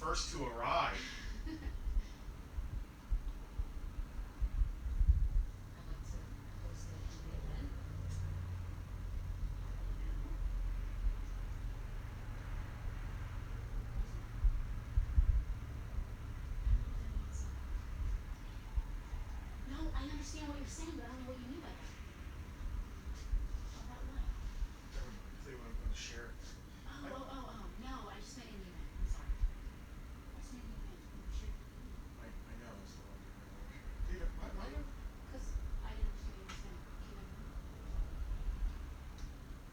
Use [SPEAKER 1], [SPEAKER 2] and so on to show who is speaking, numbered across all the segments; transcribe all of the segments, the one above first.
[SPEAKER 1] first to arrive.
[SPEAKER 2] I understand what you're saying, but I don't know what you mean by that. About what?
[SPEAKER 1] They want to share it.
[SPEAKER 2] No, I just meant in the event. I'm sorry. I just meant in the event. Sure.
[SPEAKER 1] I know, that's the one. Dita, why not?
[SPEAKER 2] Because I didn't understand what you were saying.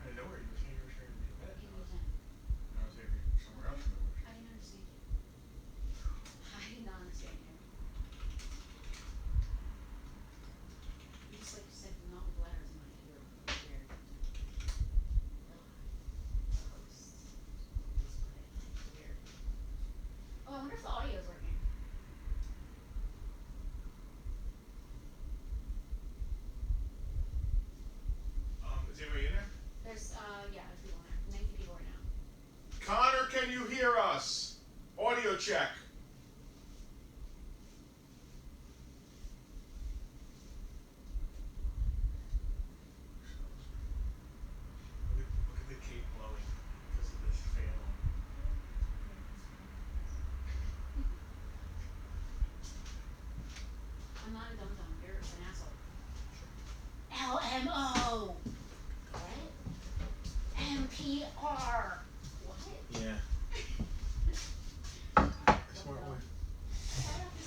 [SPEAKER 1] I didn't know where you were saying you were sharing the event.
[SPEAKER 2] In the event.
[SPEAKER 1] I was maybe somewhere else in the world.
[SPEAKER 2] I didn't understand you. I did not understand you. You just like you said, not with letters in my ear. Weird. Host. Weird. Oh, I wonder if the audio is working.
[SPEAKER 1] Is anybody in there?
[SPEAKER 2] There's there's people in there. 90 people right now.
[SPEAKER 1] Connor, can you hear us? Audio check. Look at the cape blowing because of this fan on.
[SPEAKER 2] I'm not a dum-dum. You're an asshole. LMO. What? NPR. What?
[SPEAKER 1] Yeah. Smart one.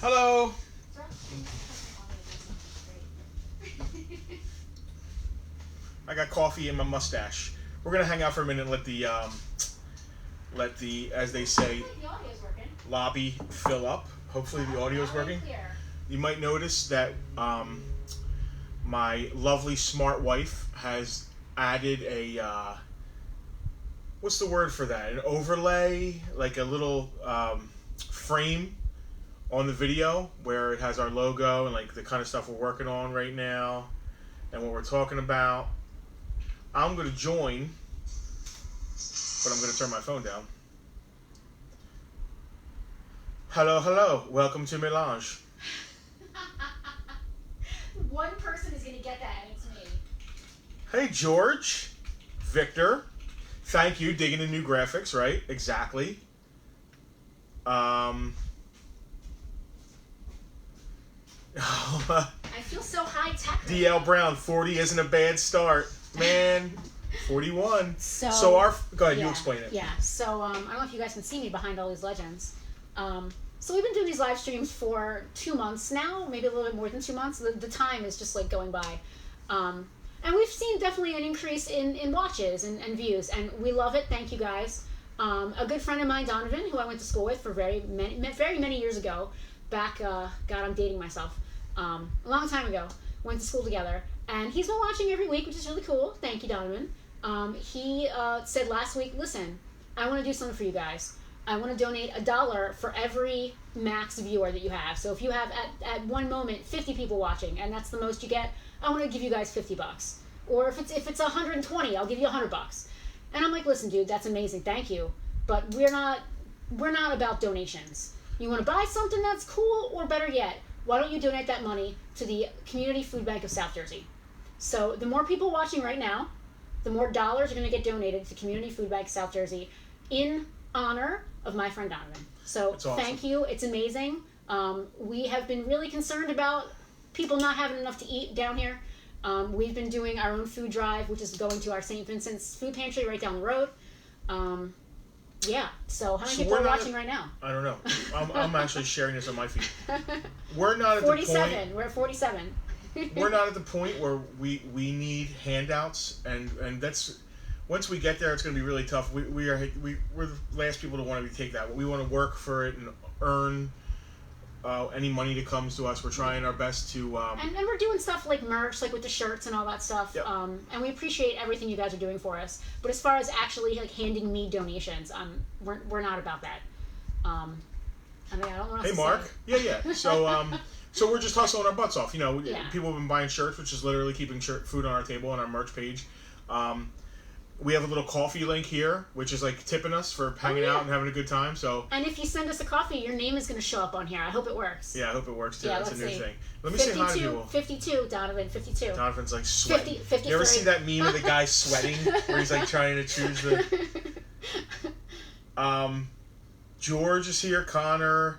[SPEAKER 1] Hello. I got coffee in my mustache. We're gonna hang out for a minute and let the as they say,
[SPEAKER 2] The audio's working.
[SPEAKER 1] lobby fill up. Hopefully the audio is working. You might notice that my lovely smart wife has added a what's the word for that? An overlay, like a little frame on the video where it has our logo and like the kind of stuff we're working on right now and what we're talking about. I'm going to join, but I'm going to turn my phone down. Hello, hello. Welcome to Melange.
[SPEAKER 2] One person is going to get that, and it's me.
[SPEAKER 1] Hey, George. Victor. Thank you. Digging in new graphics, right? Exactly.
[SPEAKER 2] I feel so high-tech.
[SPEAKER 1] DL Brown, 40 isn't a bad start. Man, 41.
[SPEAKER 2] So
[SPEAKER 1] our... Go ahead, you explain it.
[SPEAKER 2] Yeah, so I don't know if you guys can see me behind all these legends. So we've been doing these live streams for 2 months now, maybe a little bit more than 2 months. The time is just like going by. And we've seen definitely an increase in watches and views, and we love it. Thank you guys. A good friend of mine, Donovan, who I went to school with for very many years ago, back, God, I'm dating myself, a long time ago, went to school together, and he's been watching every week, which is really cool. Thank you, Donovan. He said last week, listen, I want to do something for you guys. I want to donate $1 for every max viewer that you have. So if you have at one moment 50 people watching, and that's the most you get, I want to give you guys $50. Or if it's 120, I'll give you $100. And I'm like, listen, dude, that's amazing, thank you, but we're not about donations. You want to buy something that's cool, or better yet, why don't you donate that money to the Community Food Bank of South Jersey? So the more people watching right now, the more dollars are going to get donated to Community Food Bank of South Jersey in honor of my friend Donovan. So
[SPEAKER 1] awesome.
[SPEAKER 2] Thank you. It's amazing. We have been really concerned about people not having enough to eat down here. We've been doing our own food drive, which is going to our St. Vincent's food pantry right down the road. Yeah, so how many people are watching right now?
[SPEAKER 1] I don't know. I'm actually sharing this on my feed. We're not at
[SPEAKER 2] 47.
[SPEAKER 1] the point...
[SPEAKER 2] We're at 47.
[SPEAKER 1] We're not at the point where we need handouts, and that's... Once we get there, it's going to be really tough. We're the last people to want to take that. We want to work for it and earn any money that comes to us. We're trying our best to...
[SPEAKER 2] And we're doing stuff like merch, like with the shirts and all that stuff.
[SPEAKER 1] Yep.
[SPEAKER 2] And we appreciate everything you guys are doing for us. But as far as actually like handing me donations, we're not about that. I mean, I don't know what else
[SPEAKER 1] Hey,
[SPEAKER 2] to
[SPEAKER 1] Mark.
[SPEAKER 2] say.
[SPEAKER 1] Yeah. So we're just hustling our butts off. You know,
[SPEAKER 2] Yeah.
[SPEAKER 1] people have been buying shirts, which is literally keeping food on our table on our merch page. We have a little coffee link here, which is like tipping us for hanging out and having a good time. So.
[SPEAKER 2] And if you send us a coffee, your name is going to show up on here. I hope it works.
[SPEAKER 1] Yeah, I hope it works too.
[SPEAKER 2] Yeah,
[SPEAKER 1] That's a new thing. Let me
[SPEAKER 2] 52,
[SPEAKER 1] say hi to people.
[SPEAKER 2] 52, Donovan, 52.
[SPEAKER 1] Donovan's like sweating.
[SPEAKER 2] 53.
[SPEAKER 1] You ever see that meme of the guy sweating where he's like trying to choose the... George is here. Connor,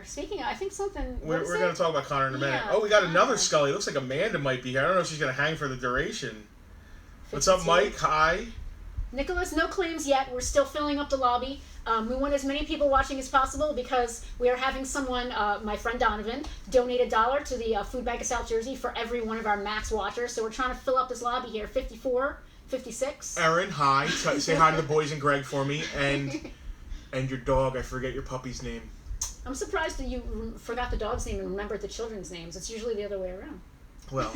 [SPEAKER 2] speaking of, I think something...
[SPEAKER 1] We're going to talk about Connor in a minute.
[SPEAKER 2] Yeah,
[SPEAKER 1] Oh, we got another
[SPEAKER 2] Connor.
[SPEAKER 1] Scully. It looks like Amanda might be here. I don't know if she's going to hang for the duration.
[SPEAKER 2] 52.
[SPEAKER 1] What's up, Mike? Hi.
[SPEAKER 2] Nicholas, no claims yet. We're still filling up the lobby. We want as many people watching as possible because we are having someone, my friend Donovan, donate $1 to the Food Bank of South Jersey for every one of our max watchers. So we're trying to fill up this lobby here. 54, 56.
[SPEAKER 1] Erin, hi. Say hi to the boys and Greg for me. And your dog. I forget your puppy's name.
[SPEAKER 2] I'm surprised that you forgot the dog's name and remembered the children's names. It's usually the other way around.
[SPEAKER 1] Well,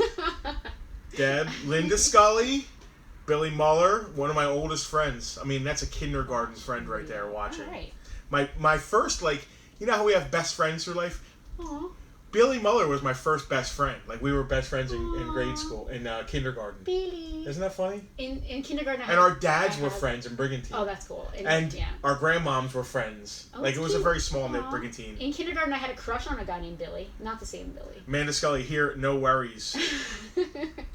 [SPEAKER 1] Deb, Linda Scully, Billy Muller, one of my oldest friends. I mean, that's a kindergarten friend right there watching.
[SPEAKER 2] All right.
[SPEAKER 1] My first, like, you know how we have best friends through life?
[SPEAKER 2] Aww.
[SPEAKER 1] Billy Muller was my first best friend. Like, we were best friends in grade school, in kindergarten.
[SPEAKER 2] Billy.
[SPEAKER 1] Isn't that funny?
[SPEAKER 2] In kindergarten,
[SPEAKER 1] and our dads were friends in Brigantine.
[SPEAKER 2] Oh, that's cool.
[SPEAKER 1] And our grandmoms were friends.
[SPEAKER 2] Oh,
[SPEAKER 1] like, it was
[SPEAKER 2] cute.
[SPEAKER 1] a very small-knit Brigantine.
[SPEAKER 2] In kindergarten, I had a crush on a guy named Billy. Not the same Billy.
[SPEAKER 1] Amanda Scully here, no worries.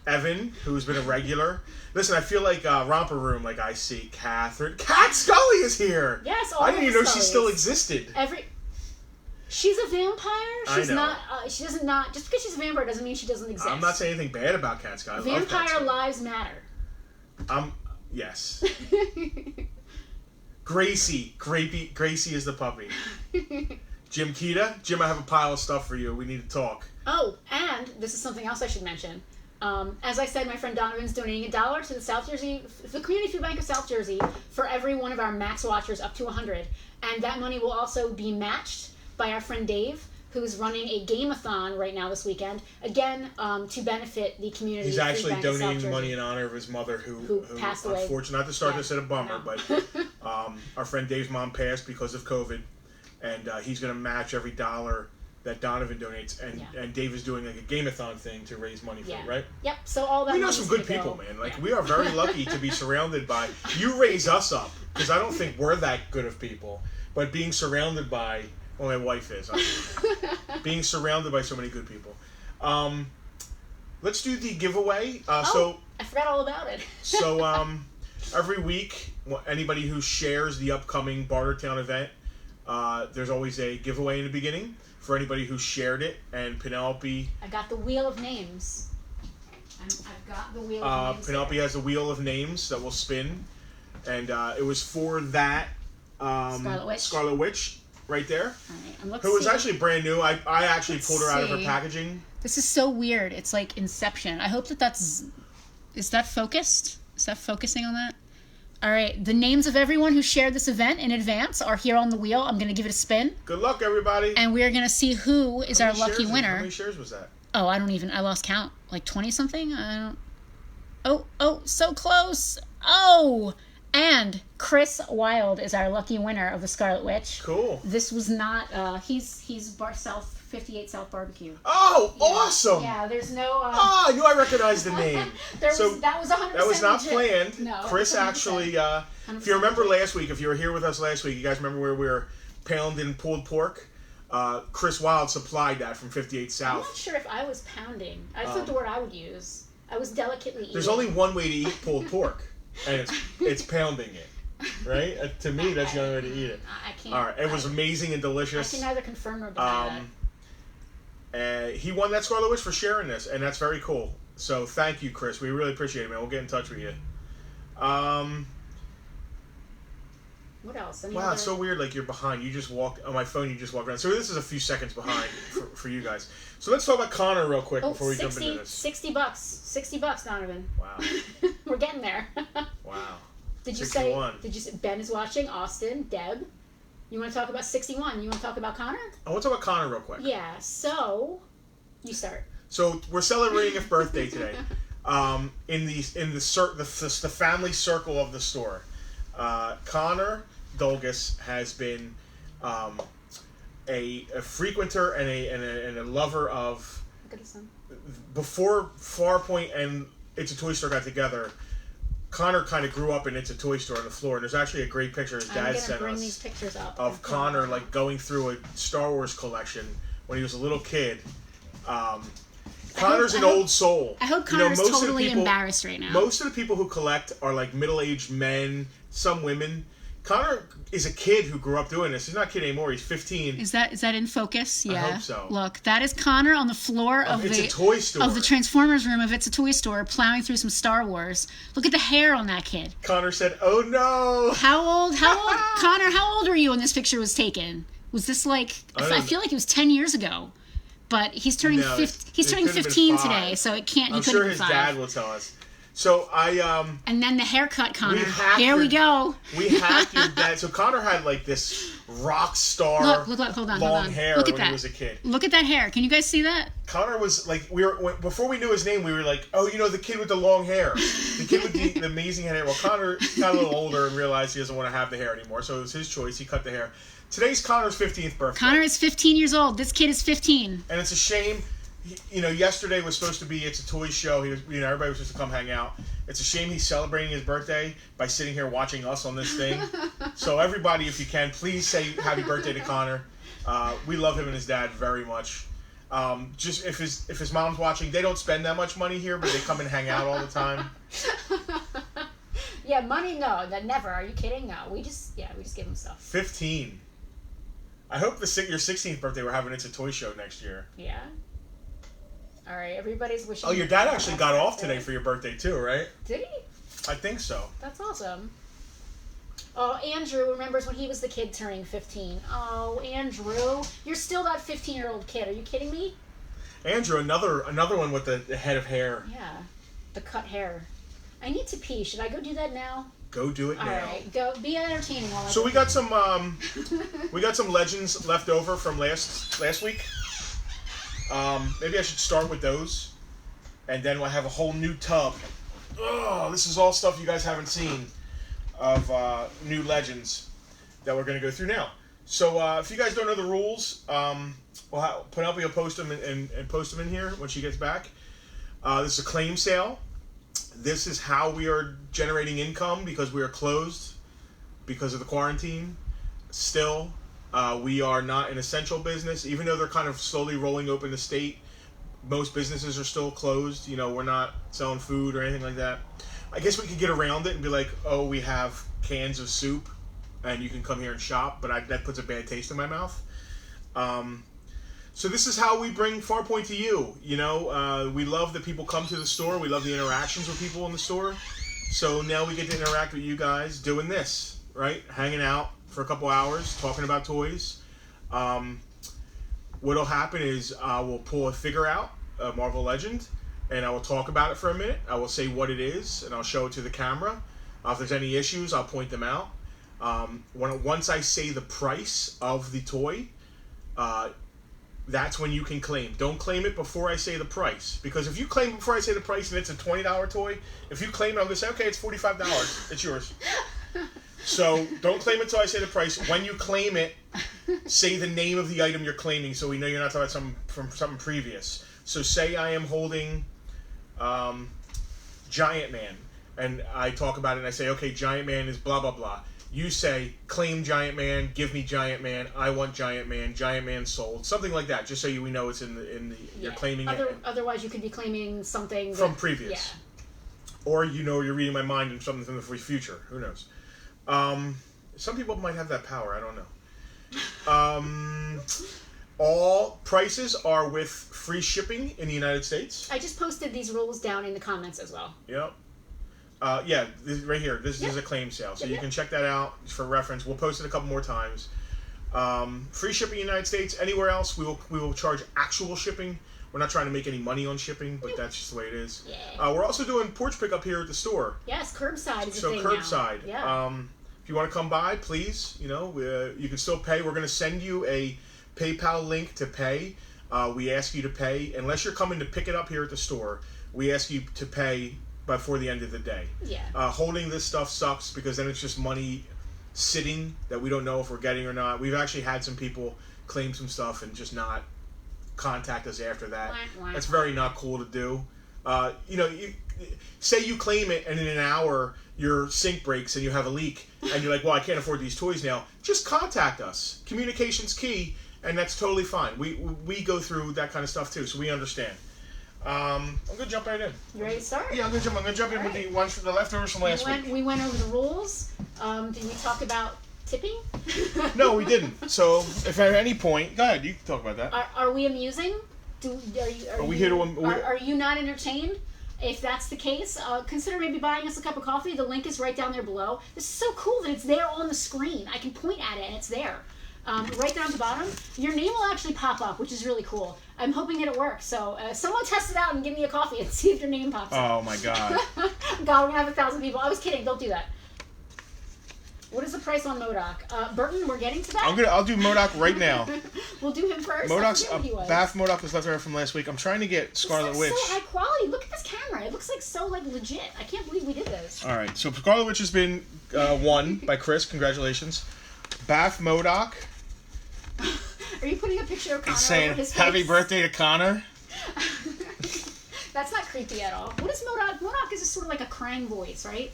[SPEAKER 1] Evan, who's been a regular. Listen, I feel like Romper Room, like I see Catherine. Cat Scully is here!
[SPEAKER 2] Yes, all
[SPEAKER 1] I didn't even know she
[SPEAKER 2] Scullys.
[SPEAKER 1] still existed.
[SPEAKER 2] She's a vampire. She's
[SPEAKER 1] I know.
[SPEAKER 2] not. She doesn't not. Just because she's a vampire doesn't mean she doesn't exist.
[SPEAKER 1] I'm not saying anything bad about Cat Scully. I love Cat
[SPEAKER 2] Vampire
[SPEAKER 1] Scully.
[SPEAKER 2] lives matter.
[SPEAKER 1] Yes. Gracie is the puppy. Jim Kita. Jim, I have a pile of stuff for you. We need to talk.
[SPEAKER 2] Oh, and this is something else I should mention. As I said, my friend Donovan's donating $1 to the South Jersey, the Community Food Bank of South Jersey, for every one of our max watchers up to 100, and that money will also be matched by our friend Dave, who's running a game-a-thon right now this weekend, again, to benefit the community.
[SPEAKER 1] He's
[SPEAKER 2] Food
[SPEAKER 1] actually
[SPEAKER 2] Bank of South
[SPEAKER 1] donating
[SPEAKER 2] Jersey.
[SPEAKER 1] money in honor of his mother, who
[SPEAKER 2] passed away.
[SPEAKER 1] Unfortunately, not to start this at a bummer,
[SPEAKER 2] No.
[SPEAKER 1] but our friend Dave's mom passed because of COVID, and he's going to match every dollar that Donovan donates, and Dave is doing like a game-a-thon thing to raise money for it, right?
[SPEAKER 2] Yep. So all that.
[SPEAKER 1] We know
[SPEAKER 2] money's
[SPEAKER 1] some good
[SPEAKER 2] gonna
[SPEAKER 1] people,
[SPEAKER 2] go.
[SPEAKER 1] man. Like
[SPEAKER 2] Yeah.
[SPEAKER 1] we are very lucky to be surrounded by. You raise us up because I don't think we're that good of people, but being surrounded by. Well, my wife is. Being surrounded by so many good people. Let's do the giveaway. So
[SPEAKER 2] I forgot all about it.
[SPEAKER 1] Every week, anybody who shares the upcoming Bartertown event, there's always a giveaway in the beginning for anybody who shared it. And Penelope.
[SPEAKER 2] I got the wheel of names. I've got the wheel of names.
[SPEAKER 1] Penelope has a wheel of names that will spin, and it was for that Scarlet Witch. Right there.
[SPEAKER 2] Right,
[SPEAKER 1] who was actually brand new. I actually pulled her out of her packaging.
[SPEAKER 2] This is so weird. It's like Inception. I hope that's... Is that focused? Is that focusing on that? All right. The names of everyone who shared this event in advance are here on the wheel. I'm going to give it a spin.
[SPEAKER 1] Good luck, everybody.
[SPEAKER 2] And we're going to see who is our lucky winner.
[SPEAKER 1] How many shares was that?
[SPEAKER 2] Oh, I lost count. Like 20-something? I don't... Oh, so close. Oh! And Chris Wild is our lucky winner of the Scarlet Witch.
[SPEAKER 1] Cool.
[SPEAKER 2] This was not. He's 58 South Barbecue.
[SPEAKER 1] Oh,
[SPEAKER 2] yeah.
[SPEAKER 1] Awesome!
[SPEAKER 2] Yeah, there's no.
[SPEAKER 1] I knew I recognized the name.
[SPEAKER 2] That was 100%.
[SPEAKER 1] That was not
[SPEAKER 2] legit.
[SPEAKER 1] planned.
[SPEAKER 2] No.
[SPEAKER 1] Chris actually. If you remember last week, if you were here with us last week, you guys remember where we were pounding pulled pork. Chris Wild supplied that from 58 South.
[SPEAKER 2] I'm not sure if I was pounding. I thought the word I would use. I was delicately eating.
[SPEAKER 1] There's only one way to eat pulled pork. And it's pounding it, right? To me, that's the only way to eat it.
[SPEAKER 2] I can't.
[SPEAKER 1] All right, it was amazing and delicious.
[SPEAKER 2] I can neither confirm or deny
[SPEAKER 1] that. He won that Scarlet Witch for sharing this, and that's very cool. So thank you, Chris. We really appreciate it, man. We'll get in touch with you.
[SPEAKER 2] What else?
[SPEAKER 1] Wow, it's so weird. Like you're behind. You just walk on my phone. You just walk around. So this is a few seconds behind for you guys. So let's talk about Connor real quick before we jump into this.
[SPEAKER 2] $60. $60, Donovan.
[SPEAKER 1] Wow.
[SPEAKER 2] We're getting there.
[SPEAKER 1] Wow.
[SPEAKER 2] Did you
[SPEAKER 1] 61.
[SPEAKER 2] say? Ben is watching. Austin, Deb. You want to talk about 61? You want to talk about Connor?
[SPEAKER 1] I want to talk about Connor real quick.
[SPEAKER 2] Yeah. So, you start.
[SPEAKER 1] So we're celebrating his birthday today. In the family circle of the store, Connor Dolgus has been a frequenter and a lover of.
[SPEAKER 2] Look at his son.
[SPEAKER 1] Before Farpoint and It's a Toy Store got together, Connor kind of grew up in It's a Toy Store on the floor, and there's actually a great picture his dad sent us
[SPEAKER 2] these pictures up
[SPEAKER 1] of Connor like going through a Star Wars collection when he was a little kid. Connor's an old soul.
[SPEAKER 2] I hope Connor's totally embarrassed right now.
[SPEAKER 1] Most of the people who collect are like middle-aged men, some women. Connor is a kid who grew up doing this. He's not a kid anymore. He's 15.
[SPEAKER 2] Is that in focus? Yeah.
[SPEAKER 1] I hope so.
[SPEAKER 2] Look, that is Connor on the floor of
[SPEAKER 1] It's a toy store.
[SPEAKER 2] Of the Transformers room of It's a Toy Store, plowing through some Star Wars. Look at the hair on that kid.
[SPEAKER 1] Connor said, "Oh no."
[SPEAKER 2] How old, Connor? How old were you when this picture was taken? Was this like? I feel like it was 10 years ago. But he's turning 15 today, so it can't.
[SPEAKER 1] I'm sure his dad will tell us. So
[SPEAKER 2] and then the haircut, Connor. Here we go.
[SPEAKER 1] We hacked your dad. So Connor had like this rock star
[SPEAKER 2] look, hold on.
[SPEAKER 1] long hair
[SPEAKER 2] look at
[SPEAKER 1] when
[SPEAKER 2] that.
[SPEAKER 1] he was a kid.
[SPEAKER 2] Look at that hair. Can you guys see that?
[SPEAKER 1] Connor was like, before we knew his name, we were like, oh, the kid with the long hair, the kid with the amazing hair. Well, Connor got a little older and realized he doesn't want to have the hair anymore, so it was his choice. He cut the hair. Today's Connor's 15th birthday.
[SPEAKER 2] Connor is 15 years old. This kid is 15.
[SPEAKER 1] And it's a shame. Yesterday was supposed to be It's a Toy Show. He was, everybody was supposed to come hang out. It's a shame he's celebrating his birthday by sitting here watching us on this thing. So everybody, if you can, please say happy birthday to Connor. We love him and his dad very much. Just if his mom's watching, they don't spend that much money here, but they come and hang out all the time.
[SPEAKER 2] Yeah, money? No, never. Are you kidding? No, we just give him stuff.
[SPEAKER 1] 15. I hope your 16th birthday we're having It's a Toy Show next year.
[SPEAKER 2] Yeah. All right, everybody's wishing.
[SPEAKER 1] Oh, your dad actually got off today for your birthday too, right?
[SPEAKER 2] Did he?
[SPEAKER 1] I think so.
[SPEAKER 2] That's awesome. Oh, Andrew remembers when he was the kid turning 15. Oh, Andrew, you're still that 15-year-old kid. Are you kidding me?
[SPEAKER 1] Andrew, another one with the head of hair.
[SPEAKER 2] Yeah, the cut hair. I need to pee. Should I go do that now?
[SPEAKER 1] Go do it now.
[SPEAKER 2] All right, go be entertaining while I.
[SPEAKER 1] So we got some legends left over from last week. Maybe I should start with those, and then we'll have a whole new tub. Oh, this is all stuff you guys haven't seen of new legends that we're going to go through now. So if you guys don't know the rules, Penelope will post them and post them in here when she gets back. This is a claim sale. This is how we are generating income because we are closed because of the quarantine. Still, we are not an essential business, even though they're kind of slowly rolling open the state. Most businesses are still closed. We're not selling food or anything like that. I guess we could get around it and be like, oh, we have cans of soup and you can come here and shop, but that puts a bad taste in my mouth. So this is how we bring Farpoint to you. We love that people come to the store. We love the interactions with people in the store. So now we get to interact with you guys doing this, right? Hanging out for a couple hours, talking about toys. What'll happen is we'll pull a figure out, a Marvel Legend, and I will talk about it for a minute. I will say what it is, and I'll show it to the camera. If there's any issues, I'll point them out. Once I say the price of the toy, that's when you can claim. Don't claim it before I say the price. Because if you claim before I say the price and it's a $20 toy, if you claim it, I'm going to say, okay, it's $45. It's yours. So don't claim it until I say the price. When you claim it, say the name of the item you're claiming so we know you're not talking about something previous. So say I am holding Giant Man, and I talk about it and I say, okay, Giant Man is blah, blah, blah. You say, claim Giant Man, give me Giant Man, I want Giant Man sold. Something like that, just so we know it's in the you're claiming it.
[SPEAKER 2] Otherwise, you could be claiming something
[SPEAKER 1] from previous. Yeah. Or you're reading my mind and something from the future. Who knows? Some people might have that power, I don't know. All prices are with free shipping in the United States.
[SPEAKER 2] I just posted these rules down in the comments as well.
[SPEAKER 1] Yep. This, right here. This is a claim sale, so you can check that out for reference. We'll post it a couple more times. Free shipping in the United States. Anywhere else, we will charge actual shipping. We're not trying to make any money on shipping, but that's just the way it is. Yeah. We're also doing porch pickup here at the store.
[SPEAKER 2] Yes, curbside is a thing
[SPEAKER 1] curbside.
[SPEAKER 2] Now. Yeah.
[SPEAKER 1] If you want to come by, please. You can still pay. We're going to send you a PayPal link to pay. We ask you to pay unless you're coming to pick it up here at the store. We ask you to pay before the end of the day.
[SPEAKER 2] Yeah.
[SPEAKER 1] Holding this stuff sucks because then it's just money sitting that we don't know if we're getting or not. We've actually had some people claim some stuff and just not contact us after that. That's very not cool to do. say you claim it, and in an hour your sink breaks and you have a leak, and you're like, well, I can't afford these toys now. Just contact us. Communication's key, and that's totally fine. We go through that kind of stuff too, so we understand. I'm gonna jump right in.
[SPEAKER 2] You ready to start?
[SPEAKER 1] Yeah, I'm gonna jump in with the ones from the leftovers from last week.
[SPEAKER 2] We went over the rules. Did we talk about tipping?
[SPEAKER 1] No, we didn't. So, if at any point, go ahead. You can talk about that.
[SPEAKER 2] Are we amusing? Are you not entertained? If that's the case, consider maybe buying us a cup of coffee. The link is right down there below. This is so cool that it's there on the screen. I can point at it and it's there. Right there on the bottom. Your name will actually pop up, which is really cool. I'm hoping that it works. So someone test it out and give me a coffee and see if your name pops up.
[SPEAKER 1] Oh my God.
[SPEAKER 2] God, we're going to have 1,000 people. I was kidding. Don't do that. What is the price on MODOK? Burton, we're getting to that?
[SPEAKER 1] I'll do MODOK right now.
[SPEAKER 2] We'll do him first.
[SPEAKER 1] MODOK's Bath MODOK was left over from last week. I'm trying to get Scarlet Witch.
[SPEAKER 2] So high quality. Look at this camera. It looks like so legit. I can't believe we did this.
[SPEAKER 1] All right. So Scarlet Witch has been won by Chris. Congratulations. Bath MODOK.
[SPEAKER 2] Are you putting a picture of Connor
[SPEAKER 1] saying,
[SPEAKER 2] over his face?
[SPEAKER 1] Happy birthday to Connor.
[SPEAKER 2] That's not creepy at all. What is MODOK? MODOK is just sort of like a Krang voice, right?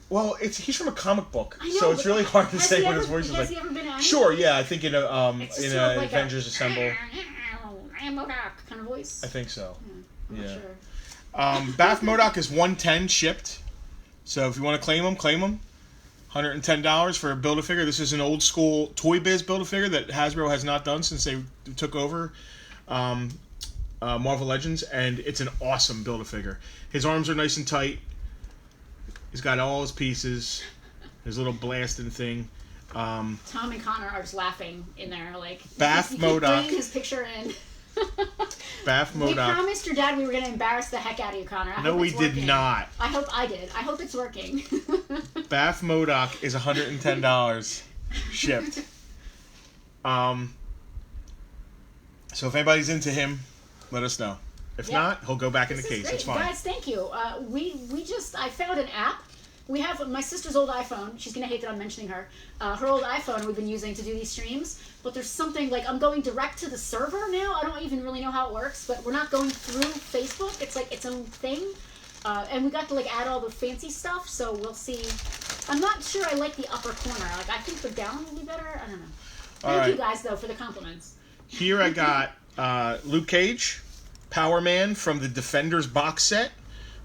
[SPEAKER 1] Well, he's from a comic book,
[SPEAKER 2] I know,
[SPEAKER 1] so it's really hard to say what his voice is like.
[SPEAKER 2] Has he ever been animated?
[SPEAKER 1] Sure, yeah, I think in like
[SPEAKER 2] I
[SPEAKER 1] Avengers Assemble.
[SPEAKER 2] am MODOK kind of voice.
[SPEAKER 1] I think so.
[SPEAKER 2] I'm not sure.
[SPEAKER 1] Bath MODOK is $110 shipped, so if you want to claim them. $110 for a Build-A-Figure. This is an old school Toy Biz Build-A-Figure that Hasbro has not done since they took over Marvel Legends, and it's an awesome Build-A-Figure. His arms are nice and tight. He's got all his pieces. His little blasting thing.
[SPEAKER 2] Tom and Connor are just laughing in there, like
[SPEAKER 1] Bath MODOK.
[SPEAKER 2] Bringing his picture in.
[SPEAKER 1] Bath MODOK.
[SPEAKER 2] We promised your dad we were going to embarrass the heck out of you, Connor.
[SPEAKER 1] No, we did not.
[SPEAKER 2] I hope I did. I hope it's working.
[SPEAKER 1] Bath MODOK is $110 shipped. So if anybody's into him, let us know. If not, he'll go back in the case.
[SPEAKER 2] Great.
[SPEAKER 1] It's fine.
[SPEAKER 2] Guys, thank you. I found an app. We have my sister's old iPhone. She's going to hate that I'm mentioning her. Her old iPhone we've been using to do these streams. But there's something, like, I'm going direct to the server now. I don't even really know how it works. But we're not going through Facebook. It's like its own thing. And we got to, like, add all the fancy stuff. So we'll see. I'm not sure I like the upper corner. Like, I think the down will be better. I don't know. Thank you guys, though, for the compliments.
[SPEAKER 1] Here I got Luke Cage, Power Man from the Defenders box set.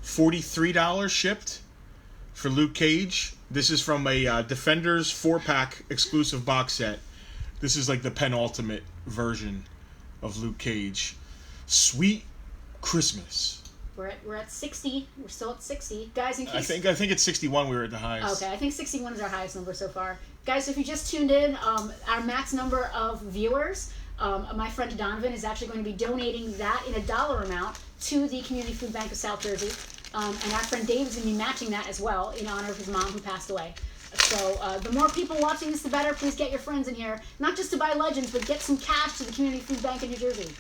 [SPEAKER 1] $43 shipped. For Luke Cage. This is from a Defenders 4-pack exclusive box set. This is like the penultimate version of Luke Cage. Sweet Christmas.
[SPEAKER 2] We're at 60. We're still at 60. Guys, in case...
[SPEAKER 1] I think it's 61 we were at the highest.
[SPEAKER 2] Okay, I think 61 is our highest number so far. Guys, if you just tuned in, our max number of viewers, my friend Donovan is actually going to be donating that in a dollar amount to the Community Food Bank of South Jersey. And our friend Dave is going to be matching that as well in honor of his mom who passed away. So the more people watching this, the better. Please get your friends in here. Not just to buy Legends, but get some cash to the Community Food Bank in New Jersey.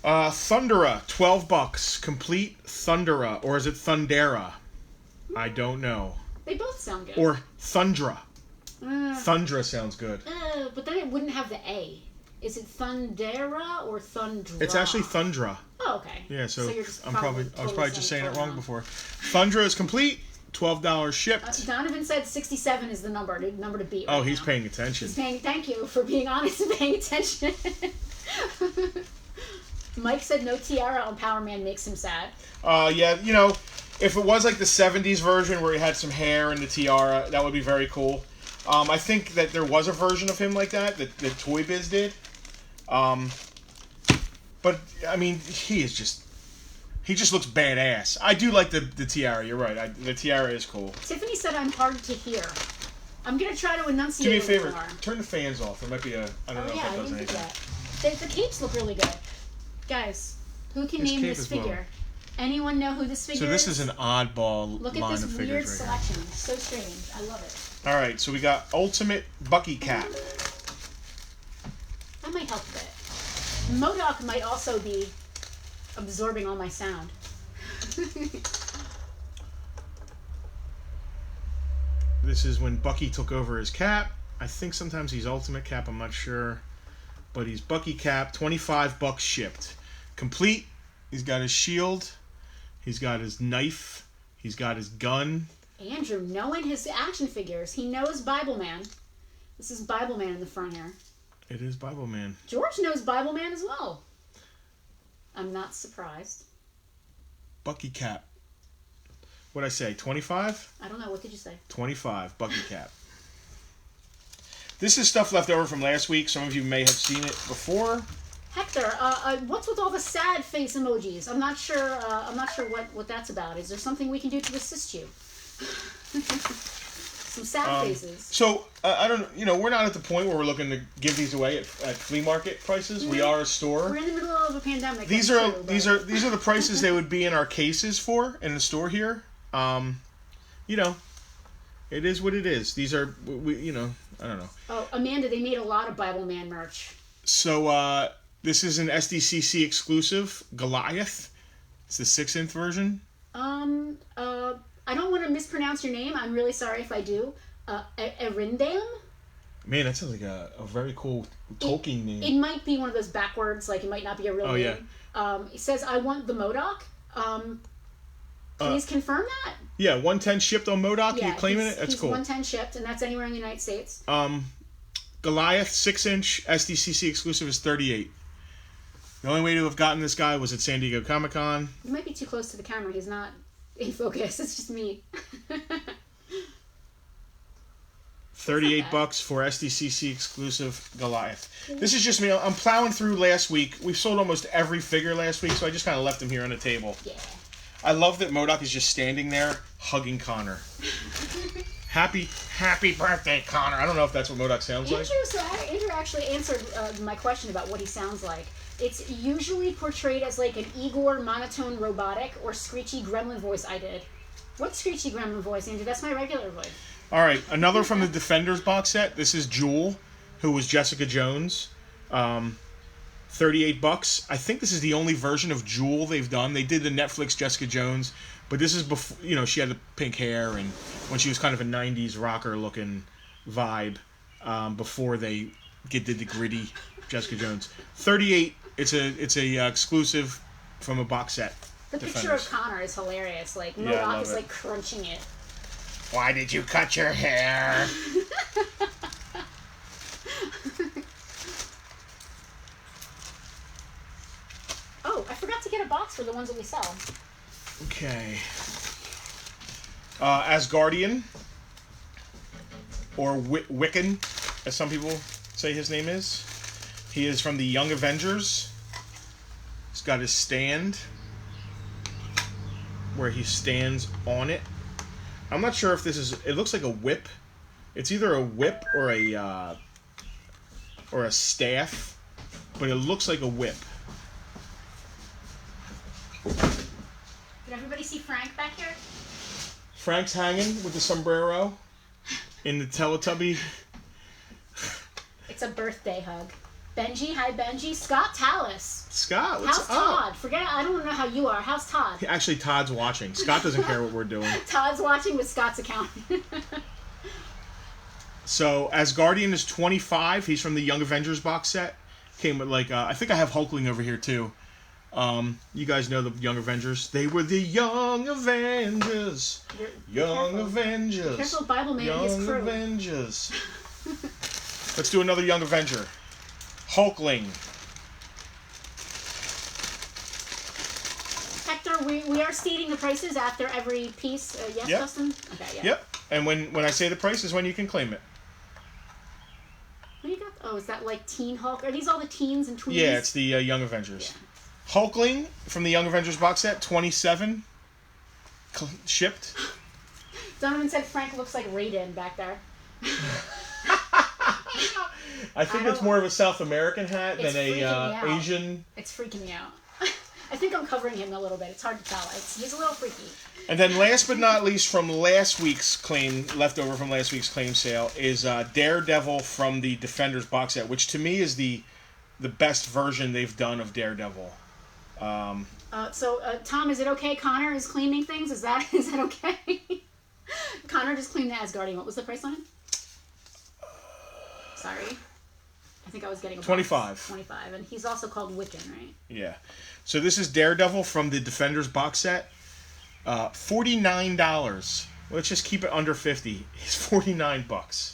[SPEAKER 1] Thundera, $12. Complete Thundera. Or is it Thundera? I don't know.
[SPEAKER 2] They both sound good.
[SPEAKER 1] Or Thundra. Thundra sounds good.
[SPEAKER 2] But then it wouldn't have the A. Is it Thundera or Thundra?
[SPEAKER 1] It's actually Thundra.
[SPEAKER 2] Oh, okay.
[SPEAKER 1] Yeah, so
[SPEAKER 2] you're
[SPEAKER 1] I was probably just saying it wrong before. Thundra is complete. $12 shipped.
[SPEAKER 2] Donovan said 67 is the number to beat.
[SPEAKER 1] Oh, he's paying attention.
[SPEAKER 2] Thank you for being honest and paying attention. Mike said no tiara on Power Man makes him sad.
[SPEAKER 1] Yeah, if it was like the 70s version where he had some hair and the tiara, that would be very cool. I think that there was a version of him like that Toy Biz did. But, I mean, he just looks badass. I do like the tiara, you're right. The tiara is cool.
[SPEAKER 2] Tiffany said I'm hard to hear. I'm going to try to enunciate.
[SPEAKER 1] Do me a favor,
[SPEAKER 2] more.
[SPEAKER 1] Turn the fans off. There might be I don't know if that does anything.
[SPEAKER 2] The capes look really good. Guys, who can name this figure? Anyone know who this figure is?
[SPEAKER 1] So this is an oddball
[SPEAKER 2] Look
[SPEAKER 1] line
[SPEAKER 2] at
[SPEAKER 1] of
[SPEAKER 2] this
[SPEAKER 1] figures
[SPEAKER 2] weird
[SPEAKER 1] right
[SPEAKER 2] selection. It's so strange. I love it.
[SPEAKER 1] Alright, so we got Ultimate Bucky Cap.
[SPEAKER 2] That might help a bit. MODOK might also be absorbing all my sound.
[SPEAKER 1] This is when Bucky took over his Cap. I think sometimes he's Ultimate Cap, I'm not sure. But he's Bucky Cap, $25 shipped. Complete. He's got his shield. He's got his knife. He's got his gun.
[SPEAKER 2] Andrew, knowing his action figures, he knows Bible Man. This is Bible Man in the front here.
[SPEAKER 1] It is Bible Man.
[SPEAKER 2] George knows Bible Man as well. I'm not surprised.
[SPEAKER 1] Bucky Cap. What'd I say, 25?
[SPEAKER 2] I don't know. What did you say?
[SPEAKER 1] 25, Bucky Cap. This is stuff left over from last week. Some of you may have seen it before.
[SPEAKER 2] Hector, what's with all the sad face emojis? I'm not sure. What that's about. Is there something we can do to assist you? Some sad faces.
[SPEAKER 1] So I don't. We're not at the point where we're looking to give these away at flea market prices.
[SPEAKER 2] No,
[SPEAKER 1] we are a store.
[SPEAKER 2] We're in the middle of a pandemic.
[SPEAKER 1] These are the prices they would be in our cases for in the store here. It is what it is. These are I don't know.
[SPEAKER 2] Oh, Amanda, they made a lot of Bible Man merch.
[SPEAKER 1] So this is an SDCC exclusive, Goliath. It's the 6-inch version.
[SPEAKER 2] I don't want to mispronounce your name. I'm really sorry if I do. Erindam?
[SPEAKER 1] Man, that sounds like a very cool Tolkien name.
[SPEAKER 2] It might be one of those backwards, like it might not be a real name.
[SPEAKER 1] Yeah.
[SPEAKER 2] It says, I want the MODOK. Please confirm that?
[SPEAKER 1] Yeah, 110 shipped on MODOK.
[SPEAKER 2] Yeah,
[SPEAKER 1] you claiming it? That's
[SPEAKER 2] he's
[SPEAKER 1] cool.
[SPEAKER 2] 110 shipped, and that's anywhere in the United States.
[SPEAKER 1] Goliath 6-inch SDCC exclusive is $38. The only way to have gotten this guy was at San Diego Comic-Con.
[SPEAKER 2] You might be too close to the camera. He's not in focus. It's just me.
[SPEAKER 1] $38 for SDCC exclusive Goliath. This is just me. I'm plowing through last week. We sold almost every figure last week, so I just kind of left them here on the table.
[SPEAKER 2] Yeah.
[SPEAKER 1] I love that MODOK is just standing there hugging Connor. Happy birthday, Connor. I don't know if that's what MODOK sounds like.
[SPEAKER 2] Andrew actually answered my question about what he sounds like. It's usually portrayed as like an Igor monotone robotic or screechy gremlin voice I did. What screechy gremlin voice, Andrew? That's my regular voice.
[SPEAKER 1] All right, another from the Defenders box set. This is Jewel, who was Jessica Jones. $38. I think this is the only version of Jewel they've done. They did the Netflix Jessica Jones, but this is before, she had the pink hair and when she was kind of a 90s rocker looking vibe, before they did the gritty Jessica Jones. $38. It's a exclusive from a box set.
[SPEAKER 2] The picture of Connor is hilarious. Like MODOK is like crunching it.
[SPEAKER 1] Why did you cut your hair?
[SPEAKER 2] Oh, I forgot to get a box for the ones that we sell.
[SPEAKER 1] Okay. Asgardian, or Wiccan, as some people say his name is. He is from the Young Avengers. He's got his stand, where he stands on it. I'm not sure if this is... It looks like a whip. It's either a whip or a staff, but it looks like a whip.
[SPEAKER 2] Did everybody see Frank back here?
[SPEAKER 1] Frank's hanging with the sombrero in the Teletubby.
[SPEAKER 2] It's a birthday hug. Benji, hi Benji. Scott Tallis.
[SPEAKER 1] Scott, what's
[SPEAKER 2] How's
[SPEAKER 1] up?
[SPEAKER 2] Todd? Forget it. I don't know how you are. How's Todd?
[SPEAKER 1] Actually, Todd's watching. Scott doesn't care what we're doing.
[SPEAKER 2] Todd's watching with Scott's account.
[SPEAKER 1] So, Asgardian is $25. He's from the Young Avengers box set. Came with, I think I have Hulkling over here, too. You guys know the Young Avengers. They were the Young Avengers. Young Avengers.
[SPEAKER 2] Careful, Bible Man and his crew.
[SPEAKER 1] Young Avengers. Let's do another Young Avenger. Hulkling.
[SPEAKER 2] Hector, we are stating the prices after every piece. Yes,
[SPEAKER 1] Yep.
[SPEAKER 2] Dustin? Okay, yeah.
[SPEAKER 1] Yep. And when I say the price is when you can claim it.
[SPEAKER 2] What do you got? Oh, is that like Teen Hulk? Are these all the teens and tweens?
[SPEAKER 1] Yeah, it's the Young Avengers. Yeah. Hulkling from the Young Avengers box set, $27. Shipped.
[SPEAKER 2] Donovan said Frank looks like Raiden back there.
[SPEAKER 1] I think it's more of a South American hat than a Asian.
[SPEAKER 2] It's freaking me out. I think I'm covering him a little bit. It's hard to tell. He's a little freaky.
[SPEAKER 1] And then last but not least from last week's claim, leftover from last week's claim sale, is Daredevil from the Defenders box set, which to me is the best version they've done of Daredevil.
[SPEAKER 2] So, Tom, is it okay Connor is claiming things? Is that okay? Connor just claimed the Asgardian. What was the price on it? Sorry. I think I was getting a box. $25. And he's also called Wiccan, right?
[SPEAKER 1] Yeah. So this is Daredevil from the Defenders box set. $49. Let's just keep it under 50. He's $49.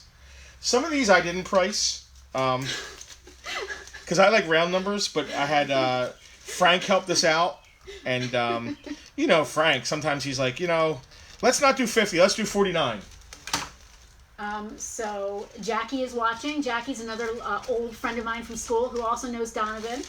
[SPEAKER 1] Some of these I didn't price, because I like round numbers, but I had Frank help us out, and you know Frank. Sometimes he's like, let's not do 50, let's do 49.
[SPEAKER 2] So Jackie is watching. Jackie's another old friend of mine from school who also knows Donovan.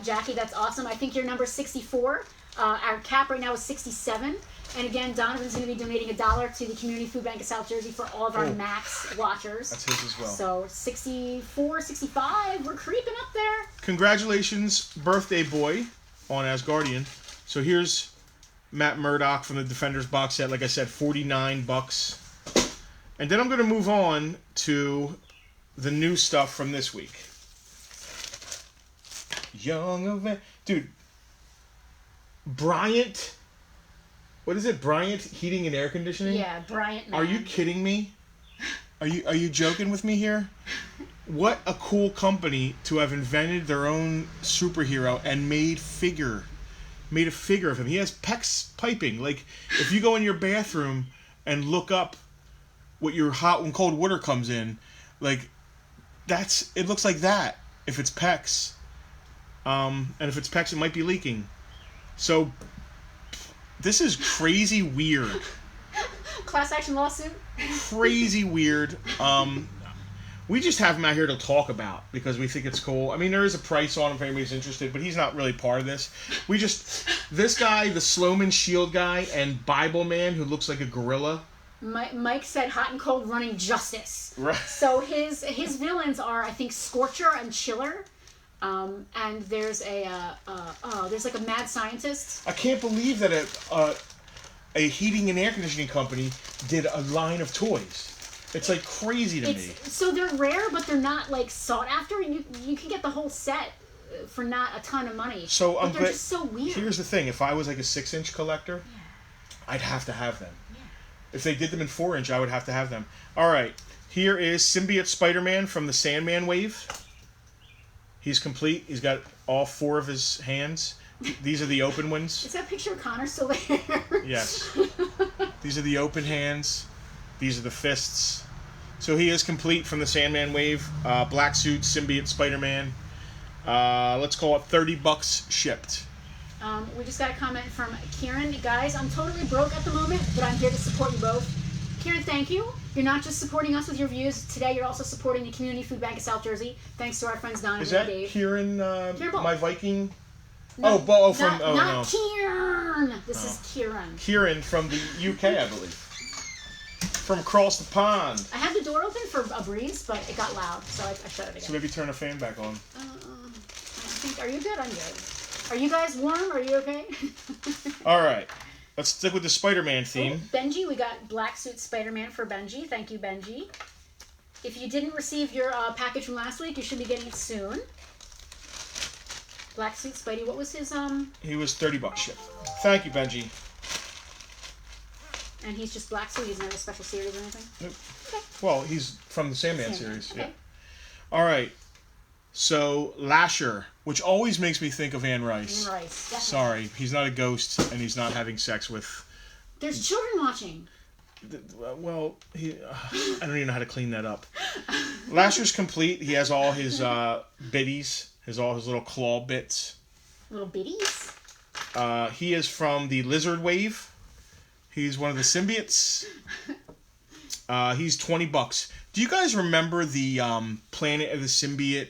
[SPEAKER 2] Jackie, that's awesome. I think your number's 64. Our cap right now is 67. And again, Donovan's going to be donating $1 to the Community Food Bank of South Jersey for all of our Max watchers.
[SPEAKER 1] That's his as well.
[SPEAKER 2] So 64, 65, we're creeping up there.
[SPEAKER 1] Congratulations, birthday boy, on Asgardian. So here's Matt Murdock from the Defenders box set. Like I said, $49. And then I'm going to move on to the new stuff from this week. Dude, Bryant. What is it? Bryant Heating and Air Conditioning?
[SPEAKER 2] Yeah, Bryant Man.
[SPEAKER 1] Are you kidding me? Are you joking with me here? What a cool company to have invented their own superhero and made a figure of him. He has PEX piping. Like, if you go in your bathroom and look up what your hot and cold water comes in, like, it looks like that if it's PEX. And if it's PEX, it might be leaking. So this is crazy weird.
[SPEAKER 2] Class action lawsuit?
[SPEAKER 1] Crazy weird. We just have him out here to talk about because we think it's cool. I mean, there is a price on him if anybody's interested, but he's not really part of this. This guy, the Sloman Shield guy, and Bible Man, who looks like a gorilla.
[SPEAKER 2] Mike said hot and cold running justice.
[SPEAKER 1] Right.
[SPEAKER 2] So his villains are, I think, Scorcher and Chiller. And there's there's like a mad scientist.
[SPEAKER 1] I can't believe that a heating and air conditioning company did a line of toys. It's like crazy to me.
[SPEAKER 2] So they're rare, but they're not like sought after. You can get the whole set for not a ton of money.
[SPEAKER 1] So
[SPEAKER 2] but they're just so weird.
[SPEAKER 1] Here's the thing: if I was like a 6-inch collector, I'd have to have them. Yeah. If they did them in 4-inch, I would have to have them. All right, here is Symbiote Spider-Man from the Sandman wave. He's complete. He's got all 4 of his hands. These are the open ones.
[SPEAKER 2] Is that picture of Connor still there?
[SPEAKER 1] Yes. These are the open hands. These are the fists. So he is complete from the Sandman wave. Black suit, Symbiote Spider-Man. Let's call it $30 shipped.
[SPEAKER 2] We just got a comment from Kieran. Guys, I'm totally broke at the moment, but I'm here to support you both. Kieran, thank you. You're not just supporting us with your views. Today, you're also supporting the Community Food Bank of South Jersey. Thanks to our friends Don and Dave.
[SPEAKER 1] Is that Kieran, my Viking?
[SPEAKER 2] No,
[SPEAKER 1] not
[SPEAKER 2] no. Kieran. This is Kieran.
[SPEAKER 1] Kieran from the UK, I believe. From across the pond.
[SPEAKER 2] I had the door open for a breeze, but it got loud, so I shut it again.
[SPEAKER 1] So maybe turn the fan back on.
[SPEAKER 2] Are you good? I'm good. Are you guys warm? Are you okay?
[SPEAKER 1] All right. Let's stick with the Spider-Man theme.
[SPEAKER 2] Oh, Benji, we got Black Suit Spider-Man for Benji. Thank you, Benji. If you didn't receive your package from last week, you should be getting it soon. Black Suit Spidey, what was his
[SPEAKER 1] He was $30 shipped. Thank you, Benji.
[SPEAKER 2] And he's just Black Suit. He's not a special series or anything.
[SPEAKER 1] Nope. Okay. Well, he's from the Sandman series.
[SPEAKER 2] Okay.
[SPEAKER 1] Yeah. All right. So Lasher, which always makes me think of Anne Rice.
[SPEAKER 2] Anne Rice. Definitely. Sorry,
[SPEAKER 1] he's not a ghost, and he's not having sex with.
[SPEAKER 2] There's children watching.
[SPEAKER 1] Well, I don't even know how to clean that up. Lasher's complete. He has all his bitties, all his little claw bits.
[SPEAKER 2] Little bitties?
[SPEAKER 1] He is from the Lizard Wave. He's one of the symbiotes. He's $20. Do you guys remember the Planet of the Symbiote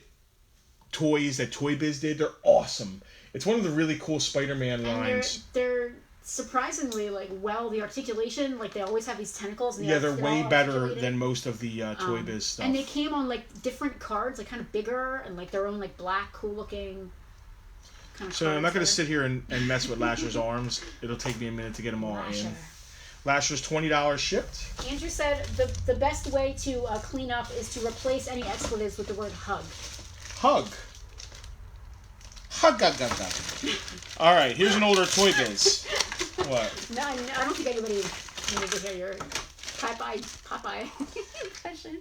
[SPEAKER 1] toys that Toy Biz did? They're awesome. It's one of the really cool Spider-Man lines.
[SPEAKER 2] They're surprisingly the articulation, like they always have these tentacles. And
[SPEAKER 1] they're way better than most of the Toy Biz stuff.
[SPEAKER 2] And they came on like different cards, like kind of bigger and like their own like black, cool looking.
[SPEAKER 1] So I'm not going to sit here and mess with Lasher's arms. It'll take me a minute to get them all in. Lasher's $20 shipped.
[SPEAKER 2] Andrew said the best way to clean up is to replace any expletives with the word hug.
[SPEAKER 1] Hug. Hug. All right, here's an older Toy Biz. What?
[SPEAKER 2] No, I don't think anybody needed to hear your Popeye impression.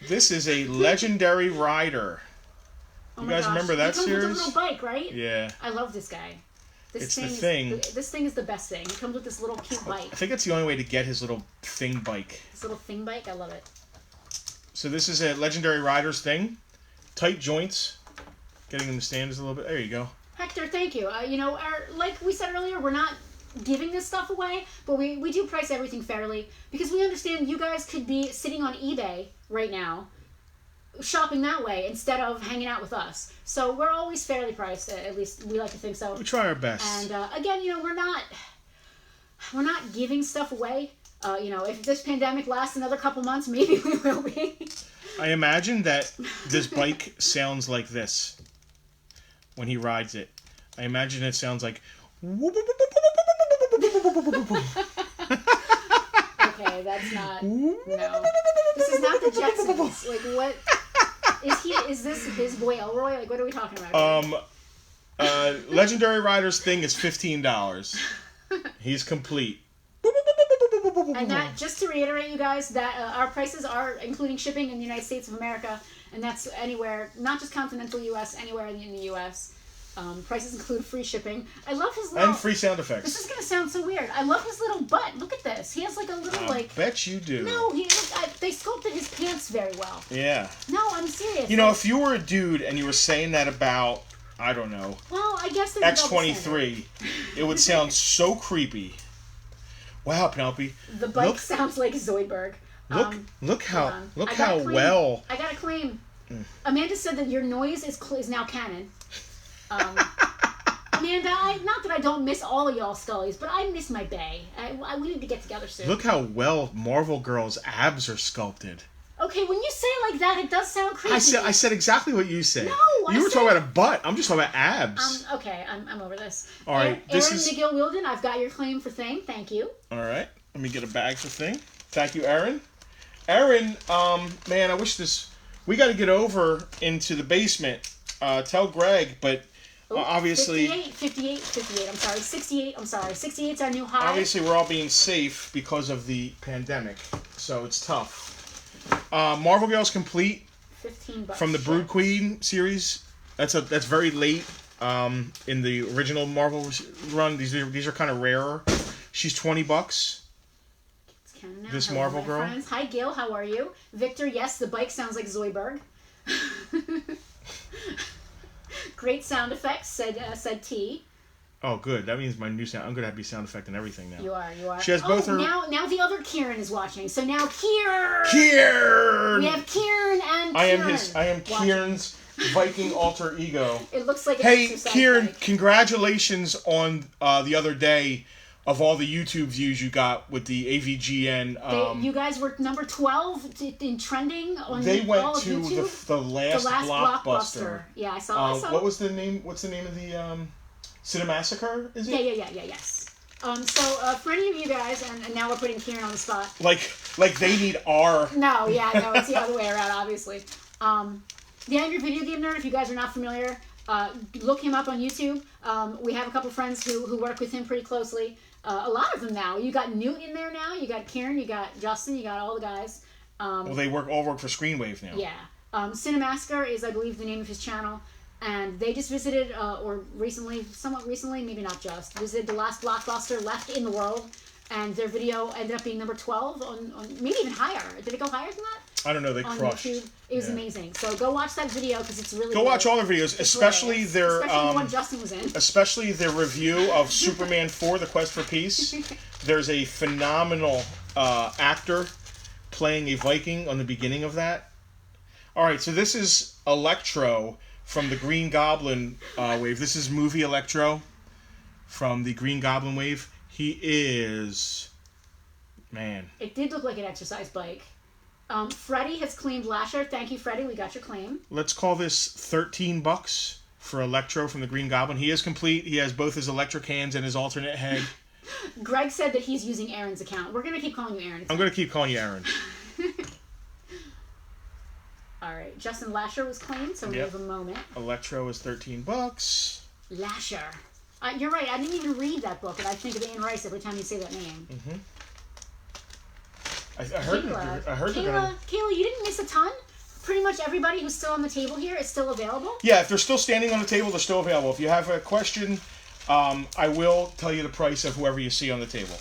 [SPEAKER 1] This is a legendary rider. You guys remember that series?
[SPEAKER 2] He comes with a little bike, right?
[SPEAKER 1] Yeah.
[SPEAKER 2] I love this guy.
[SPEAKER 1] It's the thing.
[SPEAKER 2] This thing is the best thing. It comes with this little cute bike.
[SPEAKER 1] I think it's the only way to get his little thing bike.
[SPEAKER 2] This little thing bike, I love it.
[SPEAKER 1] So this is a Legendary Riders thing. Tight joints. Getting him to stand is a little bit... There you go.
[SPEAKER 2] Hector, thank you. Like we said earlier, we're not giving this stuff away, but we do price everything fairly because we understand you guys could be sitting on eBay right now shopping that way instead of hanging out with us. So we're always fairly priced, at least we like to think so.
[SPEAKER 1] We try our best.
[SPEAKER 2] And again, we're not giving stuff away. If this pandemic lasts another couple months, maybe we will be.
[SPEAKER 1] I imagine that this bike sounds like this when he rides it. I imagine it sounds like...
[SPEAKER 2] Okay, that's not... No. This is not the Jetsons. Like, what... Is this his boy Elroy? Like, what are we talking about?
[SPEAKER 1] Legendary Riders thing is $15. He's complete.
[SPEAKER 2] And that, just to reiterate, you guys, that our prices are including shipping in the United States of America, and that's anywhere, not just continental U.S., anywhere in the U.S. Prices include free shipping. I love his little...
[SPEAKER 1] And free sound effects.
[SPEAKER 2] This is going to sound so weird. I love his little butt. Look at this. He has like a little,
[SPEAKER 1] bet you do.
[SPEAKER 2] No, they sculpted his pants very well.
[SPEAKER 1] Yeah.
[SPEAKER 2] No, I'm serious.
[SPEAKER 1] If you were a dude and you were saying that about, I don't know...
[SPEAKER 2] Well, I guess there's
[SPEAKER 1] X-23, it would sound so creepy. Wow, Penelope.
[SPEAKER 2] The bike sounds like Zoidberg.
[SPEAKER 1] Look how well...
[SPEAKER 2] I got a claim. Amanda said that your noise is now canon. Amanda, not that I don't miss all of y'all Scullies, but I miss my bae. We need to get together soon.
[SPEAKER 1] Look how well Marvel Girl's abs are sculpted.
[SPEAKER 2] Okay, when you say it like that, it does sound creepy.
[SPEAKER 1] I said exactly what you said.
[SPEAKER 2] No,
[SPEAKER 1] you were talking about a butt. I'm just talking about abs.
[SPEAKER 2] Okay, I'm over this.
[SPEAKER 1] All right,
[SPEAKER 2] Aaron McGill Wilden, I've got your claim for thing. Thank you.
[SPEAKER 1] All right, let me get a bag for thing. Thank you, Aaron. Aaron, man, I wish this... We got to get over into the basement. Tell Greg, but obviously...
[SPEAKER 2] 58, I'm sorry. 68, I'm sorry. 68's our new high.
[SPEAKER 1] Obviously, we're all being safe because of the pandemic, so it's tough. Marvel Girls complete.
[SPEAKER 2] $15
[SPEAKER 1] from the Brood Queen series. That's very late in the original Marvel run. These are kind of rarer. She's $20. This
[SPEAKER 2] Hello,
[SPEAKER 1] Marvel girl.
[SPEAKER 2] Friends. Hi Gail, how are you? Victor, yes, the bike sounds like Zoidberg. Great sound effects, said T.
[SPEAKER 1] Oh, good. That means my new sound. I'm gonna have to be sound effect and everything now.
[SPEAKER 2] You are.
[SPEAKER 1] She has both her.
[SPEAKER 2] Now the other Kieran is watching. So now Kieran.
[SPEAKER 1] We
[SPEAKER 2] have Kieran and Kieran.
[SPEAKER 1] I am Kieran's Viking alter ego.
[SPEAKER 2] It looks like an exercise
[SPEAKER 1] Kieran,
[SPEAKER 2] bike.
[SPEAKER 1] congratulations on the other day of all the YouTube views you got with the AVGN.
[SPEAKER 2] You guys were number 12 in trending on
[SPEAKER 1] They went to
[SPEAKER 2] YouTube?
[SPEAKER 1] the last blockbuster.
[SPEAKER 2] Yeah, I saw.
[SPEAKER 1] What was the name? What's the name of the Cinemassacre? Is it?
[SPEAKER 2] Yeah, yes. So for any of you guys, and now we're putting Kieran on the spot.
[SPEAKER 1] Like they need our.
[SPEAKER 2] No, it's the other way around, obviously. The Angry Video Game Nerd, if you guys are not familiar, look him up on YouTube. We have a couple friends who work with him pretty closely. A lot of them now. You got Newt in there now. You got Kieran. You got Justin. You got all the guys.
[SPEAKER 1] Well, they all work for Screenwave now.
[SPEAKER 2] Yeah. Cinemassacre is, I believe, the name of his channel. And they just visited, somewhat recently, maybe not just, visited the last blockbuster left in the world. And their video ended up being number 12 on maybe even higher. Did it go higher than that?
[SPEAKER 1] I don't know. They crushed.
[SPEAKER 2] YouTube. It was amazing. So go watch that video because it's really
[SPEAKER 1] Go watch all their videos, especially their
[SPEAKER 2] the one Justin was in.
[SPEAKER 1] Especially their review of Superman 4: The Quest for Peace. There's a phenomenal actor playing a Viking on the beginning of that. All right, so this is Electro from the Green Goblin wave. This is movie Electro from the Green Goblin wave. He is... Man.
[SPEAKER 2] It did look like an exercise bike. Freddie has claimed Lasher. Thank you, Freddie. We got your claim.
[SPEAKER 1] Let's call this $13 for Electro from the Green Goblin. He is complete. He has both his electric hands and his alternate head.
[SPEAKER 2] Greg said that he's using Aaron's account. We're going to keep calling you Aaron.
[SPEAKER 1] I'm going to keep calling you Aaron.
[SPEAKER 2] All right. Justin Lasher was claimed, so we have a moment.
[SPEAKER 1] Electro is $13.
[SPEAKER 2] Lasher. You're right. I didn't even read that book, and I think of Anne Rice every time you say that name.
[SPEAKER 1] Mm-hmm. I heard
[SPEAKER 2] Kayla, you didn't miss a ton. Pretty much everybody who's still on the table here is still available.
[SPEAKER 1] Yeah, if they're still standing on the table, they're still available. If you have a question I will tell you the price of whoever you see on the table.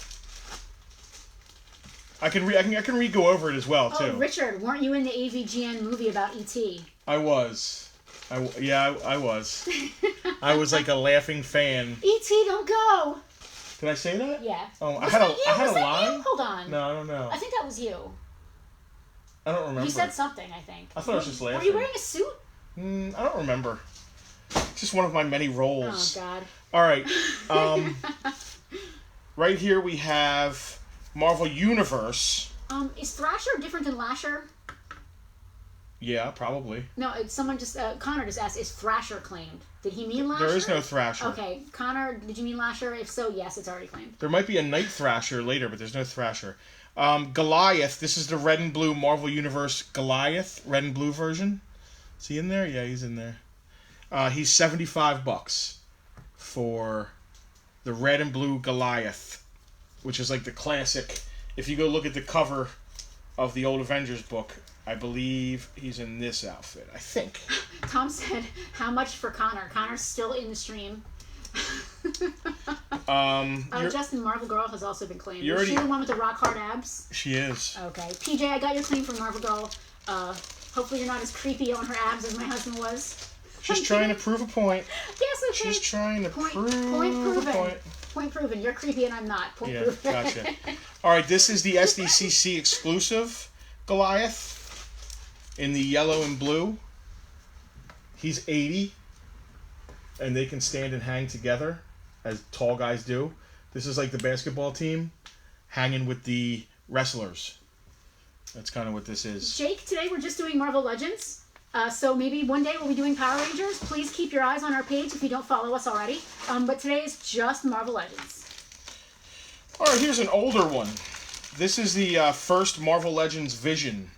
[SPEAKER 1] I can re-go over it as well, too.
[SPEAKER 2] Oh, Richard, weren't you in the AVGN movie about E.T.?
[SPEAKER 1] I was. I was. I was like a laughing fan.
[SPEAKER 2] E.T., don't go!
[SPEAKER 1] Did I say that?
[SPEAKER 2] Yeah.
[SPEAKER 1] Oh,
[SPEAKER 2] I had
[SPEAKER 1] a line?
[SPEAKER 2] Hold on.
[SPEAKER 1] No, I don't know.
[SPEAKER 2] I think that was you.
[SPEAKER 1] I don't remember.
[SPEAKER 2] You said something, I think.
[SPEAKER 1] I thought I was just laughing.
[SPEAKER 2] Were you wearing a suit?
[SPEAKER 1] I don't remember. It's just one of my many roles.
[SPEAKER 2] Oh, God.
[SPEAKER 1] All right. Right here we have Marvel Universe.
[SPEAKER 2] Is Thrasher different than Lasher?
[SPEAKER 1] Yeah, probably.
[SPEAKER 2] No, someone just... Connor just asked, is Thrasher claimed? Did he mean Lasher?
[SPEAKER 1] There is no Thrasher.
[SPEAKER 2] Okay. Connor, did you mean Lasher? If so, yes, it's already claimed.
[SPEAKER 1] There might be a Night Thrasher later, but there's no Thrasher. Goliath. This is the red and blue Marvel Universe Goliath. Red and blue version. Is he in there? Yeah, he's in there. He's $75 for the red and blue Goliath, which is like the classic. If you go look at the cover of the old Avengers book, I believe he's in this outfit. I think.
[SPEAKER 2] Tom said, how much for Connor? Connor's still in the stream. Justin, Marvel Girl has also been claimed. Is she the one with the rock hard abs?
[SPEAKER 1] She is.
[SPEAKER 2] Okay. PJ, I got your claim for Marvel Girl. Hopefully you're not as creepy on her abs as my husband was.
[SPEAKER 1] She's trying to prove a point.
[SPEAKER 2] Yes, okay.
[SPEAKER 1] She's trying to prove
[SPEAKER 2] proven.
[SPEAKER 1] a point.
[SPEAKER 2] Point proven. You're creepy and I'm not. Point proven.
[SPEAKER 1] Gotcha. All right, this is the SDCC exclusive Goliath in the yellow and blue. He's 80, and they can stand and hang together, as tall guys do. This is like the basketball team hanging with the wrestlers. That's kind of what this is.
[SPEAKER 2] Jake, today we're just doing Marvel Legends. So maybe one day we'll be doing Power Rangers. Please keep your eyes on our page if you don't follow us already. But today is just Marvel Legends.
[SPEAKER 1] All right, here's an older one. This is the first Marvel Legends Vision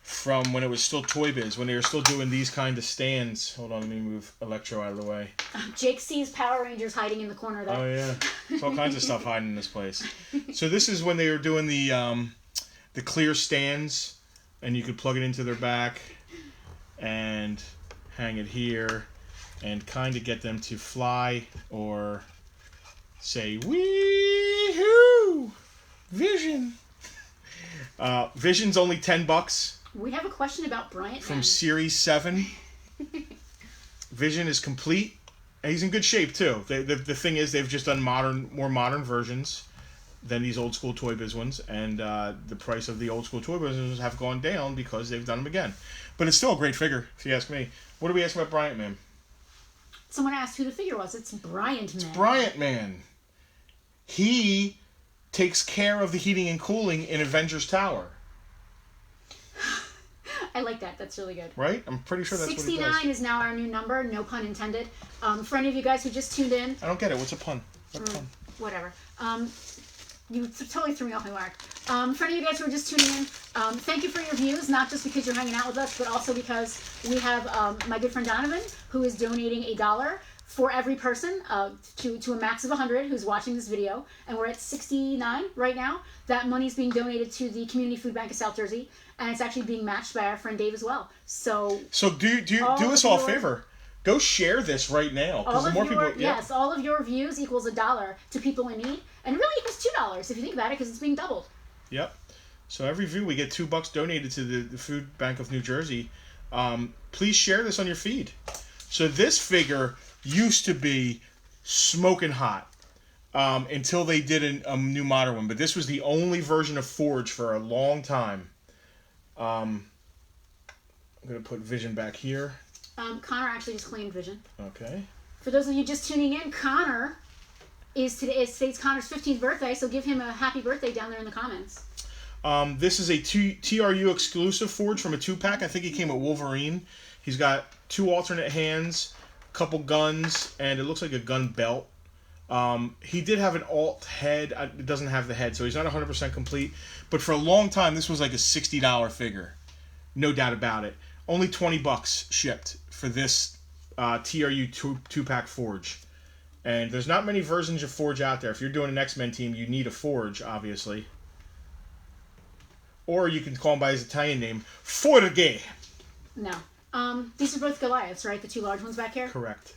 [SPEAKER 1] from when it was still Toy Biz, when they were still doing these kind of stands. Hold on, let me move Electro out of the way.
[SPEAKER 2] Jake sees Power Rangers hiding in the corner there.
[SPEAKER 1] Oh, yeah. There's all kinds of stuff hiding in this place. So this is when they were doing the clear stands, and you could plug it into their back and hang it here and kind of get them to fly or say, wee-hoo, Vision. Vision's only $10.
[SPEAKER 2] We have a question about Bryant
[SPEAKER 1] from
[SPEAKER 2] Man.
[SPEAKER 1] Series 7. Vision is complete. And he's in good shape, too. The thing is, they've just done more modern versions than these old school Toy Biz ones. And the price of the old school Toy Biz ones have gone down because they've done them again. But it's still a great figure, if you ask me. What are we asking about Bryant Man?
[SPEAKER 2] Someone asked who the figure was. It's Bryant Man.
[SPEAKER 1] It's Bryant Man. He takes care of the heating and cooling in Avengers Tower.
[SPEAKER 2] I like that. That's really good.
[SPEAKER 1] Right? I'm pretty sure that's
[SPEAKER 2] 69
[SPEAKER 1] what he does.
[SPEAKER 2] is now our new number. No pun intended. For any of you guys who just tuned in.
[SPEAKER 1] I don't get it. What's a pun? What pun?
[SPEAKER 2] Whatever. You totally threw me off my mark. For any of you guys who are just tuning in, thank you for your views, not just because you're hanging out with us, but also because we have my good friend Donovan, who is donating $1 for every person to a max of 100 who's watching this video, and we're at 69 right now. That money is being donated to the Community Food Bank of South Jersey, and it's actually being matched by our friend Dave as well. So do us all a favor. Go share this right now, because the more people. Yes, all of your views equals $1 to people in need, and it really equals $2 if you think about it, because it's being doubled.
[SPEAKER 1] Yep. So every view we get $2 donated to the Food Bank of New Jersey. Please share this on your feed. So this figure used to be smoking hot until they did a new modern one, but this was the only version of Forge for a long time. I'm gonna put Vision back here.
[SPEAKER 2] Connor actually just claimed Vision.
[SPEAKER 1] Okay. For
[SPEAKER 2] those of you just tuning in, Connor today's Connor's 15th birthday, so give him a happy birthday down there in the comments.
[SPEAKER 1] This is a TRU exclusive Forge from a 2-pack. I think he came with Wolverine. He's got 2 alternate hands, a couple guns, and it looks like a gun belt. He did have an alt head. It doesn't have the head, so he's not 100% complete. But for a long time, this was like a $60 figure. No doubt about it. Only $20 shipped for this TRU 2-pack Forge. And there's not many versions of Forge out there. If you're doing an X-Men team, you need a Forge, obviously. Or you can call him by his Italian name, Forge.
[SPEAKER 2] No. These are both Goliaths, right? The 2 large ones back here?
[SPEAKER 1] Correct.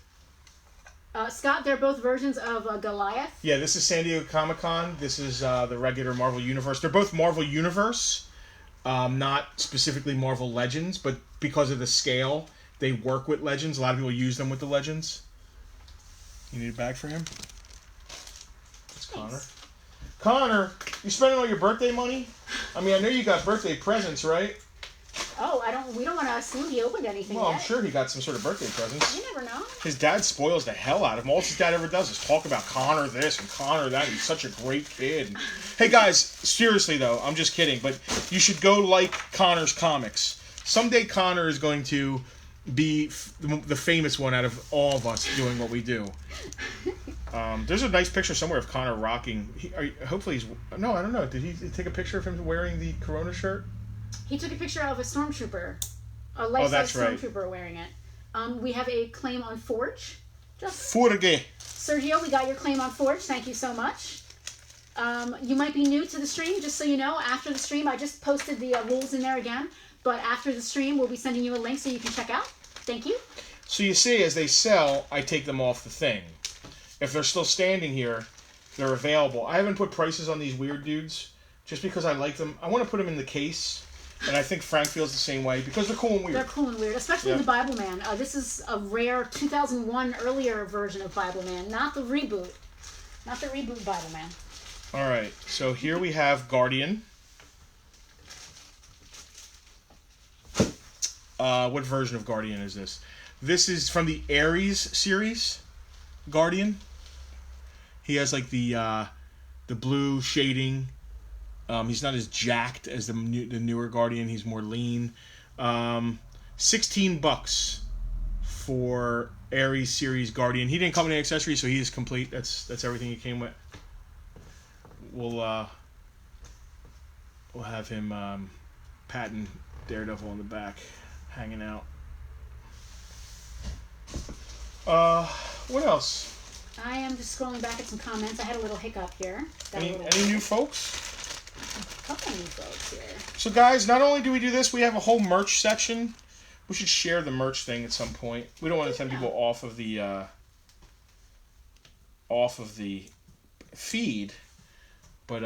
[SPEAKER 2] Scott, they're both versions of Goliath.
[SPEAKER 1] Yeah, this is San Diego Comic-Con. This is the regular Marvel Universe. They're both Marvel Universe, not specifically Marvel Legends, but because of the scale, they work with Legends. A lot of people use them with the Legends. You need a bag for him? That's Connor. Connor, you spending all your birthday money? I mean, I know you got birthday presents, right?
[SPEAKER 2] Oh, we don't want to assume he opened anything
[SPEAKER 1] Well,
[SPEAKER 2] yet.
[SPEAKER 1] I'm sure he got some sort of birthday presents.
[SPEAKER 2] You never know.
[SPEAKER 1] His dad spoils the hell out of him. All his dad ever does is talk about Connor this and Connor that. He's such a great kid. Hey, guys, seriously, though, I'm just kidding, but you should go like Connor's comics. Someday Connor is going to be the famous one out of all of us doing what we do. There's a nice picture somewhere of Connor rocking. Hopefully he's... No, I don't know. Did he take a picture of him wearing the Corona shirt?
[SPEAKER 2] He took a picture of a stormtrooper, a life-size stormtrooper wearing it. We have a claim on Forge.
[SPEAKER 1] Forge.
[SPEAKER 2] Sergio, we got your claim on Forge. Thank you so much. You might be new to the stream, just so you know. After the stream, I just posted the rules in there again. But after the stream, we'll be sending you a link so you can check out. Thank you.
[SPEAKER 1] So you see, as they sell, I take them off the thing. If they're still standing here, they're available. I haven't put prices on these weird dudes just because I like them. I want to put them in the case. And I think Frank feels the same way because they're cool and weird.
[SPEAKER 2] They're cool and weird, especially the Bible Man. This is a rare 2001 earlier version of Bible Man, not the reboot. Not the reboot Bible Man.
[SPEAKER 1] All right, so here we have Guardian. What version of Guardian is this? This is from the Ares series, Guardian. He has like the blue shading. He's not as jacked as the newer Guardian. He's more lean. $16 for Ares series Guardian. He didn't come in any accessories, so he is complete. That's everything he came with. We'll have him patting Daredevil in the back, hanging out. What else?
[SPEAKER 2] I am just scrolling back at some comments. I had a little hiccup here.
[SPEAKER 1] Any new folks?
[SPEAKER 2] A couple new folks here.
[SPEAKER 1] So guys, not only do we do this, we have a whole merch section. We should share the merch thing at some point. We don't want to send people off of the feed, but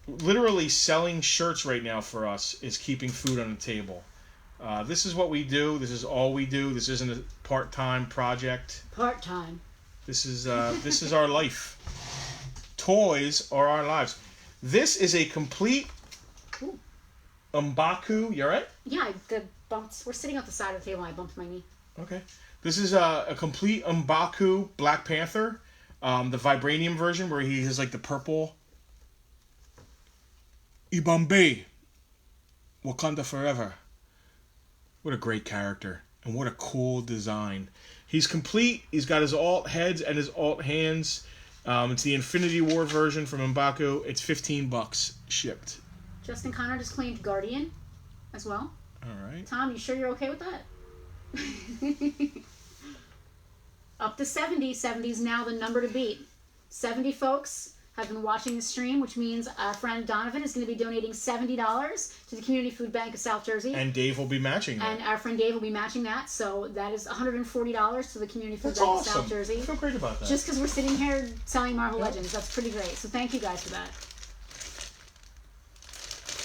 [SPEAKER 1] literally selling shirts right now for us is keeping food on the table. This is what we do. This is all we do. This isn't a part-time project.
[SPEAKER 2] Part-time.
[SPEAKER 1] This is our life. Toys are our lives. This is a complete M'Baku. You all right?
[SPEAKER 2] Yeah, the bumps. We're sitting at the side of the table. I bumped my knee.
[SPEAKER 1] Okay. This is a complete M'Baku Black Panther. The vibranium version where he has like the purple. Ibambe. Wakanda forever. What a great character. And what a cool design. He's complete. He's got his alt heads and his alt hands. It's the Infinity War version from M'Baku. It's $15 shipped.
[SPEAKER 2] Justin Connor just claimed Guardian as well.
[SPEAKER 1] All right.
[SPEAKER 2] Tom, you sure you're okay with that? Up to 70. 70 is now the number to beat. 70 folks have been watching the stream, which means our friend Donovan is going to be donating $70 to the Community Food Bank of South Jersey.
[SPEAKER 1] And Dave will be matching that.
[SPEAKER 2] And our friend Dave will be matching that. So that is $140 to the Community Food Bank of South Jersey.
[SPEAKER 1] I feel great about that.
[SPEAKER 2] Just because we're sitting here selling Marvel Legends. That's pretty great. So thank you guys for that.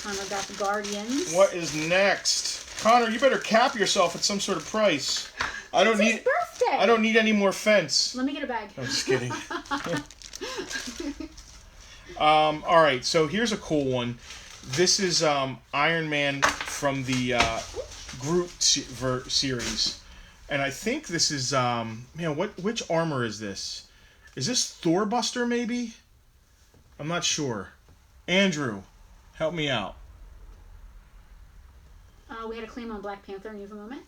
[SPEAKER 2] Connor got the Guardians.
[SPEAKER 1] What is next? Connor, you better cap yourself at some sort of price.
[SPEAKER 2] It's his birthday.
[SPEAKER 1] I don't need any more fence.
[SPEAKER 2] Let me get a bag.
[SPEAKER 1] I'm just kidding. All right, so here's a cool one. This is Iron Man from the Groot series, and I think this is which armor is this? Is this Thor Buster maybe? I'm not sure. Andrew, help me out.
[SPEAKER 2] We had a claim on Black Panther. You have a moment.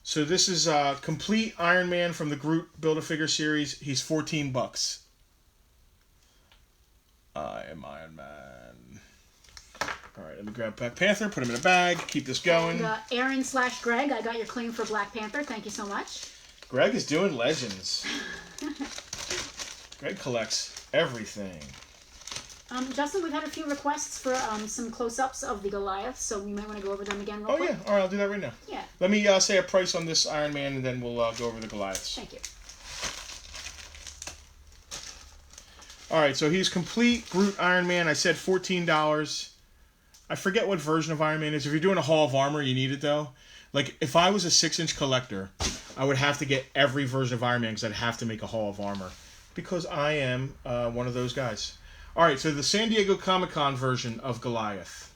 [SPEAKER 1] So this is complete Iron Man from the Groot Build-A-Figure series. He's $14. I am Iron Man. All right, let me grab Black Panther, put him in a bag, keep this going.
[SPEAKER 2] And Aaron/Greg, I got your claim for Black Panther. Thank you so much.
[SPEAKER 1] Greg is doing Legends. Greg collects everything.
[SPEAKER 2] Justin, we've had a few requests for some close-ups of the Goliath, so we might want to go over them again real quick.
[SPEAKER 1] Yeah. All right, I'll do that right now.
[SPEAKER 2] Yeah.
[SPEAKER 1] Let me say a price on this Iron Man, and then we'll go over the Goliaths.
[SPEAKER 2] Thank you.
[SPEAKER 1] All right, so he's complete Groot Iron Man. I said $14. I forget what version of Iron Man is. If you're doing a Hall of Armor, you need it though. Like if I was a 6-inch collector, I would have to get every version of Iron Man because I'd have to make a Hall of Armor because I am one of those guys. All right, so the San Diego Comic-Con version of Goliath,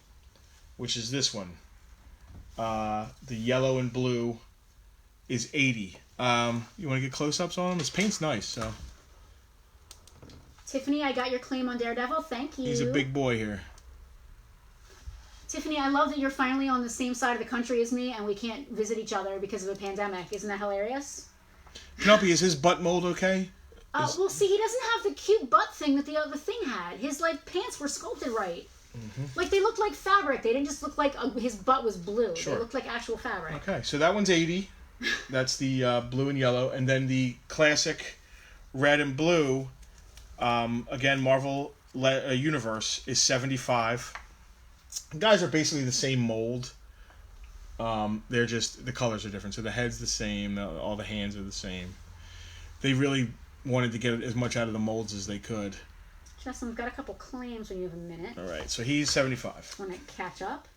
[SPEAKER 1] which is this one, the yellow and blue, is $80. You want to get close-ups on him? His paint's nice, so.
[SPEAKER 2] Tiffany, I got your claim on Daredevil. Thank you.
[SPEAKER 1] He's a big boy here.
[SPEAKER 2] Tiffany, I love that you're finally on the same side of the country as me and we can't visit each other because of the pandemic. Isn't that hilarious?
[SPEAKER 1] Penelope, is his butt mold okay?
[SPEAKER 2] Well, see, he doesn't have the cute butt thing that the other thing had. His, like, pants were sculpted right. Mm-hmm. Like, they looked like fabric. They didn't just look like his butt was blue. Sure. They looked like actual fabric.
[SPEAKER 1] Okay, so that one's $80. That's the blue and yellow. And then the classic red and blue, again, Marvel Universe, is $75. The guys are basically the same mold. They're just, the colors are different. So the head's the same. All the hands are the same. They really wanted to get as much out of the molds as they could.
[SPEAKER 2] Justin, we've got a couple claims when you have a minute.
[SPEAKER 1] All right, so he's $75.
[SPEAKER 2] Want to catch up.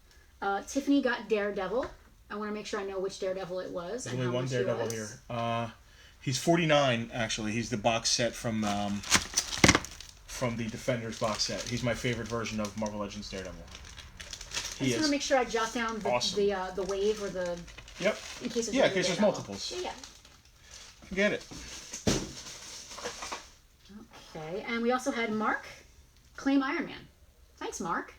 [SPEAKER 2] Tiffany got Daredevil. I want to make sure I know which Daredevil it was.
[SPEAKER 1] There's only one Daredevil here. He's $49, actually. He's the box set from the Defenders box set. He's my favorite version of Marvel Legends Daredevil.
[SPEAKER 2] I just want to make sure I jot down the wave or the...
[SPEAKER 1] Yep.
[SPEAKER 2] In case
[SPEAKER 1] there's multiples.
[SPEAKER 2] Yeah.
[SPEAKER 1] Get it.
[SPEAKER 2] Okay, and we also had Mark claim Iron Man. Thanks, Mark.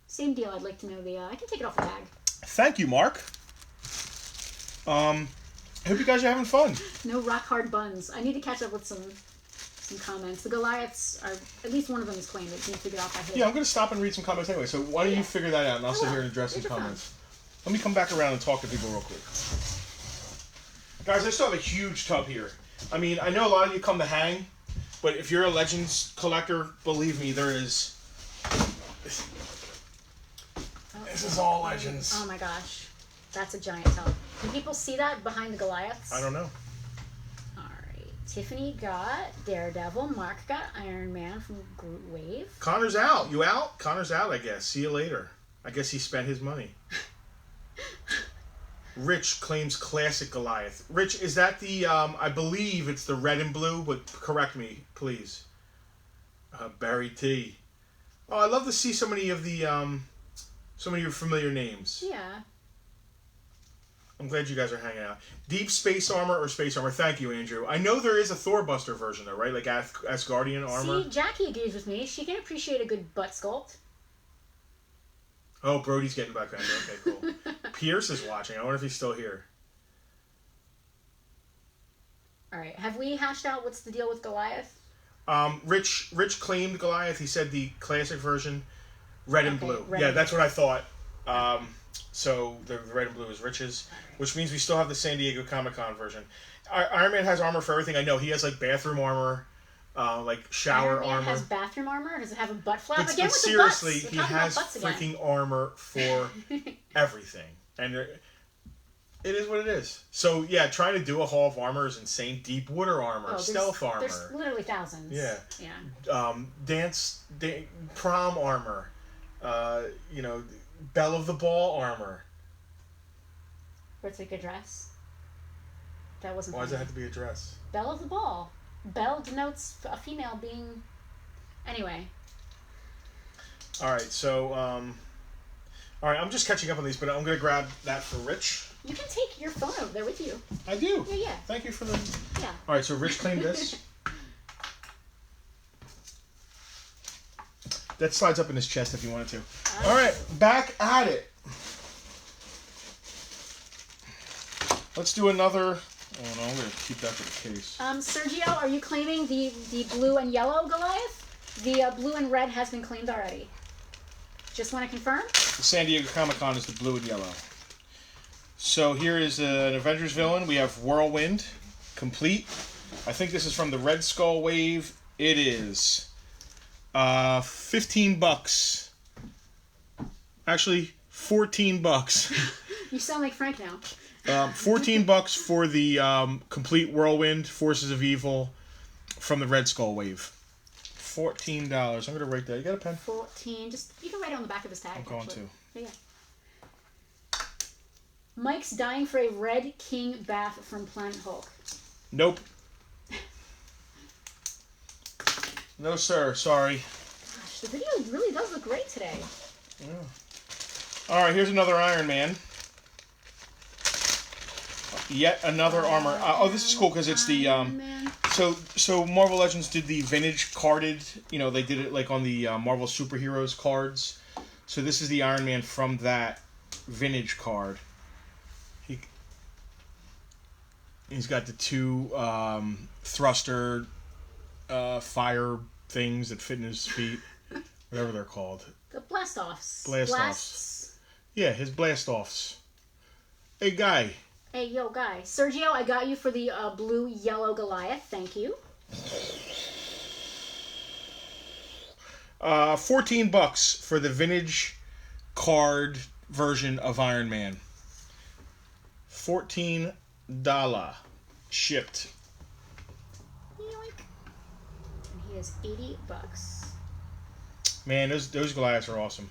[SPEAKER 2] Same deal. I'd like to know the... I can take it off the tag.
[SPEAKER 1] Thank you, Mark. I hope you guys are having fun.
[SPEAKER 2] No rock hard buns. I need to catch up with some comments. The Goliaths are... At least one of them is claimed. It can figure out by who.
[SPEAKER 1] Yeah, I'm going to stop and read some comments anyway. So why don't you figure that out, and I'll sit here and address some comments. Let me come back around and talk to people real quick. Guys, I still have a huge tub here. I mean, I know a lot of you come to hang, but if you're a Legends collector, believe me, there is... This is all Legends.
[SPEAKER 2] Oh my gosh. That's a giant tub. Can people see that behind the Goliaths?
[SPEAKER 1] I don't know.
[SPEAKER 2] Alright. Tiffany got Daredevil. Mark got Iron Man from Groot Wave.
[SPEAKER 1] Connor's out. You out? Connor's out, I guess. See you later. I guess he spent his money. Rich claims classic Goliath. Rich, is that the, I believe it's the red and blue, but correct me, please. Barry T. Oh, I love to see so many of the, so many of your familiar names.
[SPEAKER 2] Yeah.
[SPEAKER 1] I'm glad you guys are hanging out. Deep Space Armor or Space Armor? Thank you, Andrew. I know there is a Thor Buster version, though, right? Like Asgardian armor?
[SPEAKER 2] See, Jackie agrees with me. She can appreciate a good butt sculpt.
[SPEAKER 1] Oh, Brody's getting back on. Okay, cool. Pierce is watching. I wonder if he's still here.
[SPEAKER 2] All right. Have we hashed out what's the deal with Goliath?
[SPEAKER 1] Rich claimed Goliath. He said the classic version, red and blue.
[SPEAKER 2] Red
[SPEAKER 1] yeah,
[SPEAKER 2] and
[SPEAKER 1] that's what I thought. So the red and blue is Rich's, which means we still have the San Diego Comic-Con version. Iron Man has armor for everything. I know he has like bathroom armor, like shower
[SPEAKER 2] Iron Man
[SPEAKER 1] armor.
[SPEAKER 2] has bathroom armor. Does it have a butt flap?
[SPEAKER 1] But
[SPEAKER 2] Again with
[SPEAKER 1] seriously,
[SPEAKER 2] the butts.
[SPEAKER 1] he has freaking armor for everything, and it is what it is. So yeah, trying to do a Hall of Armor is insane. Deep water armor, stealth armor.
[SPEAKER 2] There's literally thousands.
[SPEAKER 1] Yeah.
[SPEAKER 2] Yeah.
[SPEAKER 1] Prom armor. Belle of the Ball armor.
[SPEAKER 2] Where it's like a dress. That wasn't.
[SPEAKER 1] Why does it have to be a dress?
[SPEAKER 2] Belle of the Ball. Belle denotes a female being. Anyway.
[SPEAKER 1] All right, so I'm just catching up on these, but I'm gonna grab that for Rich.
[SPEAKER 2] You can take your phone over there with you.
[SPEAKER 1] I do.
[SPEAKER 2] Yeah.
[SPEAKER 1] Thank you for the.
[SPEAKER 2] Yeah.
[SPEAKER 1] All right, so Rich claimed this. That slides up in his chest if you wanted to. All right, back at it. Let's do another. Oh no, I'm gonna keep that for the case.
[SPEAKER 2] Sergio, are you claiming the blue and yellow Goliath? The blue and red has been claimed already. Just want to confirm.
[SPEAKER 1] The San Diego Comic-Con is the blue and yellow. So here is an Avengers villain. We have Whirlwind, complete. I think this is from the Red Skull wave. It is $15. Actually, $14.
[SPEAKER 2] You sound like Frank now.
[SPEAKER 1] $14 for the complete Whirlwind, Forces of Evil from the Red Skull wave. $14. I'm gonna write that. You got a pen?
[SPEAKER 2] 14. Just you can write it on the back of his tag.
[SPEAKER 1] I'm going to.
[SPEAKER 2] Yeah. Mike's dying for a Red King bath from Planet Hulk.
[SPEAKER 1] Nope. No, sir. Sorry.
[SPEAKER 2] Gosh, the video really does look great today.
[SPEAKER 1] Yeah. All right, here's another Iron Man. Yet another armor. Oh, this is cool because it's the So Marvel Legends did the vintage carded. You know, they did it like on the Marvel Superheroes cards. So this is the Iron Man from that vintage card. He's got the two thruster fire things that fit in his feet, whatever they're called.
[SPEAKER 2] The blast-offs.
[SPEAKER 1] Blast-offs. Yeah, his blast-offs. Hey, guy.
[SPEAKER 2] Hey, yo, guy. Sergio, I got you for the blue-yellow Goliath. Thank you.
[SPEAKER 1] $14 for the vintage card version of Iron Man. $14 shipped.
[SPEAKER 2] Yoink. And he is $80.
[SPEAKER 1] Man, those Goliaths are awesome.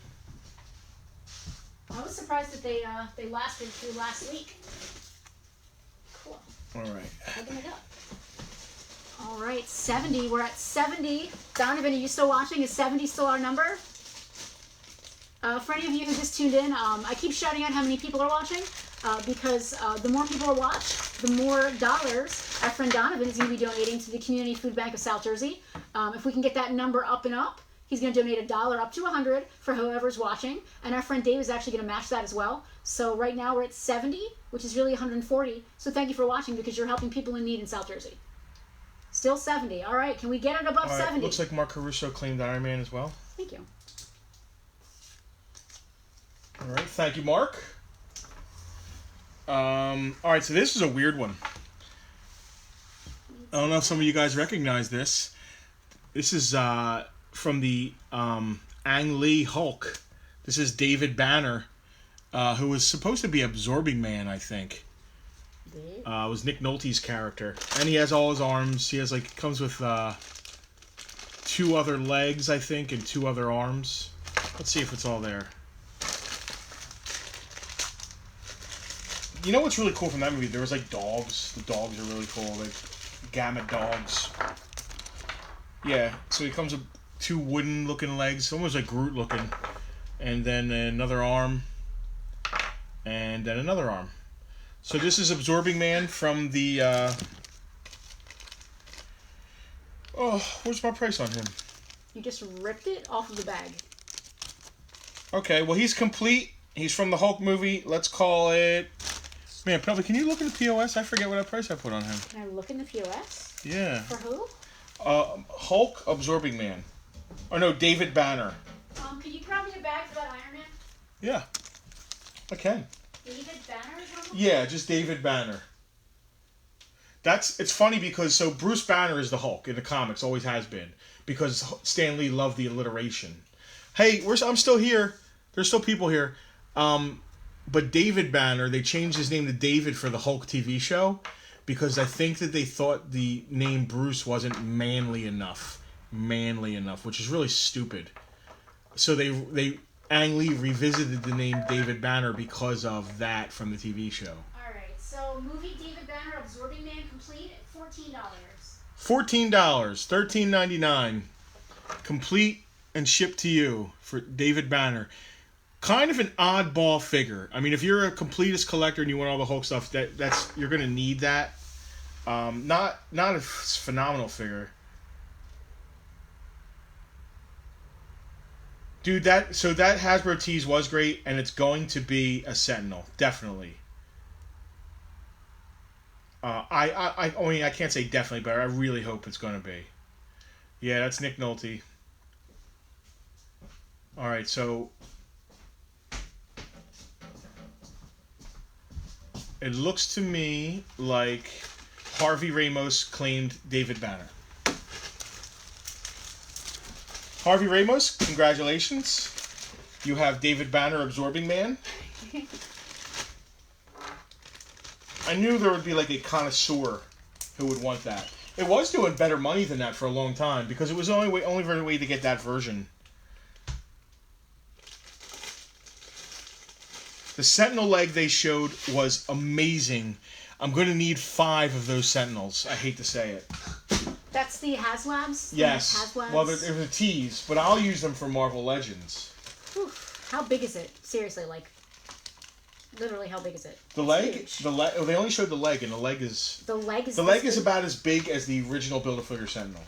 [SPEAKER 2] I was surprised that they lasted through last week. Cool.
[SPEAKER 1] All right.
[SPEAKER 2] Open it up. All right, 70. We're at 70. Donovan, are you still watching? Is 70 still our number? For any of you who just tuned in, I keep shouting out how many people are watching because the more people watch, the more dollars our friend Donovan is going to be donating to the Community Food Bank of South Jersey. If we can get that number up and up, he's going to donate $1 up to 100 for whoever's watching, and our friend Dave is actually going to match that as well. So right now we're at 70, which is really 140. So thank you for watching because you're helping people in need in South Jersey. Still 70. All right, can we get it above 70?
[SPEAKER 1] Looks like Mark Caruso claimed Iron Man as well.
[SPEAKER 2] Thank you.
[SPEAKER 1] All right, thank you, Mark. All right, so this is a weird one. I don't know if some of you guys recognize this. This is from the Ang Lee Hulk. This is David Banner, who was supposed to be Absorbing Man, I think. It was Nick Nolte's character. And he has all his arms. He has, like, comes with 2 other legs, I think, and 2 other arms. Let's see if it's all there. You know what's really cool from that movie? There was, like, dogs. The dogs are really cool. Like, gamut dogs. Yeah, so he comes with 2 wooden-looking legs, almost like Groot-looking. And then another arm. And then another arm. So this is Absorbing Man from the... Oh, what's my price on him?
[SPEAKER 2] You just ripped it off of the bag.
[SPEAKER 1] Okay, well, he's complete. He's from the Hulk movie. Let's call it... Man, probably, can you look in the POS? I forget what price I put on him.
[SPEAKER 2] Can I look in the POS?
[SPEAKER 1] Yeah.
[SPEAKER 2] For who?
[SPEAKER 1] Hulk Absorbing Man. Oh, no, David Banner.
[SPEAKER 2] Could you grab me a bag for that Iron Man?
[SPEAKER 1] Yeah, I can.
[SPEAKER 2] David Banner is one of them?
[SPEAKER 1] Yeah, just David Banner. It's funny because, so Bruce Banner is the Hulk in the comics, always has been, because Stan Lee loved the alliteration. Hey, I'm still here. There's still people here. But David Banner, they changed his name to David for the Hulk TV show because I think that they thought the name Bruce wasn't manly enough, which is really stupid. So Ang Lee revisited the name David Banner because of that from the TV show.
[SPEAKER 2] All right, so movie David Banner, Absorbing Man, complete, $14.
[SPEAKER 1] $14, $13.99, complete and shipped to you for David Banner. Kind of an oddball figure. I mean, if you're a completist collector and you want all the Hulk stuff, that's you're gonna need that. Not a phenomenal figure. Dude, that Hasbro tease was great, and it's going to be a Sentinel, definitely. I mean, I can't say definitely, but I really hope it's going to be. Yeah, that's Nick Nolte. All right, so it looks to me like Harvey Ramos claimed David Banner. Harvey Ramos, congratulations. You have David Banner, Absorbing Man. I knew there would be like a connoisseur who would want that. It was doing better money than that for a long time because it was the only way to get that version. The Sentinel leg they showed was amazing. I'm going to need 5 of those Sentinels. I hate to say it.
[SPEAKER 2] That's the HasLabs?
[SPEAKER 1] Yes.
[SPEAKER 2] HasLabs?
[SPEAKER 1] Well, it was a tease, but I'll use them for Marvel Legends.
[SPEAKER 2] Whew. How big is it? Seriously, like, literally, how big is it?
[SPEAKER 1] The leg? Oh, they only showed the leg, and the leg is...
[SPEAKER 2] The leg is...
[SPEAKER 1] The leg is about as big as the original Build-A-Figure Sentinel.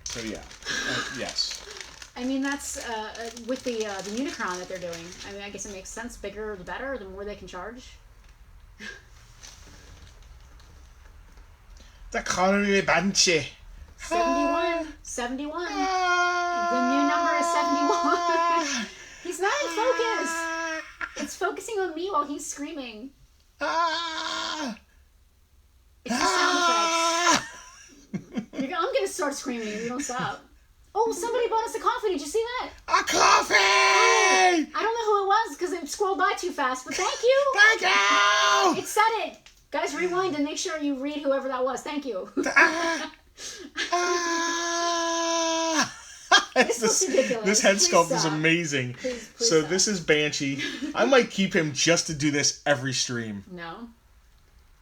[SPEAKER 1] So, yeah. Yes.
[SPEAKER 2] I mean, that's with the Unicron that they're doing. I mean, I guess it makes sense. Bigger, the better. The more they can charge.
[SPEAKER 1] The Connery Banshee.
[SPEAKER 2] 71. 71. The new number is 71. He's not in focus. It's focusing on me while he's screaming. It's the sound effects. I'm going to start screaming if you don't stop. Oh, somebody bought us a coffee. Did you see that?
[SPEAKER 1] A coffee!
[SPEAKER 2] Oh, I don't know who it was because it scrolled by too fast, but thank you.
[SPEAKER 1] Thank you!
[SPEAKER 2] It said it. Guys, rewind and make sure you read whoever that was. Thank you. This looks ridiculous.
[SPEAKER 1] This head
[SPEAKER 2] Please
[SPEAKER 1] sculpt
[SPEAKER 2] stop.
[SPEAKER 1] is amazing.
[SPEAKER 2] Please
[SPEAKER 1] So
[SPEAKER 2] stop.
[SPEAKER 1] this is Banshee. I might keep him just to do this every stream.
[SPEAKER 2] No.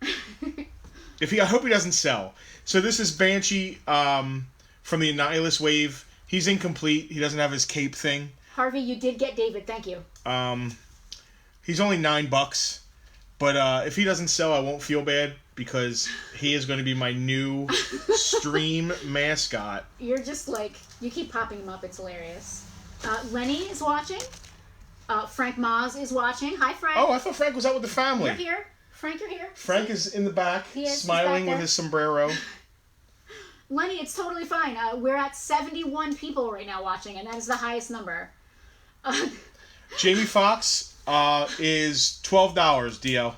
[SPEAKER 1] I hope he doesn't sell. So this is Banshee from the Annihilus wave. He's incomplete. He doesn't have his cape thing.
[SPEAKER 2] Harvey, you did get David. Thank you.
[SPEAKER 1] He's only $9. But if he doesn't sell, I won't feel bad because he is going to be my new stream mascot.
[SPEAKER 2] You're just like, you keep popping him up. It's hilarious. Lenny is watching. Frank Maz is watching. Hi, Frank.
[SPEAKER 1] Oh, I thought Frank was out with the family.
[SPEAKER 2] You're here. Frank, you're here.
[SPEAKER 1] Frank is in the back,
[SPEAKER 2] He is. He's
[SPEAKER 1] smiling
[SPEAKER 2] back
[SPEAKER 1] with
[SPEAKER 2] there.
[SPEAKER 1] his sombrero.
[SPEAKER 2] Lenny, it's totally fine. We're at 71 people right now watching, and that is the highest number.
[SPEAKER 1] Jamie Foxx is $12, Dio.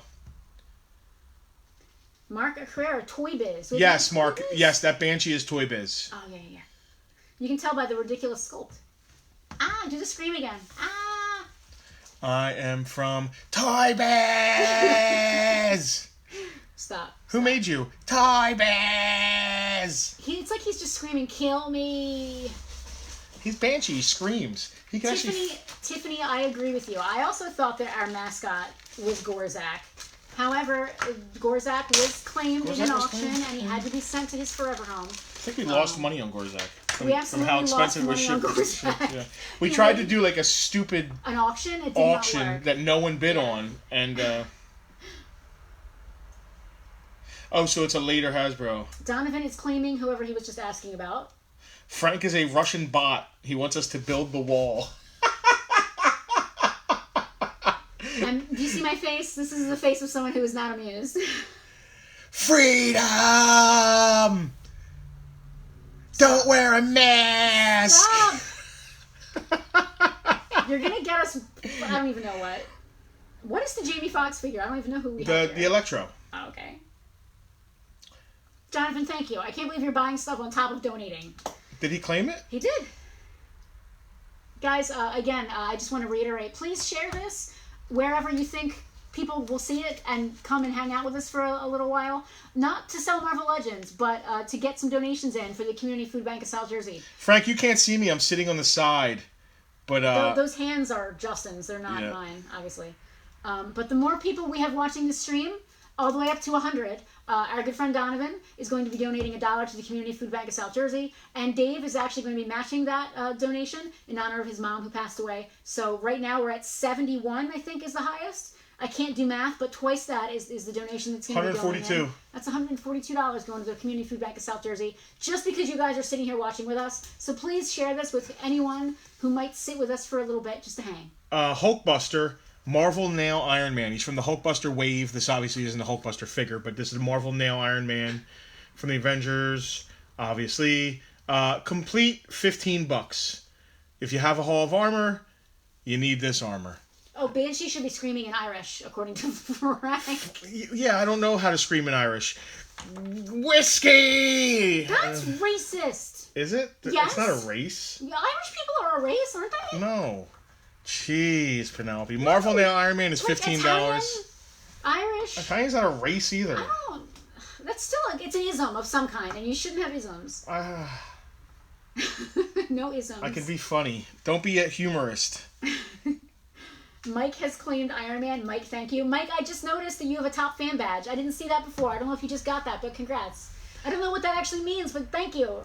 [SPEAKER 2] Mark Herrera, Toy Biz. Wait,
[SPEAKER 1] Yes,
[SPEAKER 2] Toy
[SPEAKER 1] Mark.
[SPEAKER 2] Biz?
[SPEAKER 1] Yes, that Banshee is Toy Biz.
[SPEAKER 2] Oh, yeah. You can tell by the ridiculous sculpt. Do the scream again.
[SPEAKER 1] I am from Toy Biz!
[SPEAKER 2] Stop.
[SPEAKER 1] Who made you? Toy Biz!
[SPEAKER 2] It's like he's just screaming, kill me.
[SPEAKER 1] He's Banshee. He screams. He can
[SPEAKER 2] Tiffany, I agree with you. I also thought that our mascot was Gorzak. However, Gorzak was claimed in an auction, and he had to be sent to his forever home.
[SPEAKER 1] I think we lost money on Gorzak.
[SPEAKER 2] We absolutely lost money on Gorzak.
[SPEAKER 1] Yeah. We tried to do like a stupid
[SPEAKER 2] an auction. It did not work.
[SPEAKER 1] that no one bid on, and oh, so it's a later Hasbro.
[SPEAKER 2] Donovan is claiming whoever he was just asking about.
[SPEAKER 1] Frank is a Russian bot. He wants us to build the wall.
[SPEAKER 2] And do you see my face? This is the face of someone who is not amused.
[SPEAKER 1] Freedom! Don't wear a mask!
[SPEAKER 2] Stop! You're gonna get us. I don't even know what. What is the Jamie Foxx figure? I don't even know who we have here.
[SPEAKER 1] The Electro.
[SPEAKER 2] Oh, okay. Jonathan, thank you. I can't believe you're buying stuff on top of donating.
[SPEAKER 1] Did he claim it?
[SPEAKER 2] He did. Guys, again, I just want to reiterate, please share this wherever you think people will see it and come and hang out with us for a little while. Not to sell Marvel Legends, but to get some donations in for the Community Food Bank of South Jersey.
[SPEAKER 1] Frank, you can't see me. I'm sitting on the side. But
[SPEAKER 2] those hands are Justin's. They're not mine, obviously. But the more people we have watching the stream, all the way up to 100, our good friend Donovan is going to be donating $1 to the Community Food Bank of South Jersey, and Dave is actually going to be matching that donation in honor of his mom who passed away. So right now we're at 71, I think, is the highest. I can't do math, but twice that is the donation that's going to be going in.
[SPEAKER 1] $142.
[SPEAKER 2] That's $142 going to the Community Food Bank of South Jersey, just because you guys are sitting here watching with us. So please share this with anyone who might sit with us for a little bit just to hang.
[SPEAKER 1] Hulkbuster, Marvel Nail Iron Man. He's from the Hulkbuster wave. This obviously isn't a Hulkbuster figure, but this is a Marvel Nail Iron Man from the Avengers, obviously. Complete $15. If you have a Hall of Armor, you need this armor.
[SPEAKER 2] Oh, Banshee should be screaming in Irish, according to Frank.
[SPEAKER 1] Yeah, I don't know how to scream in Irish. Whiskey!
[SPEAKER 2] That's racist.
[SPEAKER 1] Is it?
[SPEAKER 2] Yes.
[SPEAKER 1] It's not a race.
[SPEAKER 2] Yeah, Irish people are a race, aren't they?
[SPEAKER 1] No. Jeez, Penelope. Marvel Nail Iron Man is $15.
[SPEAKER 2] Italian, Irish.
[SPEAKER 1] Italian's not a race either.
[SPEAKER 2] That's still it's an ism of some kind, and you shouldn't have isms. No isms.
[SPEAKER 1] I can be funny. Don't be a humorist.
[SPEAKER 2] Mike has claimed Iron Man. Mike, thank you. Mike, I just noticed that you have a top fan badge. I didn't see that before. I don't know if you just got that, but congrats. I don't know what that actually means, but thank you.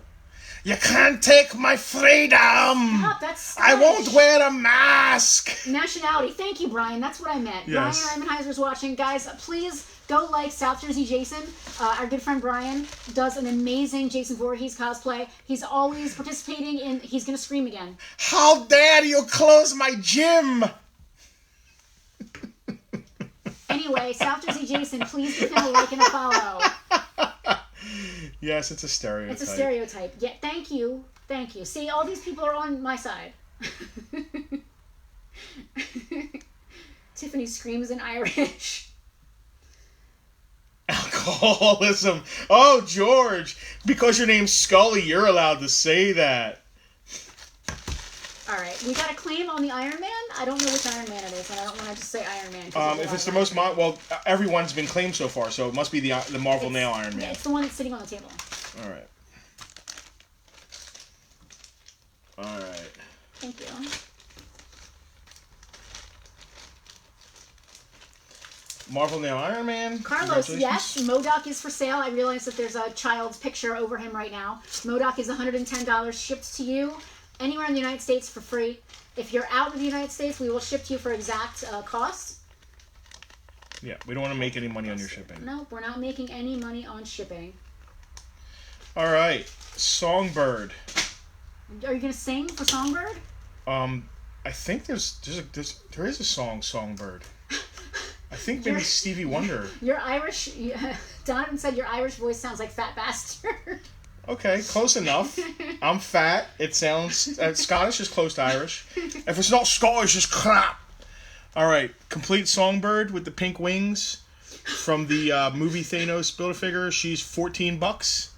[SPEAKER 1] You can't take my freedom!
[SPEAKER 2] Stop, that's
[SPEAKER 1] I won't wear a mask!
[SPEAKER 2] Nationality. Thank you, Brian. That's what I meant.
[SPEAKER 1] Yes.
[SPEAKER 2] Brian Reimenheiser's watching. Guys, please go like South Jersey Jason. Our good friend Brian does an amazing Jason Voorhees cosplay. He's always participating in... He's going to scream again.
[SPEAKER 1] How dare you close my gym!
[SPEAKER 2] Anyway, South Jersey Jason, please give him a like and a follow.
[SPEAKER 1] Yes, it's a stereotype.
[SPEAKER 2] It's a stereotype. Yeah, thank you. Thank you. See, all these people are on my side. Tiffany screams in Irish.
[SPEAKER 1] Alcoholism. Oh, George. Because your name's Scully, you're allowed to say that.
[SPEAKER 2] All right, we got a claim on the Iron Man. I don't know which Iron Man it is, and I don't want to just say Iron Man.
[SPEAKER 1] If it's the most well, everyone's been claimed so far, so it must be the Marvel Now Iron Man.
[SPEAKER 2] Yeah, it's the one that's sitting on the table.
[SPEAKER 1] All right. All right.
[SPEAKER 2] Thank you.
[SPEAKER 1] Marvel Now Iron Man.
[SPEAKER 2] Carlos, yes, MODOK is for sale. I realize that there's a child's picture over him right now. MODOK is $110 shipped to you anywhere in the United States for free. If you're out of the United States, we will ship to you for exact cost.
[SPEAKER 1] Yeah, we don't want to make any money on your shipping.
[SPEAKER 2] No, we're not making any money on shipping.
[SPEAKER 1] All right, Songbird.
[SPEAKER 2] Are you gonna sing for Songbird?
[SPEAKER 1] I think there is a song, Songbird. I think maybe Stevie Wonder.
[SPEAKER 2] Your Irish, Donovan said your Irish voice sounds like Fat Bastard.
[SPEAKER 1] Okay, close enough. I'm fat. It sounds... Scottish is close to Irish. If it's not Scottish, it's crap. All right, complete Songbird with the pink wings from the movie Thanos Build-A-Figure. She's $14.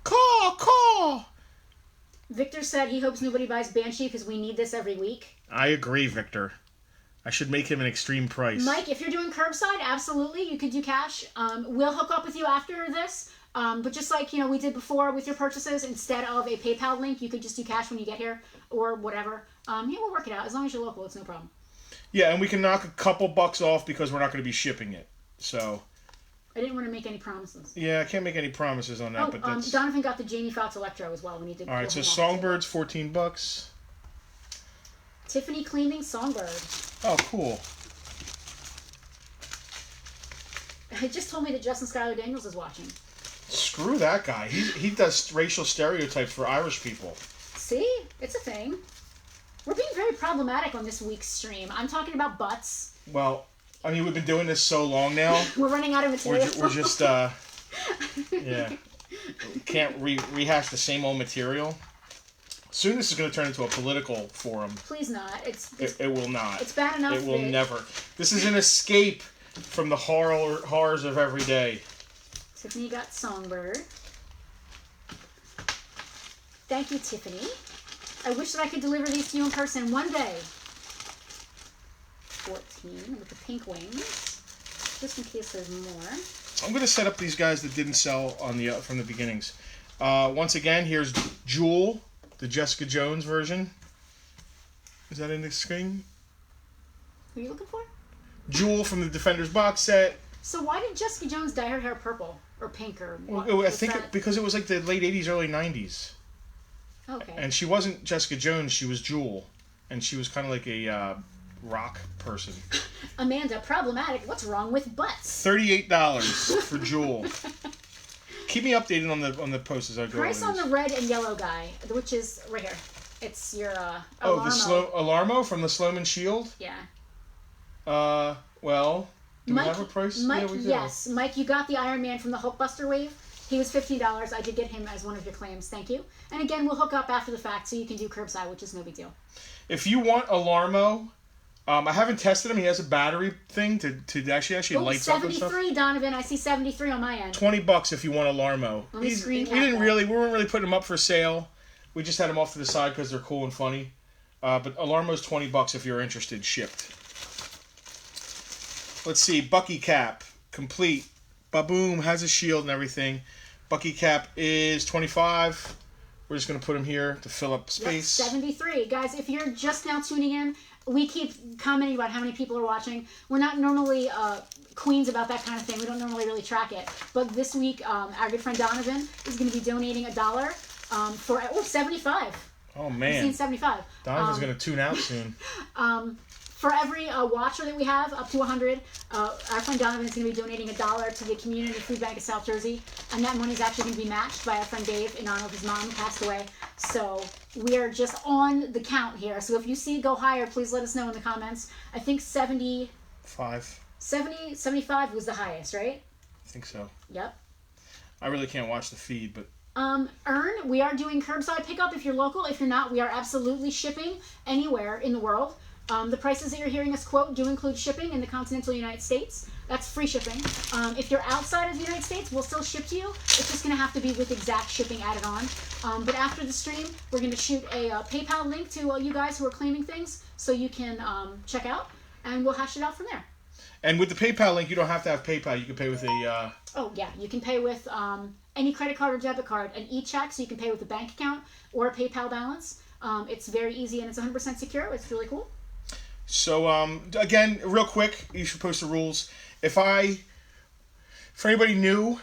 [SPEAKER 1] Caw, caw.
[SPEAKER 2] Victor said he hopes nobody buys Banshee because we need this every week.
[SPEAKER 1] I agree, Victor. I should make him an extreme price.
[SPEAKER 2] Mike, if you're doing curbside, absolutely, you could do cash. We'll hook up with you after this. But just like, we did before with your purchases, instead of a PayPal link, you could just do cash when you get here or whatever. We'll work it out. As long as you're local, it's no problem.
[SPEAKER 1] Yeah, and we can knock a couple bucks off because we're not going to be shipping it. So...
[SPEAKER 2] I didn't want to make any promises.
[SPEAKER 1] Yeah, I can't make any promises on that, but that's...
[SPEAKER 2] Donovan got the Jamie Foxx Electro as well when he did...
[SPEAKER 1] All right, so Songbird's $14.
[SPEAKER 2] Tiffany claiming Songbird.
[SPEAKER 1] Oh, cool.
[SPEAKER 2] It just told me that Justin Skylar Daniels is watching.
[SPEAKER 1] Screw that guy. He does racial stereotypes for Irish people.
[SPEAKER 2] See? It's a thing. We're being very problematic on this week's stream. I'm talking about butts.
[SPEAKER 1] Well, I mean, we've been doing this so long now.
[SPEAKER 2] We're running out of material.
[SPEAKER 1] We're just, yeah. We can't rehash the same old material. Soon this is going to turn into a political forum.
[SPEAKER 2] Please not.
[SPEAKER 1] It will not.
[SPEAKER 2] It's bad enough.
[SPEAKER 1] It will never. This is an escape from the horrors of every day.
[SPEAKER 2] Tiffany got Songbird. Thank you, Tiffany. I wish that I could deliver these to you in person one day. 14 with the pink wings. Just in case there's more.
[SPEAKER 1] I'm going to set up these guys that didn't sell on the from the beginnings. Once again, here's Jewel, the Jessica Jones version. Is that in the screen?
[SPEAKER 2] Who are you looking for?
[SPEAKER 1] Jewel from the Defenders box set.
[SPEAKER 2] So why did Jessica Jones dye her hair purple or pink or what?
[SPEAKER 1] Well, I think because it was like the late 80s, early 90s.
[SPEAKER 2] Okay.
[SPEAKER 1] And she wasn't Jessica Jones, she was Jewel. And she was kind of like a rock person.
[SPEAKER 2] Amanda, problematic. What's wrong with butts?
[SPEAKER 1] $38 for Jewel. Keep me updated on the posts as I go.
[SPEAKER 2] Price on the red and yellow guy, which is right here. It's your Alarmo.
[SPEAKER 1] The Alarmo from the Sloman Shield?
[SPEAKER 2] Yeah.
[SPEAKER 1] Well, do
[SPEAKER 2] Mike,
[SPEAKER 1] we have a price?
[SPEAKER 2] Mike,
[SPEAKER 1] yeah,
[SPEAKER 2] yes. Mike, you got the Iron Man from the Hulkbuster wave. He was $15. I did get him as one of your claims. Thank you. And again, we'll hook up after the fact so you can do curbside, which is no big deal.
[SPEAKER 1] If you want Alarmo, I haven't tested him. He has a battery thing to actually lights up and stuff.
[SPEAKER 2] 73, Donovan. I see 73 on my end.
[SPEAKER 1] $20 if you want Alarmo.
[SPEAKER 2] Let me screen cap
[SPEAKER 1] we weren't really putting him up for sale. We just had them off to the side because they're cool and funny. But Alarmo's $20 if you're interested, shipped. Let's see, Bucky Cap, complete Ba-boom, has a shield and everything. Bucky cap is 25. We're just going to put him here to fill up space.
[SPEAKER 2] Yep, 73. Guys, if you're just now tuning in, we keep commenting about how many people are watching. We're not normally queens about that kind of thing. We don't normally really track it. But this week, our good friend Donovan is going to be donating $1 for 75.
[SPEAKER 1] Oh, man.
[SPEAKER 2] 75.
[SPEAKER 1] Donovan's going to tune out soon.
[SPEAKER 2] For every watcher that we have, up to 100, our friend Donovan is going to be donating $1 to the Community Food Bank of South Jersey, and that money is actually going to be matched by our friend Dave in honor of his mom who passed away. So we are just on the count here. So if you see it go higher, please let us know in the comments. I think 75 was the highest, right?
[SPEAKER 1] I think so.
[SPEAKER 2] Yep.
[SPEAKER 1] I really can't watch the feed, but...
[SPEAKER 2] Earn, we are doing curbside pickup if you're local. If you're not, we are absolutely shipping anywhere in the world. The prices that you're hearing us quote do include shipping in the continental United States. That's free shipping. If you're outside of the United States, we'll still ship to you. It's just going to have to be with exact shipping added on. But after the stream, we're going to shoot a PayPal link to you guys who are claiming things so you can check out, and we'll hash it out from there.
[SPEAKER 1] And with the PayPal link, you don't have to have PayPal. You can pay with a...
[SPEAKER 2] Oh, yeah. You can pay with any credit card or debit card, an e-check, so you can pay with a bank account or a PayPal balance. It's very easy, and it's 100% secure. It's really cool.
[SPEAKER 1] So, again, real quick, you should post the rules. For anybody new,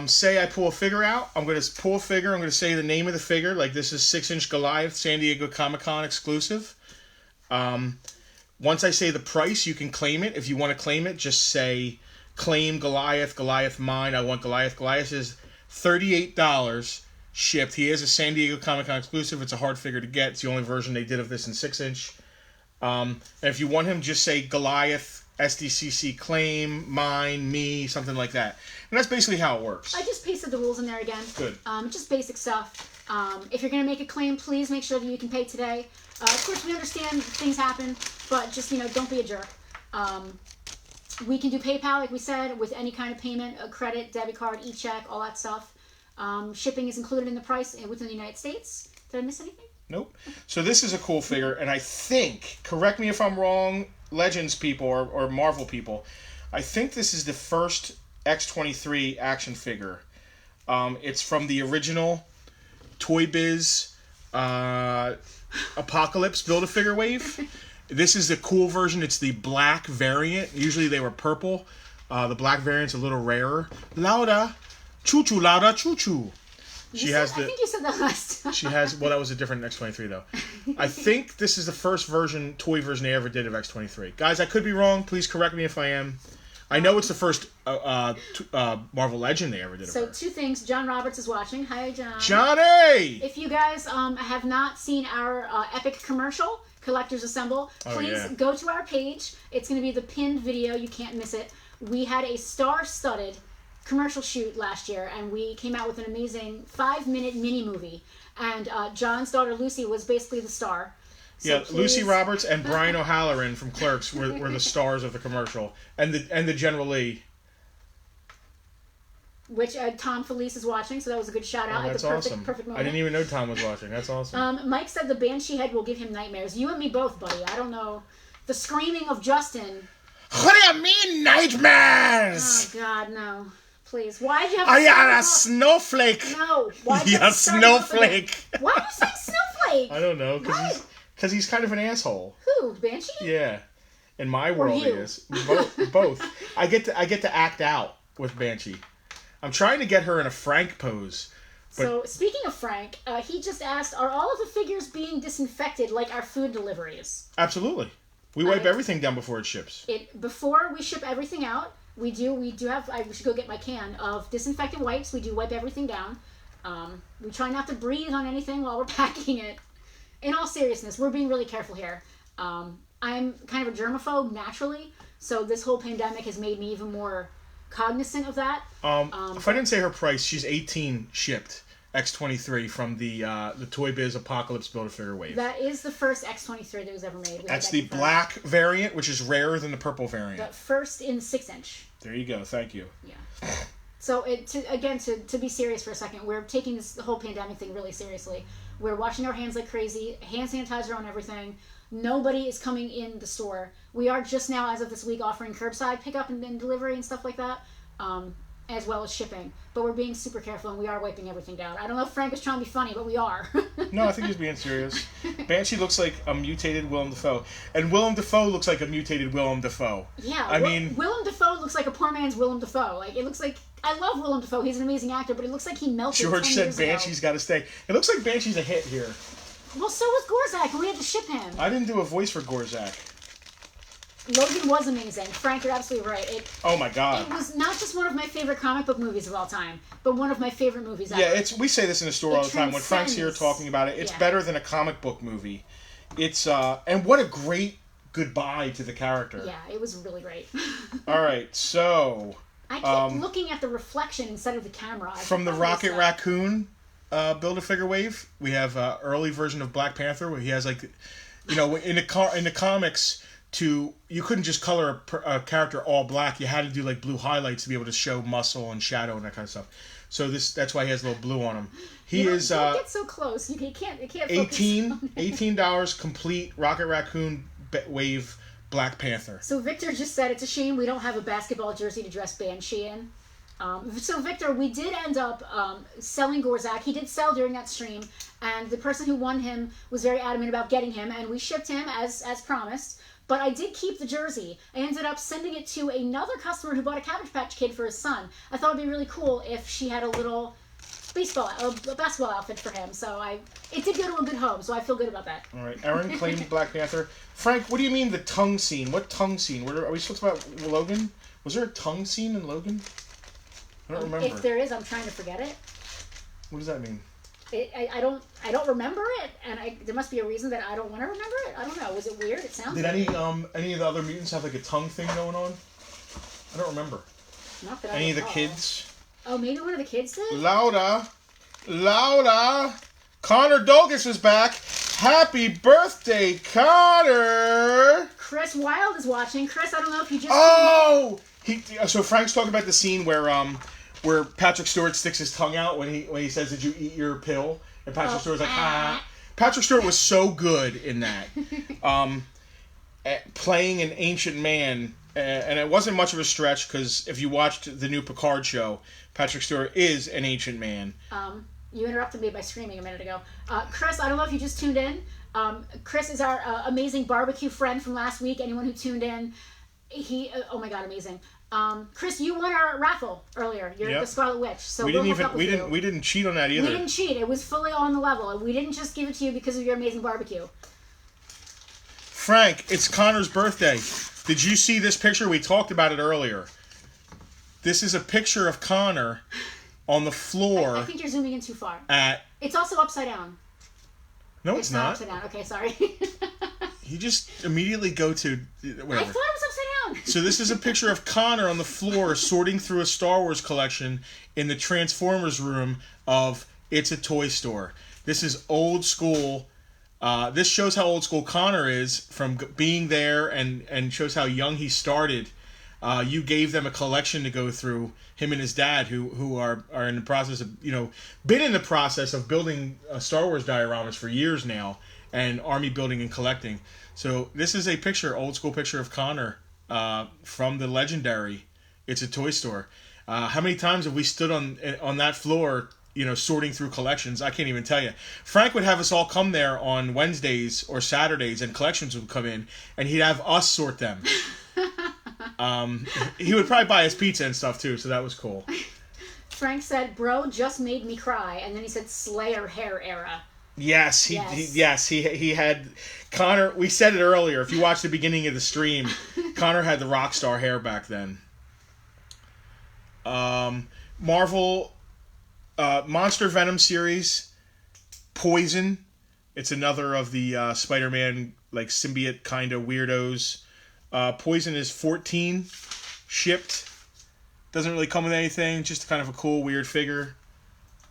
[SPEAKER 1] say I pull a figure out, I'm going to pull a figure, I'm going to say the name of the figure, like this is 6-inch Goliath, San Diego Comic-Con exclusive. Once I say the price, you can claim it. If you want to claim it, just say, claim Goliath, Goliath mine, I want Goliath. Goliath is $38 shipped. He is a San Diego Comic-Con exclusive. It's a hard figure to get. It's the only version they did of this in 6-inch. And if you want him, just say Goliath, SDCC claim, mine, me, something like that. And that's basically how it works.
[SPEAKER 2] I just pasted the rules in there again.
[SPEAKER 1] Good.
[SPEAKER 2] Just basic stuff. If you're going to make a claim, please make sure that you can pay today. Of course, we understand things happen, but just, don't be a jerk. We can do PayPal, like we said, with any kind of payment, a credit, debit card, e-check, all that stuff. Shipping is included in the price within the United States. Did I miss anything?
[SPEAKER 1] Nope. So this is a cool figure, and I think, correct me if I'm wrong, Legends people or Marvel people, I think this is the first X-23 action figure. It's from the original Toy Biz Apocalypse Build-A-Figure wave. This is the cool version. It's the black variant. Usually they were purple. The black variant's a little rarer. Lauda, choo-choo, Lauda, choo-choo.
[SPEAKER 2] I think you said that last time.
[SPEAKER 1] She has... Well, that was a different X-23, though. I think this is the first toy version they ever did of X-23. Guys, I could be wrong. Please correct me if I am. I know it's the first Marvel Legend they ever did.
[SPEAKER 2] So, two things. John Roberts is watching. Hi, John.
[SPEAKER 1] Johnny!
[SPEAKER 2] If you guys have not seen our epic commercial, Collectors Assemble, please go to our page. It's going to be the pinned video. You can't miss it. We had a star-studded commercial shoot last year, and we came out with an amazing 5-minute mini movie, and John's daughter Lucy was basically the star. So
[SPEAKER 1] Lucy Roberts and Brian O'Halloran from Clerks were the stars of the commercial, and the General Lee,
[SPEAKER 2] which Tom Felice is watching, so that was a good shout out.
[SPEAKER 1] That's
[SPEAKER 2] awesome. Perfect moment.
[SPEAKER 1] I didn't even know Tom was watching. That's awesome.
[SPEAKER 2] Mike said the Banshee head will give him nightmares. You and me both, buddy. I don't know. The screaming of Justin.
[SPEAKER 1] What do you mean nightmares?
[SPEAKER 2] Oh God, no. Please. Why'd you have
[SPEAKER 1] I am a snowflake.
[SPEAKER 2] No. Why'd
[SPEAKER 1] you snowflake.
[SPEAKER 2] Why are you saying snowflake?
[SPEAKER 1] I don't know. Because he's kind of an asshole.
[SPEAKER 2] Who? Banshee?
[SPEAKER 1] Yeah. In my world, he is. Both. I get to act out with Banshee. I'm trying to get her in a Frank pose.
[SPEAKER 2] So, speaking of Frank, he just asked, are all of the figures being disinfected like our food deliveries?
[SPEAKER 1] Absolutely. We wipe everything down before it ships.
[SPEAKER 2] Before we ship everything out, we do have, I should go get my can of disinfectant wipes. We do wipe everything down. We try not to breathe on anything while we're packing it. In all seriousness, we're being really careful here. I'm kind of a germaphobe naturally, so this whole pandemic has made me even more cognizant of that.
[SPEAKER 1] If I didn't say her price, she's $18 shipped. X-23 from the Toy Biz Apocalypse Build-A-Figure wave.
[SPEAKER 2] That is the first X-23 that was ever made.
[SPEAKER 1] That's the black variant, which is rarer than the purple variant.
[SPEAKER 2] The first in 6-inch.
[SPEAKER 1] There you go. Thank you.
[SPEAKER 2] Yeah. So, to be serious for a second, we're taking this whole pandemic thing really seriously. We're washing our hands like crazy, hand sanitizer on everything. Nobody is coming in the store. We are just now, as of this week, offering curbside pickup and delivery and stuff like that. as well as shipping. But we're being super careful, and we are wiping everything down. I don't know if Frank is trying to be funny, but we are.
[SPEAKER 1] No, I think he's being serious. Banshee looks like a mutated Willem Dafoe. And Willem Dafoe looks like a mutated Willem Dafoe.
[SPEAKER 2] Yeah,
[SPEAKER 1] I mean...
[SPEAKER 2] Willem Dafoe looks like a poor man's Willem Dafoe. Like, it looks like... I love Willem Dafoe. He's an amazing actor, but it looks like he melted
[SPEAKER 1] George
[SPEAKER 2] 10
[SPEAKER 1] said
[SPEAKER 2] years
[SPEAKER 1] Banshee's
[SPEAKER 2] ago.
[SPEAKER 1] got to stay. It looks like Banshee's a hit here.
[SPEAKER 2] Well, so was Gorzak, and we had to ship him.
[SPEAKER 1] I didn't do a voice for Gorzak.
[SPEAKER 2] Logan was amazing. Frank, you're absolutely right.
[SPEAKER 1] Oh my God!
[SPEAKER 2] It was not just one of my favorite comic book movies of all time, but one of my favorite movies ever.
[SPEAKER 1] Yeah, we say this in the store all the time. When Frank's here talking about it, it's better than a comic book movie. It's and what a great goodbye to the character.
[SPEAKER 2] Yeah, it was really great.
[SPEAKER 1] All right, so
[SPEAKER 2] I kept looking at the reflection instead of the camera.
[SPEAKER 1] From the Rocket Raccoon Build-A-Figure wave, we have an early version of Black Panther where he has like, in the comics. You couldn't just color a character all black. You had to do like blue highlights to be able to show muscle and shadow and that kind of stuff. So that's why he has a little blue on him. Don't
[SPEAKER 2] get so close. You can't
[SPEAKER 1] $18 complete Rocket Raccoon wave Black Panther.
[SPEAKER 2] So Victor just said it's a shame we don't have a basketball jersey to dress Banshee in. So Victor, we did end up selling Gorzak. He did sell during that stream, and the person who won him was very adamant about getting him, and we shipped him as promised. But I did keep the jersey. I ended up sending it to another customer who bought a Cabbage Patch Kid for his son. I thought it'd be really cool if she had a little basketball outfit for him. So it did go to a good home, so I feel good about that.
[SPEAKER 1] All right, Aaron claimed Black Panther. Frank, what do you mean the tongue scene? What tongue scene? Are we supposed to talk about Logan? Was there a tongue scene in Logan? I don't remember.
[SPEAKER 2] If there is, I'm trying to forget it.
[SPEAKER 1] What does that mean?
[SPEAKER 2] I don't remember it, and there must be a reason that I don't want to remember it. I don't know. Was it weird? It sounds.
[SPEAKER 1] Did any of the other mutants have like a tongue thing going on? I don't remember.
[SPEAKER 2] Not that
[SPEAKER 1] any of the kids?
[SPEAKER 2] Oh, maybe one of the kids did.
[SPEAKER 1] Louder! Connor Douglas is back. Happy birthday, Connor!
[SPEAKER 2] Chris Wilde is watching. Chris, I don't know if you just.
[SPEAKER 1] Oh, so Frank's talking about the scene where Patrick Stewart sticks his tongue out when he says, "Did you eat your pill?" And Patrick Stewart's like, "Ah." Patrick Stewart was so good in that, playing an ancient man, and it wasn't much of a stretch because if you watched the new Picard show, Patrick Stewart is an ancient man.
[SPEAKER 2] You interrupted me by screaming a minute ago. Chris, I don't know if you just tuned in. Chris is our amazing barbecue friend from last week. Anyone who tuned in, oh my God, amazing. Chris, you won our raffle earlier. You're the Scarlet Witch. So we
[SPEAKER 1] didn't cheat on that either.
[SPEAKER 2] We didn't cheat. It was fully on the level, and we didn't just give it to you because of your amazing barbecue.
[SPEAKER 1] Frank, it's Connor's birthday. Did you see this picture? We talked about it earlier. This is a picture of Connor on the floor.
[SPEAKER 2] I think you're zooming in too far. It's also upside down.
[SPEAKER 1] No, it's not.
[SPEAKER 2] Upside down. Okay, sorry.
[SPEAKER 1] You just immediately go to whatever.
[SPEAKER 2] I thought it was upside down.
[SPEAKER 1] So this is a picture of Connor on the floor sorting through a Star Wars collection in the Transformers room of It's a Toy Store. This is old school. This shows how old school Connor is from being there and shows how young he started. You gave them a collection to go through, him and his dad, who are in the process of, been in the process of building Star Wars dioramas for years now, and army building and collecting. So this is a old school picture of Connor from the legendary It's a Toy Store. How many times have we stood on that floor, sorting through collections? I can't even tell you. Frank would have us all come there on Wednesdays or Saturdays, and collections would come in, and he'd have us sort them. He would probably buy us pizza and stuff too, so that was cool.
[SPEAKER 2] Frank said, "Bro just made me cry," and then he said, "Slayer hair era."
[SPEAKER 1] Yes, he had Connor. We said it earlier. If you watched the beginning of the stream, Connor had the rock star hair back then. Marvel Monster Venom series, Poison. It's another of the Spider-Man like symbiote kind of weirdos. Poison is 14 shipped. Doesn't really come with anything. Just kind of a cool weird figure.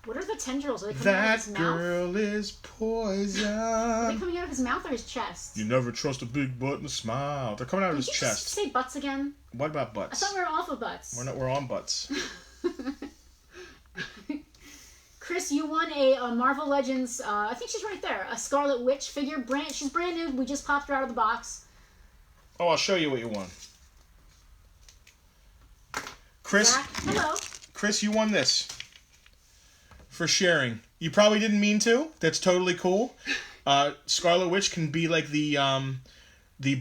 [SPEAKER 2] What are the tendrils? Are they coming out of his mouth?
[SPEAKER 1] That girl is poison.
[SPEAKER 2] Are they coming out of his mouth or his chest?
[SPEAKER 1] You never trust a big butt and a smile. They're coming out of his chest.
[SPEAKER 2] Did you just say butts again?
[SPEAKER 1] What about butts?
[SPEAKER 2] I thought we were off of butts.
[SPEAKER 1] We're on butts.
[SPEAKER 2] Chris, you won a Marvel Legends, I think she's right there, a Scarlet Witch figure. She's brand new. We just popped her out of the box.
[SPEAKER 1] Oh, I'll show you what you won. Chris,
[SPEAKER 2] Zach, hello.
[SPEAKER 1] Chris, you won this for sharing. You probably didn't mean to. That's totally cool. Scarlet Witch can be like the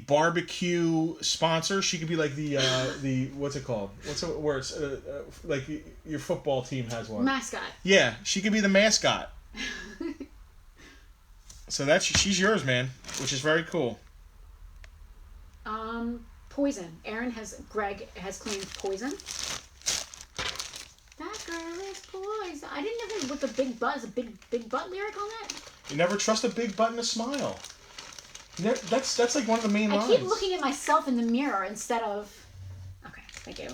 [SPEAKER 1] barbecue sponsor. She could be like the what's it called? What's it where it's like your football team has one.
[SPEAKER 2] Mascot.
[SPEAKER 1] Yeah, she could be the mascot. So she's yours, man, which is very cool.
[SPEAKER 2] Poison. Greg has claimed poison. That girl is poison. I didn't know what the big butt is. A big butt lyric on that.
[SPEAKER 1] You never trust a big butt and a smile. That's like one of the main lines.
[SPEAKER 2] I keep looking at myself in the mirror instead of. Okay, thank you.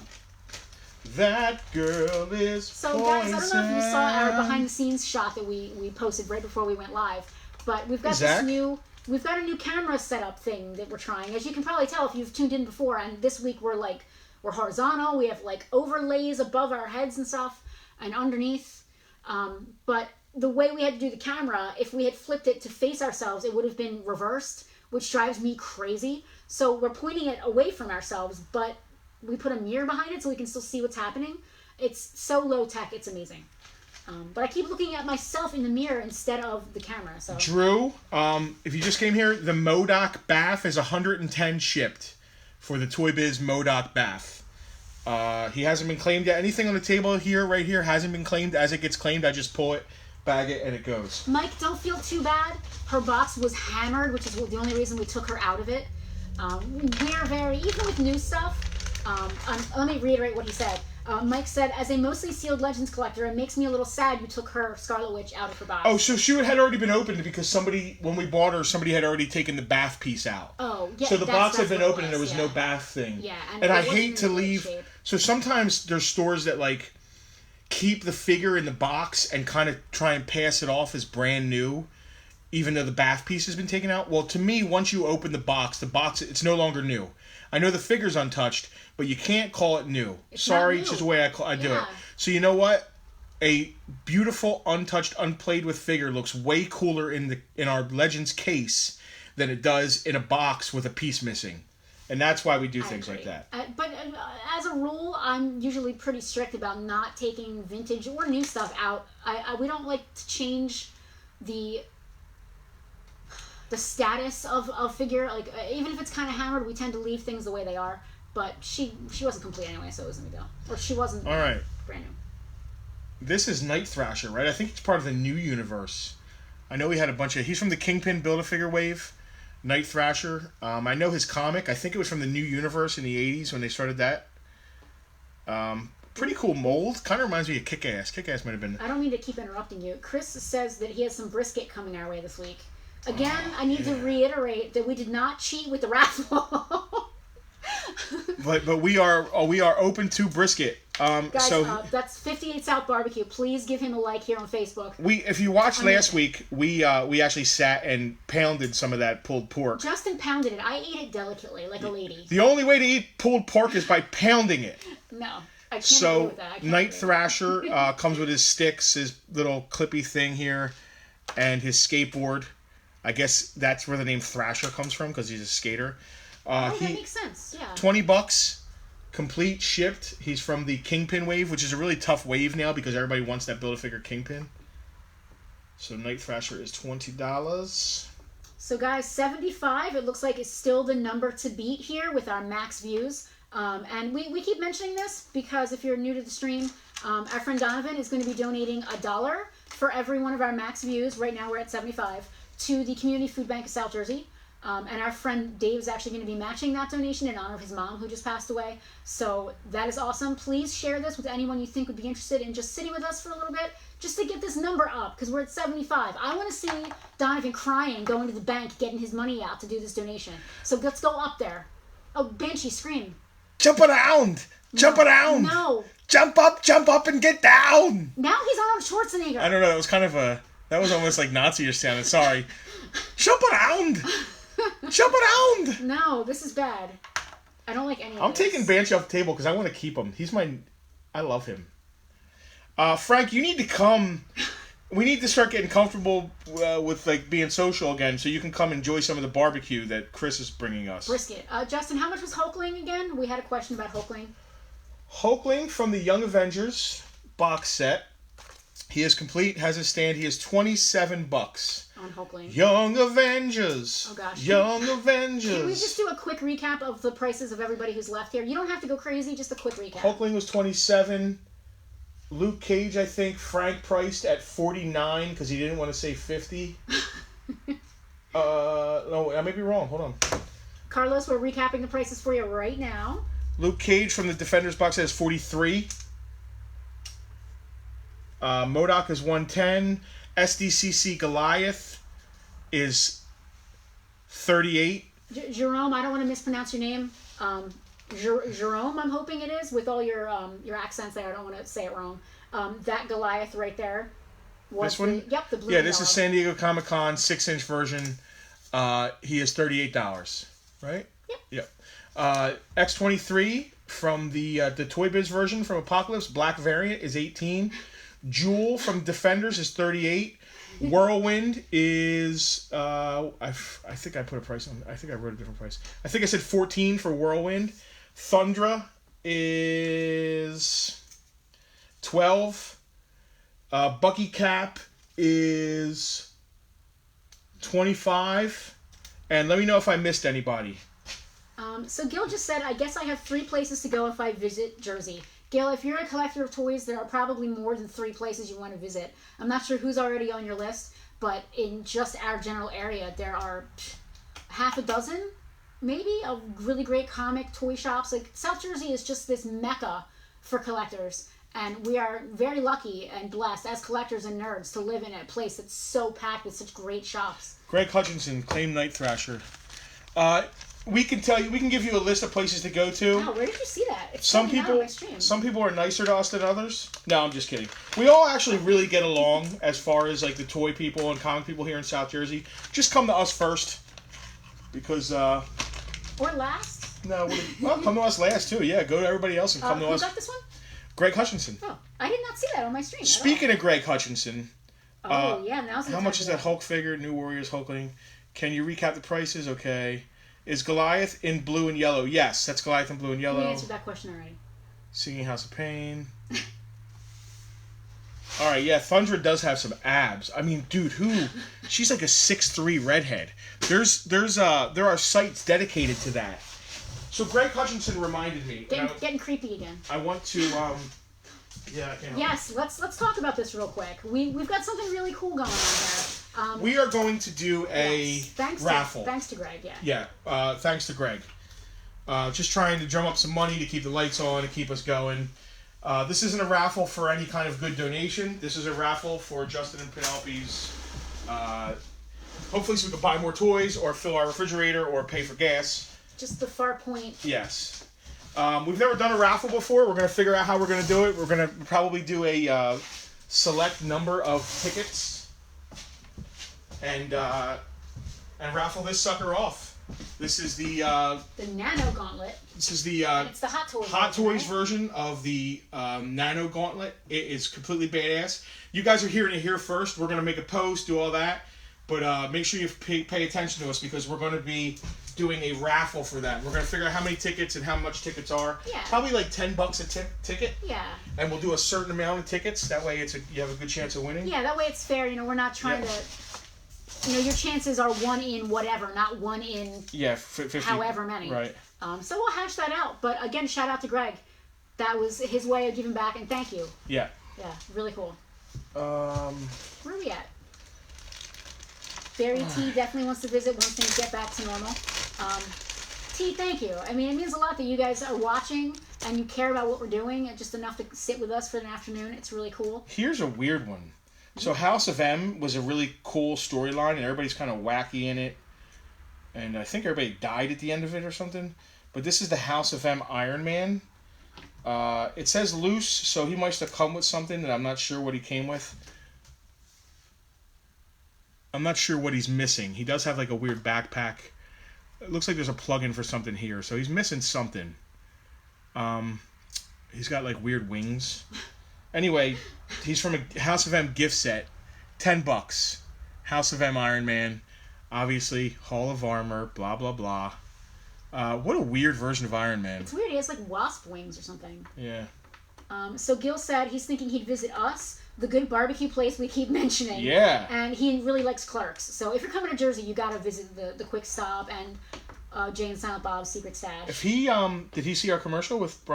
[SPEAKER 1] That girl is
[SPEAKER 2] so
[SPEAKER 1] poison.
[SPEAKER 2] Guys, I don't know if you saw our behind the scenes shot that we posted right before we went live, but we've got we've got a new camera setup thing that we're trying. As you can probably tell if you've tuned in before, and this week we're horizontal. We have like overlays above our heads and stuff, and underneath. But the way we had to do the camera, if we had flipped it to face ourselves, it would have been reversed, which drives me crazy. So we're pointing it away from ourselves, but we put a mirror behind it so we can still see what's happening. It's so low tech, it's amazing. But I keep looking at myself in the mirror instead of the camera. So
[SPEAKER 1] Drew, if you just came here, the MODOK bath is $110 shipped for the Toy Biz MODOK bath. He hasn't been claimed yet. Anything on the table here, right here, hasn't been claimed. As it gets claimed, I just pull it, bag it, and it goes.
[SPEAKER 2] Mike, don't feel too bad. Her box was hammered, which is the only reason we took her out of it. We're very, even with new stuff, let me reiterate what he said. Mike said, as a mostly sealed Legends collector, it makes me a little sad you took her Scarlet Witch out of her box.
[SPEAKER 1] Oh, so she had already been opened because when we bought her, somebody had already taken the bath piece out.
[SPEAKER 2] Oh, yeah.
[SPEAKER 1] So the box had been opened and there was no bath thing.
[SPEAKER 2] Yeah.
[SPEAKER 1] And I hate to leave. So sometimes there's stores that like keep the figure in the box and kind of try and pass it off as brand new, even though the bath piece has been taken out. Well, to me, once you open the box, it's no longer new. I know the figure's untouched, but you can't call it new. Sorry, it's just the way I do it. So you know what? A beautiful, untouched, unplayed with figure looks way cooler in our Legends case than it does in a box with a piece missing. And that's why we do things like that.
[SPEAKER 2] But as a rule, I'm usually pretty strict about not taking vintage or new stuff out. We don't like to change the status of figure. Like even if it's kind of hammered, we tend to leave things the way they are. But she wasn't complete anyway, so it was a big deal. Or she wasn't brand new.
[SPEAKER 1] This is Night Thrasher, right? I think it's part of the new universe. I know we had a bunch of... He's from the Kingpin Build-A-Figure wave. Night Thrasher. I know his comic. I think it was from the new universe in the 80s when they started that. Pretty cool mold. Kind of reminds me of Kick-Ass. Kick-Ass might have been...
[SPEAKER 2] I don't mean to keep interrupting you. Chris says that he has some brisket coming our way this week. Again, I need to reiterate that we did not cheat with the raffle.
[SPEAKER 1] but we are open to brisket.
[SPEAKER 2] Guys, that's 58 South Barbecue. Please give him a like here on Facebook.
[SPEAKER 1] If you watched last week, we actually sat and pounded some of that pulled pork.
[SPEAKER 2] Justin pounded it. I ate it delicately, like a lady.
[SPEAKER 1] The only way to eat pulled pork is by pounding it.
[SPEAKER 2] No, I can't agree with that.
[SPEAKER 1] Night Thrasher comes with his sticks, his little clippy thing here, and his skateboard. I guess that's where the name Thrasher comes from because he's a skater.
[SPEAKER 2] That makes sense. Yeah.
[SPEAKER 1] $20, complete, shipped. He's from the Kingpin wave, which is a really tough wave now because everybody wants that Build-A-Figure Kingpin. So Night Thrasher is $20.
[SPEAKER 2] So guys, 75. It looks like it's still the number to beat here with our max views. And we keep mentioning this because if you're new to the stream, our friend Donovan is going to be donating $1 for every one of our max views. Right now we're at 75 to the Community Food Bank of South Jersey. And our friend Dave is actually going to be matching that donation in honor of his mom who just passed away. So that is awesome. Please share this with anyone you think would be interested in just sitting with us for a little bit just to get this number up because we're at 75. I want to see Donovan crying, going to the bank, getting his money out to do this donation. So let's go up there. Oh, Banshee, scream.
[SPEAKER 1] Jump around! Jump around!
[SPEAKER 2] No.
[SPEAKER 1] Jump up and get down!
[SPEAKER 2] Now he's Arnold Schwarzenegger.
[SPEAKER 1] I don't know. That was kind of that was almost like Nazi-ish sounding. Sorry. Jump around! Jump around!
[SPEAKER 2] No, this is bad. I don't like any of this.
[SPEAKER 1] I'm taking Banshee off the table because I want to keep him. I love him. Frank, you need to come. We need to start getting comfortable with like being social again, so you can come enjoy some of the barbecue that Chris is bringing us.
[SPEAKER 2] Brisket. Justin, how much was Hulkling again? We had a question about Hulkling.
[SPEAKER 1] Hulkling from the Young Avengers box set. He is complete, has a stand. He is $27
[SPEAKER 2] on Hulkling.
[SPEAKER 1] Young Avengers.
[SPEAKER 2] Oh gosh.
[SPEAKER 1] Young Avengers.
[SPEAKER 2] Can we just do a quick recap of the prices of everybody who's left here? You don't have to go crazy, just a quick recap.
[SPEAKER 1] Hulkling was $27. Luke Cage, I think, Frank priced at $49 because he didn't want to say $50. No, I may be wrong. Hold on.
[SPEAKER 2] Carlos, we're recapping the prices for you right now.
[SPEAKER 1] Luke Cage from the Defenders box set is $43. MODOK is $110. SDCC Goliath is $38.
[SPEAKER 2] Jerome, I don't want to mispronounce your name. Jerome, I'm hoping it is, with all your accents there. I don't want to say it wrong. That Goliath right there.
[SPEAKER 1] This one?
[SPEAKER 2] The blue.
[SPEAKER 1] Yeah, this is San Diego Comic-Con 6-inch version. He is $38, right?
[SPEAKER 2] Yep.
[SPEAKER 1] X-23 from the Toy Biz version from Apocalypse, black variant, is $18. Jewel from Defenders is $38. Whirlwind is I think I put a price on. I think I wrote a different price. I think I said $14 for Whirlwind. Thundra is $12. Bucky Cap is $25. And let me know if I missed anybody.
[SPEAKER 2] So Gil just said, I guess I have 3 places to go if I visit Jersey. Gil, if you're a collector of toys, there are probably more than 3 places you want to visit. I'm not sure who's already on your list, but in just our general area, there are half a dozen, maybe, of really great comic toy shops. Like, South Jersey is just this mecca for collectors, and we are very lucky and blessed as collectors and nerds to live in a place that's so packed with such great shops.
[SPEAKER 1] Greg Hutchinson, claimed Night Thrasher. We can give you a list of places to go to.
[SPEAKER 2] Wow, where did you see that? It's
[SPEAKER 1] some people are nicer to us than others. No, I'm just kidding. We all actually really get along as far as like the toy people and comic people here in South Jersey. Just come to us first, because
[SPEAKER 2] or last.
[SPEAKER 1] No, come to us last too. Yeah, go to everybody else and come to us.
[SPEAKER 2] Who got this one?
[SPEAKER 1] Greg Hutchinson.
[SPEAKER 2] Oh, I did not see that on my stream.
[SPEAKER 1] Speaking of Greg Hutchinson.
[SPEAKER 2] Yeah, now's the
[SPEAKER 1] how much is that Hulk figure? New Warriors Hulkling. Can you recap the prices? Okay. Is Goliath in blue and yellow? Yes, that's Goliath in blue and yellow.
[SPEAKER 2] We answered that question already.
[SPEAKER 1] Singing House of Pain. Alright, yeah, Thundra does have some abs. I mean, dude, she's like a 6'3" redhead. There are sites dedicated to that. So Greg Hutchinson reminded me.
[SPEAKER 2] Getting creepy again.
[SPEAKER 1] I want to, yeah.
[SPEAKER 2] Yes, let's talk about this real quick. We've got something really cool going on here.
[SPEAKER 1] We are going to do a raffle.
[SPEAKER 2] Thanks to Greg, yeah.
[SPEAKER 1] Yeah, thanks to Greg. Just trying to drum up some money to keep the lights on and keep us going. This isn't a raffle for any kind of good donation. This is a raffle for Justin and Penelope's, hopefully so we can buy more toys or fill our refrigerator or pay for gas.
[SPEAKER 2] Just the Farpoint.
[SPEAKER 1] Yes. We've never done a raffle before. We're going to figure out how we're going to do it. We're going to probably do a select number of tickets. And raffle this sucker off. This is the
[SPEAKER 2] Nano Gauntlet.
[SPEAKER 1] This is the
[SPEAKER 2] it's the Hot Toys
[SPEAKER 1] version of the Nano Gauntlet. It is completely badass. You guys are hearing it here first. We're gonna make a post, do all that, but make sure you pay attention to us because we're gonna be doing a raffle for that. We're gonna figure out how many tickets and how much tickets are.
[SPEAKER 2] Yeah.
[SPEAKER 1] Probably like $10 a ticket.
[SPEAKER 2] Yeah.
[SPEAKER 1] And we'll do a certain amount of tickets. That way, you have a good chance of winning.
[SPEAKER 2] Yeah, that way it's fair. We're not trying to. Your chances are 1 in whatever, not 1 in
[SPEAKER 1] 50,
[SPEAKER 2] however many.
[SPEAKER 1] Right.
[SPEAKER 2] So we'll hash that out. But again, shout out to Greg. That was his way of giving back, and thank you.
[SPEAKER 1] Yeah.
[SPEAKER 2] Yeah, really cool.
[SPEAKER 1] Where
[SPEAKER 2] are we at? Barry T definitely wants to visit once things get back to normal. T, thank you. I mean, it means a lot that you guys are watching and you care about what we're doing, and just enough to sit with us for an afternoon. It's really cool.
[SPEAKER 1] Here's a weird one. So House of M was a really cool storyline, and everybody's kind of wacky in it. And I think everybody died at the end of it or something. But this is the House of M Iron Man. It says loose, so he must have come with something that I'm not sure what he came with. I'm not sure what he's missing. He does have like a weird backpack. It looks like there's a plug-in for something here, so he's missing something. He's got like weird wings. Anyway, he's from a House of M gift set. $10. House of M Iron Man. Obviously, Hall of Armor, blah, blah, blah. What a weird version of Iron Man.
[SPEAKER 2] It's weird. He has like wasp wings or something.
[SPEAKER 1] Yeah.
[SPEAKER 2] So Gil said he's thinking he'd visit us, the good barbecue place we keep mentioning.
[SPEAKER 1] Yeah.
[SPEAKER 2] And he really likes Clerks. So if you're coming to Jersey, you got to visit the Quick Stop and Jay and Silent Bob's Secret Stash.
[SPEAKER 1] If he did he see our commercial with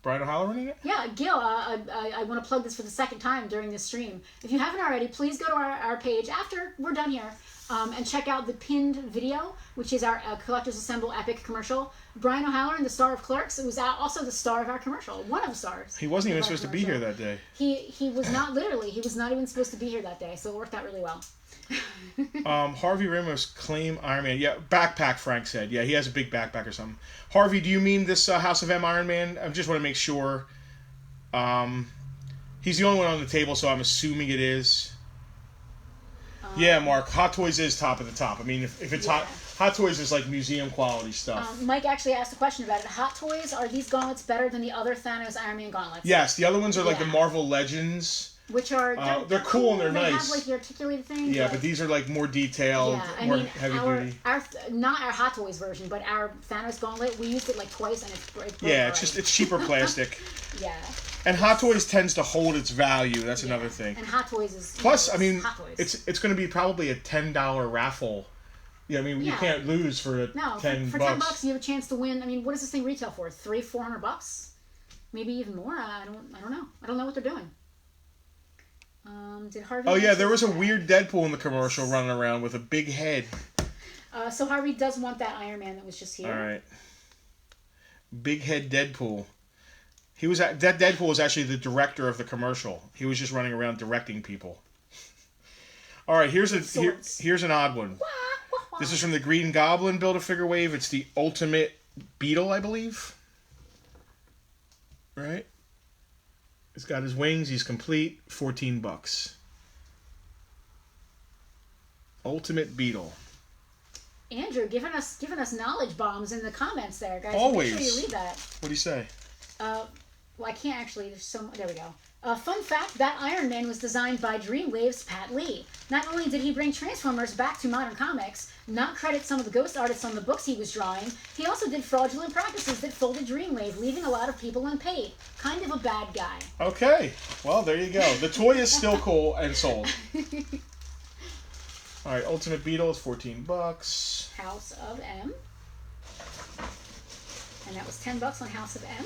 [SPEAKER 1] Brian O'Halloran in it?
[SPEAKER 2] Yeah, Gil, I want to plug this for the second time during this stream. If you haven't already, please go to our page after we're done here and check out the pinned video, which is our Collectors Assemble Epic commercial. Brian O'Halloran, the star of Clerks, was also the star of our commercial, one of the stars.
[SPEAKER 1] He wasn't even supposed to be here that day.
[SPEAKER 2] He was not literally. He was not even supposed to be here that day, so it worked out really well.
[SPEAKER 1] Harvey Ramos claim Iron Man. Yeah, backpack, Frank said. Yeah, he has a big backpack or something. Harvey, do you mean this House of M Iron Man? I just want to make sure. He's the only one on the table, so I'm assuming it is. Yeah, Mark, Hot Toys is top of the top. I mean, if it's Hot Toys is like museum quality stuff.
[SPEAKER 2] Mike actually asked a question about it. Hot Toys, are these gauntlets better than the other Thanos Iron Man gauntlets?
[SPEAKER 1] Yes, the other ones are like the Marvel Legends.
[SPEAKER 2] Which are
[SPEAKER 1] they're cool and they're
[SPEAKER 2] they
[SPEAKER 1] nice.
[SPEAKER 2] They have like the articulated thing.
[SPEAKER 1] Yeah, but these are like more detailed, more heavy duty.
[SPEAKER 2] Not our Hot Toys version, but our Thanos gauntlet. We used it like twice and it broke.
[SPEAKER 1] Yeah, it's cheaper plastic.
[SPEAKER 2] Yeah.
[SPEAKER 1] And Hot Toys tends to hold its value. That's another thing.
[SPEAKER 2] And Hot Toys is
[SPEAKER 1] plus. I mean,
[SPEAKER 2] Hot Toys.
[SPEAKER 1] it's going to be probably a $10 raffle. Yeah, I mean you can't lose for $10.
[SPEAKER 2] For $10 you have a chance to win. I mean, what does this thing retail for? $300-400? Maybe even more. I don't know. I don't know what they're doing. Did Harvey?
[SPEAKER 1] Oh yeah, there was a weird Deadpool in the commercial running around with a big head.
[SPEAKER 2] So Harvey does want that Iron Man that was just here.
[SPEAKER 1] All right. Big head Deadpool. That Deadpool was actually the director of the commercial. He was just running around directing people. All right, here's an odd one. This is from the Green Goblin Build-A-Figure wave. It's the Ultimate Beetle, I believe. Right? He's got his wings. He's complete. $14. Ultimate Beetle.
[SPEAKER 2] Andrew, giving us knowledge bombs in the comments there, guys.
[SPEAKER 1] Always.
[SPEAKER 2] Make sure you read that.
[SPEAKER 3] What do you say?
[SPEAKER 2] Well, I can't actually. There's so much. There we go. Fun fact, that Iron Man was designed by Dreamwave's Pat Lee. Not only did he bring Transformers back to modern comics, not credit some of the ghost artists on the books he was drawing, he also did fraudulent practices that folded Dreamwave, leaving a lot of people unpaid. Kind of a bad guy.
[SPEAKER 1] Okay. Well, there you go. The toy is still cool and sold. All right, Ultimate Beetle is $14.
[SPEAKER 2] House of M. And that was $10 on House of M.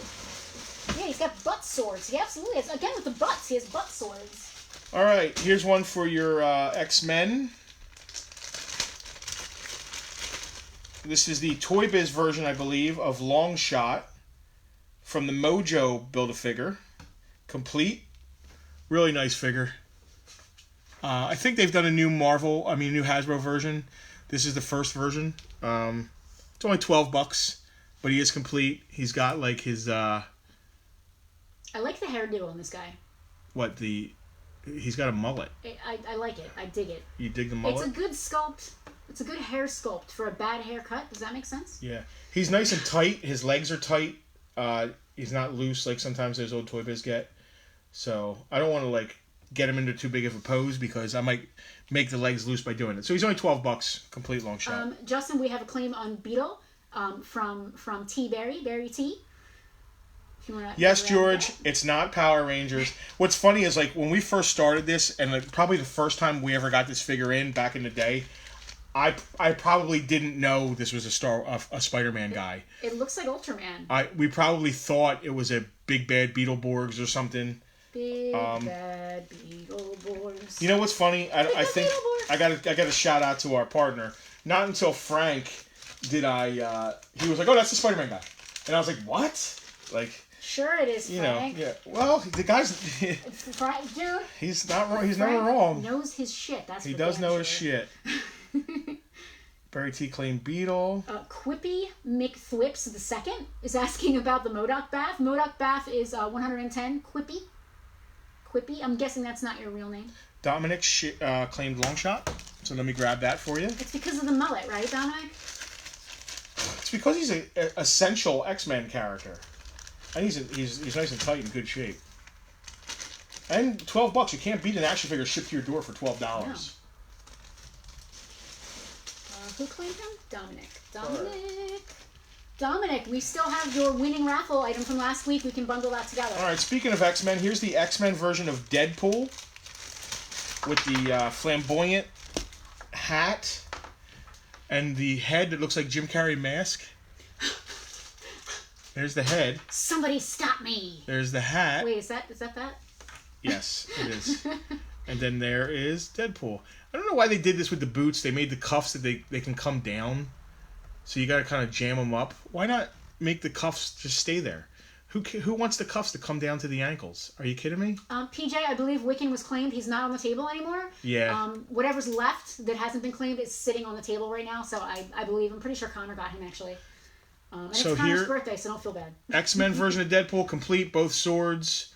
[SPEAKER 2] Yeah, he's got butt swords. He absolutely has. Again, with the butts, he has butt swords.
[SPEAKER 1] All right, here's one for your X-Men. This is the Toy Biz version, I believe, of Longshot from the Mojo Build-A-Figure. Complete. Really nice figure. I think they've done a new new Hasbro version. This is the first version. It's only $12, but he is complete. He's got like his...
[SPEAKER 2] I like the hairdo on this guy.
[SPEAKER 1] What, he's got a mullet.
[SPEAKER 2] I like it. I dig it.
[SPEAKER 1] You dig the mullet?
[SPEAKER 2] It's a good sculpt. It's a good hair sculpt for a bad haircut. Does that make sense?
[SPEAKER 1] Yeah. He's nice and tight. His legs are tight. He's not loose like sometimes those old Toy Biz get. So I don't want to get him into too big of a pose because I might make the legs loose by doing it. So he's only $12, complete long shot.
[SPEAKER 2] Justin, we have a claim on Beetle from T Berry T.
[SPEAKER 1] Yes, George, it's not Power Rangers. What's funny is when we first started this, and probably the first time we ever got this figure in back in the day, I probably didn't know this was a Spider-Man guy.
[SPEAKER 2] It looks like Ultraman.
[SPEAKER 1] We probably thought it was a big bad Beetleborgs or something.
[SPEAKER 2] Big bad Beetleborgs.
[SPEAKER 1] You know what's funny? I think I got to shout out to our partner. Not until Frank did he was like, "Oh, that's the Spider-Man guy," and I was like, "What?"
[SPEAKER 2] Sure it is, Frank.
[SPEAKER 1] Yeah. Well, the guy's
[SPEAKER 2] Frank, dude.
[SPEAKER 1] He's not wrong. He's
[SPEAKER 2] Frank
[SPEAKER 1] never wrong.
[SPEAKER 2] Knows his shit.
[SPEAKER 1] He does know his shit. Barry T. claimed Beetle.
[SPEAKER 2] Quippy McThwips II is asking about the MODOK bath. MODOK bath is 110. Quippy. I'm guessing that's not your real name.
[SPEAKER 1] Dominic claimed Longshot. So let me grab that for you.
[SPEAKER 2] It's because of the mullet, right, Dominic?
[SPEAKER 1] It's because he's an essential X-Men character. And he's nice and tight and good shape. And $12, you can't beat an action figure shipped to your door for $12. No.
[SPEAKER 2] Who claimed him? Dominic. Dominic, we still have your winning raffle item from last week. We can bundle that together.
[SPEAKER 1] All right, speaking of X-Men, here's the X-Men version of Deadpool with the flamboyant hat and the head that looks like Jim Carrey mask. There's the head.
[SPEAKER 2] Somebody stop me.
[SPEAKER 1] There's the hat.
[SPEAKER 2] Wait, is that?
[SPEAKER 1] Yes, it is. And then there is Deadpool. I don't know why they did this with the boots. They made the cuffs that they can come down. So you got to kind of jam them up. Why not make the cuffs just stay there? Who wants the cuffs to come down to the ankles? Are you kidding me?
[SPEAKER 2] PJ, I believe Wiccan was claimed. He's not on the table anymore.
[SPEAKER 1] Yeah.
[SPEAKER 2] Whatever's left that hasn't been claimed is sitting on the table right now. So I believe, I'm pretty sure Connor got him actually. And so it's Connor's birthday, so don't feel bad.
[SPEAKER 1] X-Men version of Deadpool, complete, both swords.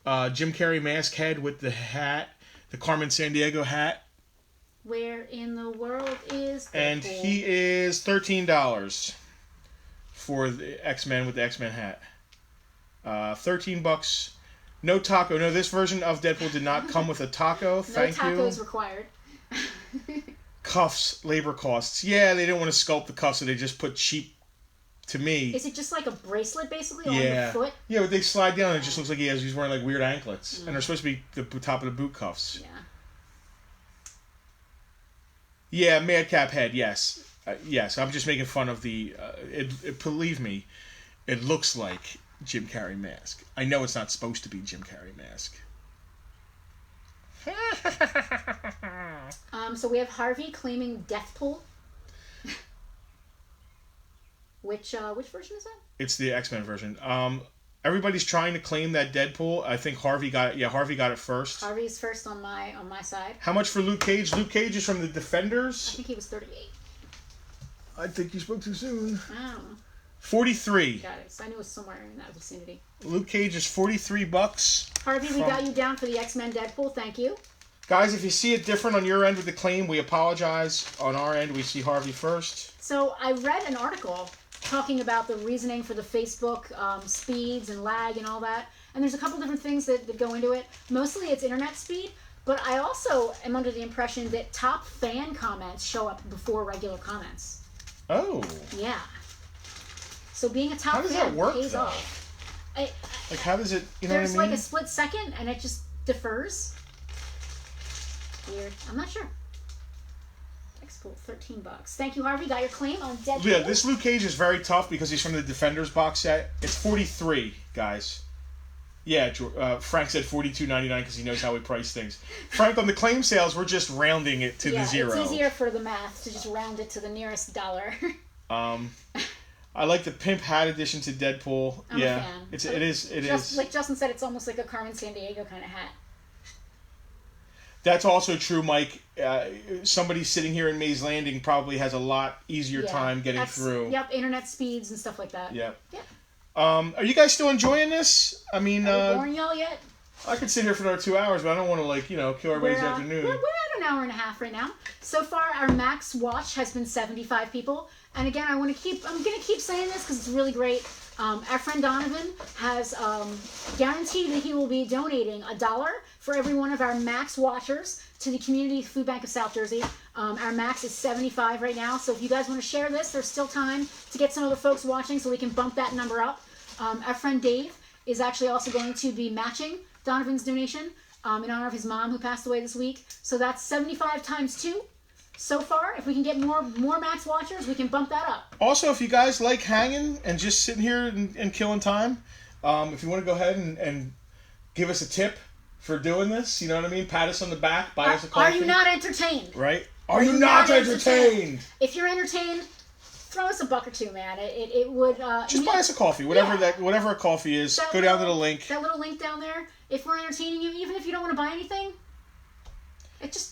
[SPEAKER 1] Jim Carrey mask head with the hat. The Carmen Sandiego hat.
[SPEAKER 2] Where in the world is Deadpool?
[SPEAKER 1] And he is $13 for the X-Men with the X-Men hat. $13. No taco. No, this version of Deadpool did not come with a taco. Thank you.
[SPEAKER 2] No tacos required.
[SPEAKER 1] Cuffs, labor costs. Yeah, they didn't want to sculpt the cuffs, so they just put cheap. To me,
[SPEAKER 2] is it just like a bracelet basically on the foot?
[SPEAKER 1] Yeah, but they slide down and it just looks like he's wearing like weird anklets. And they're supposed to be the top of the boot cuffs. Yeah, madcap head, yes. Yes, I'm just making fun of the... believe me, it looks like Jim Carrey mask. I know it's not supposed to be Jim Carrey mask.
[SPEAKER 2] So we have Harvey claiming Deathpool. Which version is that?
[SPEAKER 1] It's the X-Men version. Everybody's trying to claim that Deadpool. I think Harvey got it. Yeah, Harvey got it first.
[SPEAKER 2] Harvey's first on my side.
[SPEAKER 1] How much for Luke Cage? Luke Cage is from the Defenders.
[SPEAKER 2] I think he was 38.
[SPEAKER 1] I think you spoke too soon.
[SPEAKER 2] I don't know.
[SPEAKER 1] 43.
[SPEAKER 2] Got it. So I knew it was somewhere in that vicinity.
[SPEAKER 1] Luke Cage is $43.
[SPEAKER 2] Harvey, we got you down for the X-Men Deadpool. Thank you.
[SPEAKER 1] Guys, if you see it different on your end with the claim, we apologize. On our end, we see Harvey first.
[SPEAKER 2] So I read an article talking about the reasoning for the Facebook speeds and lag and all that. And there's a couple different things that go into it. Mostly it's internet speed, but I also am under the impression that top fan comments show up before regular comments.
[SPEAKER 1] Oh.
[SPEAKER 2] Yeah. So being a top fan pays off.
[SPEAKER 1] Like, how does it, you know what I mean?
[SPEAKER 2] There's like a split second and it just defers. Weird. I'm not sure. Cool, $13. Thank you, Harvey. Got your claim on Deadpool.
[SPEAKER 1] Yeah, this Luke Cage is very tough because he's from the Defenders box set. It's $43, guys. Yeah, Frank said $42.99 because he knows how we price things. Frank, on the claim sales, we're just rounding it to the zero.
[SPEAKER 2] It's easier for the math to just round it to the nearest dollar.
[SPEAKER 1] I like the pimp hat edition to Deadpool.
[SPEAKER 2] I'm a fan.
[SPEAKER 1] It is.
[SPEAKER 2] Like Justin said, it's almost like a Carmen Sandiego kind of hat.
[SPEAKER 1] That's also true, Mike. Somebody sitting here in Mays Landing probably has a lot easier time getting through.
[SPEAKER 2] Yep, internet speeds and stuff like that.
[SPEAKER 1] Yep. Are you guys still enjoying this? I mean,
[SPEAKER 2] are we boring y'all yet?
[SPEAKER 1] I could sit here for another 2 hours, but I don't want to, kill everybody's afternoon.
[SPEAKER 2] We're at an hour and a half right now. So far, our max watch has been 75 people. And again, I'm going to keep saying this because it's really great. Our friend Donovan has guaranteed that he will be donating $1 for every one of our max watchers to the Community Food Bank of South Jersey. Our max is 75 right now, so if you guys want to share this, there's still time to get some other folks watching so we can bump that number up. Our friend Dave is actually also going to be matching Donovan's donation in honor of his mom who passed away this week. So that's 75 times 2. So far, if we can get more max watchers, we can bump that up.
[SPEAKER 1] Also, if you guys like hanging and just sitting here and killing time, if you want to go ahead and give us a tip for doing this, you know what I mean? Pat us on the back, buy us a coffee.
[SPEAKER 2] Are you not entertained?
[SPEAKER 1] Right? Are you not entertained?
[SPEAKER 2] If you're entertained, throw us a buck or two, man. It would...
[SPEAKER 1] just buy us a coffee. Whatever a coffee is, go down to the link.
[SPEAKER 2] That little link down there. If we're entertaining you, even if you don't want to buy anything...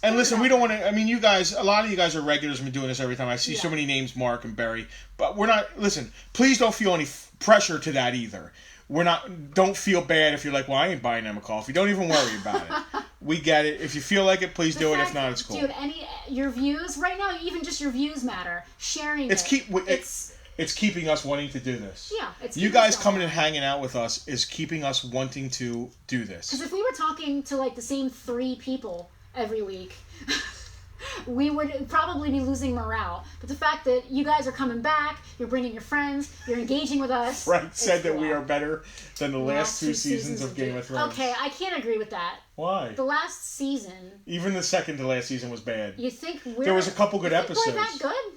[SPEAKER 1] And listen, we don't want to... I mean, you guys... A lot of you guys are regulars and been doing this every time. I see so many names, Mark and Barry. But we're not... Listen, please don't feel any pressure to that either. We're not... Don't feel bad if you're like, well, I ain't buying them a coffee. Don't even worry about it. We get it. If you feel like it, please do it. If not, it's cool.
[SPEAKER 2] Dude, your views... Right now, even just your views matter. Sharing
[SPEAKER 1] It's keeping us wanting to do this.
[SPEAKER 2] Yeah.
[SPEAKER 1] You guys coming and hanging out with us is keeping us wanting to do this.
[SPEAKER 2] Because if we were talking to, like, the same 3 people... every week. we would probably be losing morale. But the fact that you guys are coming back, you're bringing your friends, you're engaging with us.
[SPEAKER 1] Frank said that we are better than the last two seasons of Game of Thrones.
[SPEAKER 2] Okay, I can't agree with that.
[SPEAKER 1] Why?
[SPEAKER 2] The last season.
[SPEAKER 1] Even the second to last season was bad.
[SPEAKER 2] You think
[SPEAKER 1] there was a couple good episodes.
[SPEAKER 2] We're that good?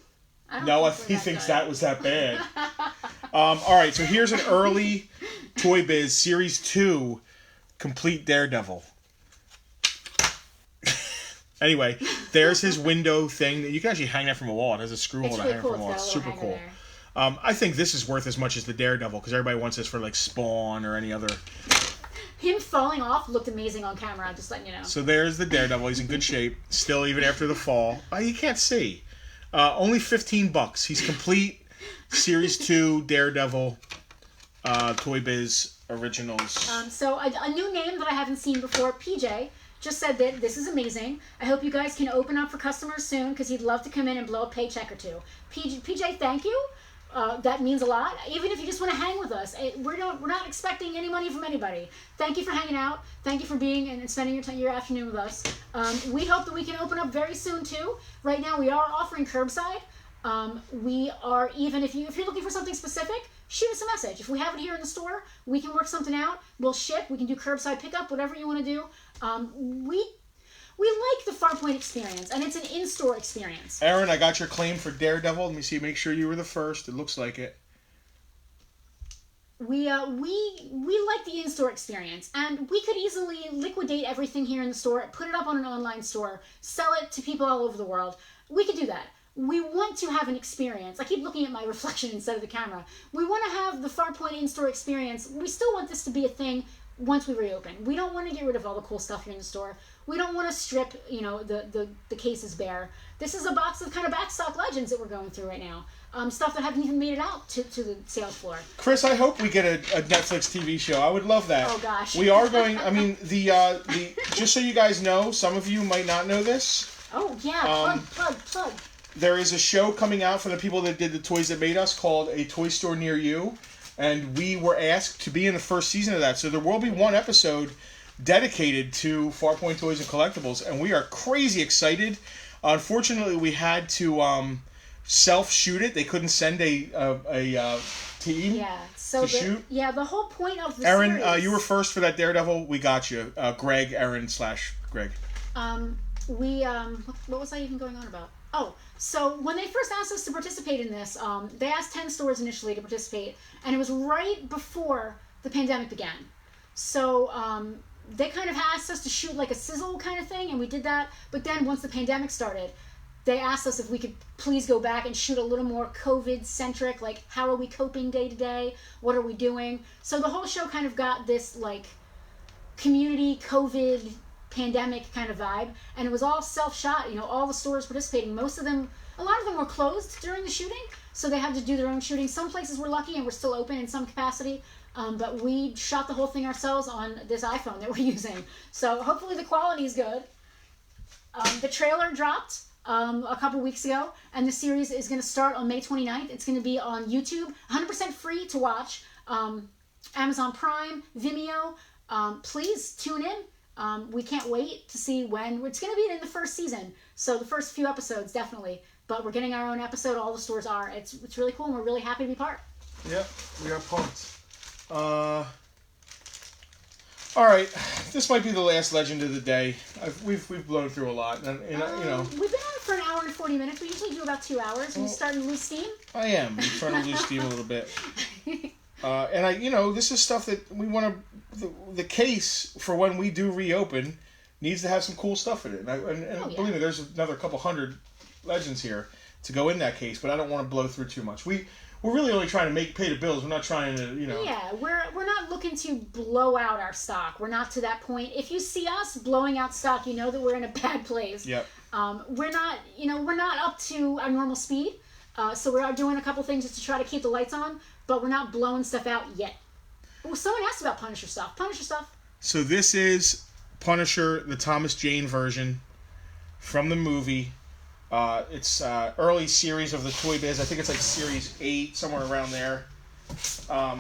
[SPEAKER 1] He thinks that was that bad. All right, so here's an early Toy Biz Series 2 complete Daredevil. Anyway, there's his window thing. You can actually hang that from a wall. It has a screw holder hanging from a wall. It's super cool. I think this is worth as much as the Daredevil because everybody wants this for like Spawn or any other.
[SPEAKER 2] Him falling off looked amazing on camera. I'm just letting you know.
[SPEAKER 1] So there's the Daredevil. He's in good shape still, even after the fall. You can't see. Only $15. He's complete Series 2 Daredevil Toy Biz Originals.
[SPEAKER 2] So a new name that I haven't seen before, PJ, just said that this is amazing. I hope you guys can open up for customers soon because he'd love to come in and blow a paycheck or two. PJ, thank you. That means a lot. Even if you just want to hang with us, we're not expecting any money from anybody. Thank you for hanging out. Thank you for being and spending your afternoon with us. We hope that we can open up very soon too. Right now we are offering curbside. We are even if you're looking for something specific, shoot us a message. If we have it here in the store, we can work something out. We'll ship. We can do curbside pickup. Whatever you want to do. We like the Farpoint experience, and it's an in-store experience.
[SPEAKER 1] Aaron, I got your claim for Daredevil. Let me see. Make sure you were the first. It looks like it.
[SPEAKER 2] We like the in-store experience, and we could easily liquidate everything here in the store, put it up on an online store, sell it to people all over the world. We could do that. We want to have an experience. I keep looking at my reflection instead of the camera. We want to have the Farpoint in-store experience. We still want this to be a thing once we reopen. We don't want to get rid of all the cool stuff here in the store. We don't want to strip, the cases bare. This is a box of kind of backstock legends that we're going through right now. Stuff that haven't even made it out to the sales floor.
[SPEAKER 1] Chris, I hope we get a Netflix TV show. I would love that.
[SPEAKER 2] Oh gosh.
[SPEAKER 1] We are going. I mean, the just so you guys know, some of you might not know this.
[SPEAKER 2] Oh yeah, plug.
[SPEAKER 1] There is a show coming out from the people that did the Toys That Made Us called A Toy Store Near You, and we were asked to be in the first season of that. So there will be one episode dedicated to Farpoint Toys and Collectibles, and we are crazy excited. Unfortunately, we had to self-shoot it. They couldn't send a team to shoot.
[SPEAKER 2] Yeah, the whole point of the
[SPEAKER 1] Aaron,
[SPEAKER 2] series...
[SPEAKER 1] you were first for that Daredevil. We got you. Greg, Aaron/Greg.
[SPEAKER 2] What was I even going on about? Oh, so when they first asked us to participate in this, they asked 10 stores initially to participate, and it was right before the pandemic began. So they kind of asked us to shoot like a sizzle kind of thing, and we did that. But then once the pandemic started, they asked us if we could please go back and shoot a little more COVID-centric, like how are we coping day to day? What are we doing? So the whole show kind of got this like community COVID pandemic kind of vibe, and it was all self-shot. All the stores participating. A lot of them were closed during the shooting, so they had to do their own shooting. Some places were lucky and were still open in some capacity. But we shot the whole thing ourselves on this iPhone that we're using. So hopefully the quality is good. The trailer dropped a couple weeks ago, and the series is going to start on May 29th. It's going to be on YouTube, 100% free to watch. Amazon Prime, Vimeo. Please tune in. We can't wait to see when. It's going to be in the first season, so the first few episodes, definitely. But we're getting our own episode. All the stores are. It's really cool, and we're really happy to be part.
[SPEAKER 1] Yep, we are pumped. All right, this might be the last legend of the day. We've blown through a lot, and
[SPEAKER 2] We've been on for an hour and 40 minutes. We usually do about 2 hours. Are you starting to lose steam?
[SPEAKER 1] I am. I'm starting to lose steam a little bit. And this is stuff that we want to. The case for when we do reopen needs to have some cool stuff in it. And believe me, there's another couple hundred legends here to go in that case, but I don't want to blow through too much. We're really only trying to pay the bills. We're not trying to,
[SPEAKER 2] Yeah, we're not looking to blow out our stock. We're not to that point. If you see us blowing out stock, you know that we're in a bad place.
[SPEAKER 1] Yep.
[SPEAKER 2] We're not up to our normal speed. So we're doing a couple things just to try to keep the lights on, but we're not blowing stuff out yet. Well, someone asked about Punisher stuff.
[SPEAKER 1] So this is Punisher, the Thomas Jane version from the movie. It's early series of the Toy Biz. I think it's like series 8, somewhere around there. I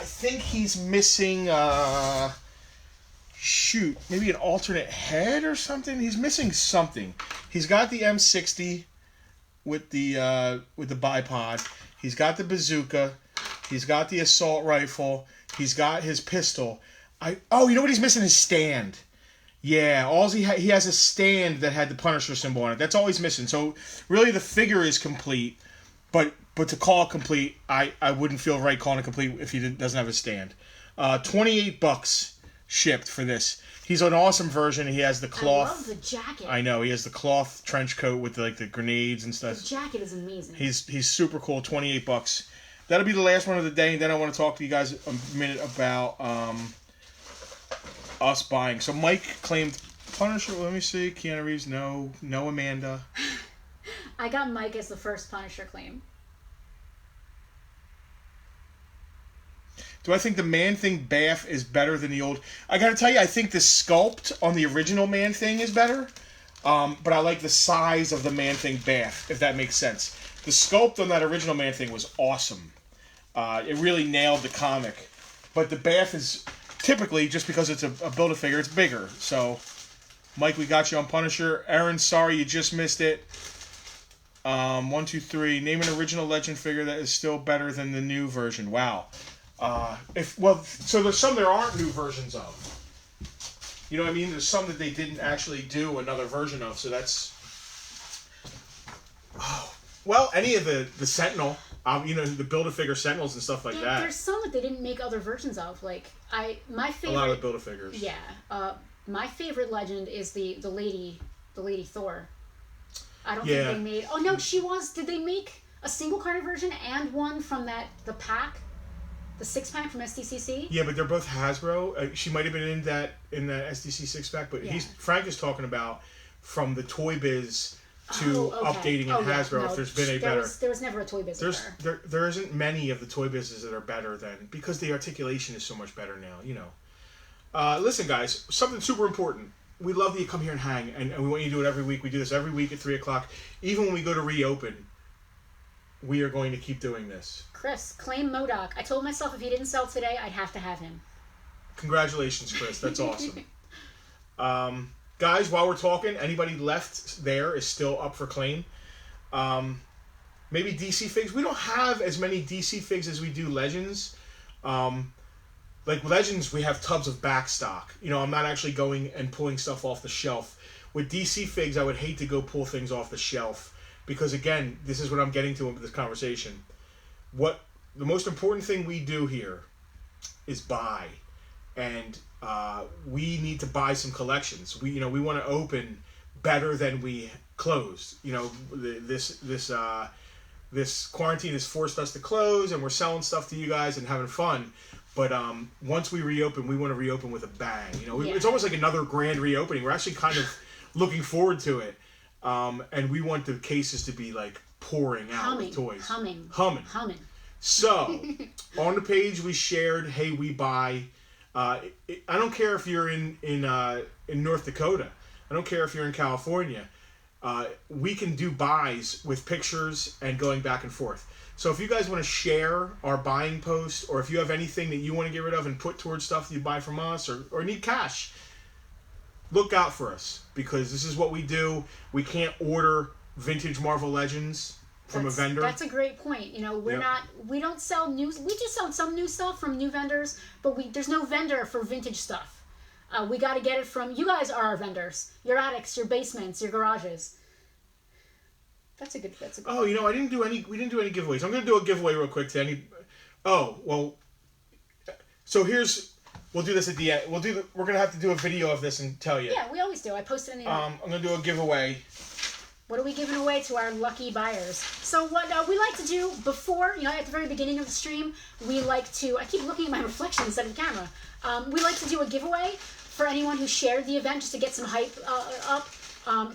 [SPEAKER 1] think he's missing shoot, maybe an alternate head or something. He's missing something. He's got the M60 with the bipod. He's got the bazooka. He's got the assault rifle. He's got his pistol. You know what he's missing? His stand. Yeah, he has a stand that had the Punisher symbol on it. That's all he's missing. So really, the figure is complete, but to call it complete, I wouldn't feel right calling it complete if he doesn't have a stand. $28 shipped for this. He's an awesome version. He has the cloth.
[SPEAKER 2] I love the jacket.
[SPEAKER 1] I know, he has the cloth trench coat with the grenades and stuff.
[SPEAKER 2] The jacket is amazing.
[SPEAKER 1] He's super cool. $28. That'll be the last one of the day, and then I want to talk to you guys a minute about us buying. So Mike claimed Punisher. Let me see. Keanu Reeves. No Amanda.
[SPEAKER 2] I got Mike as the first Punisher claim.
[SPEAKER 1] Do I think the Man-Thing Bath is better than the old? I gotta tell you, I think the sculpt on the original Man-Thing is better. But I like the size of the Man-Thing Bath, if that makes sense. The sculpt on that original Man-Thing was awesome. It really nailed the comic. But the Bath is typically, just because it's a Build-A-Figure, it's bigger. So, Mike, we got you on Punisher. Aaron, sorry you just missed it. 1, 2, 3. Name an original Legend figure that is still better than the new version. Wow. So there's some there aren't new versions of. You know what I mean? There's some that they didn't actually do another version of. So that's. Any of the Sentinel. The Build-A-Figure Sentinels and stuff like that.
[SPEAKER 2] There's some that they didn't make other versions of. My favorite. A
[SPEAKER 1] lot of the Build-A-Figures.
[SPEAKER 2] Yeah. My favorite Legend is the lady Thor. I don't think they made. Oh no, she was. Did they make a single card version and one from the pack? The 6-pack from SDCC? Yeah,
[SPEAKER 1] but they're both Hasbro. She might have been in that SDC 6-pack, but Frank is talking about from the Toy Biz to updating in Hasbro. If there's been a better,
[SPEAKER 2] there was never a Toy Biz.
[SPEAKER 1] There isn't many of the Toy Bizes that are better than, because the articulation is so much better now. Listen, guys, something super important. We love that you come here and hang, and we want you to do it every week. We do this every week at 3:00. Even when we go to reopen, we are going to keep doing this.
[SPEAKER 2] Chris, claim MODOK. I told myself if he didn't sell today, I'd have to have him.
[SPEAKER 1] Congratulations, Chris. That's awesome. Guys, while we're talking, anybody left there is still up for claim. Maybe DC figs. We don't have as many DC figs as we do Legends. Like Legends, we have tubs of back stock. I'm not actually going and pulling stuff off the shelf. With DC figs, I would hate to go pull things off the shelf. Because again, this is what I'm getting to with this conversation. What the most important thing we do here is buy, and we need to buy some collections. We want to open better than we closed. This quarantine has forced us to close, and we're selling stuff to you guys and having fun. But once we reopen, we want to reopen with a bang. It's almost like another grand reopening. We're actually kind of looking forward to it. And we want the cases to be like pouring out with toys. Humming. So, on the page we shared, hey, we buy. I don't care if you're in North Dakota. I don't care if you're in California. We can do buys with pictures and going back and forth. So if you guys want to share our buying post, or if you have anything that you want to get rid of and put towards stuff that you buy from us, or need cash, look out for us, because this is what we do. We can't order vintage Marvel Legends from a vendor. That's a
[SPEAKER 2] great point. We don't sell new. We just sell some new stuff from new vendors, but there's no vendor for vintage stuff. We got to get it from you guys. Are our vendors? Your attics, your basements, your garages. That's a good.
[SPEAKER 1] Oh, I didn't do any. We didn't do any giveaways. I'm going to do a giveaway real quick to any. Oh well. So we'll do this at the end. We're gonna have to do a video of this and tell you.
[SPEAKER 2] Yeah, we always do. I posted in the.
[SPEAKER 1] I'm gonna do a giveaway.
[SPEAKER 2] What are we giving away to our lucky buyers? So what we like to do before, at the very beginning of the stream, we like to. I keep looking at my reflection instead of the camera. We like to do a giveaway for anyone who shared the event, just to get some hype up.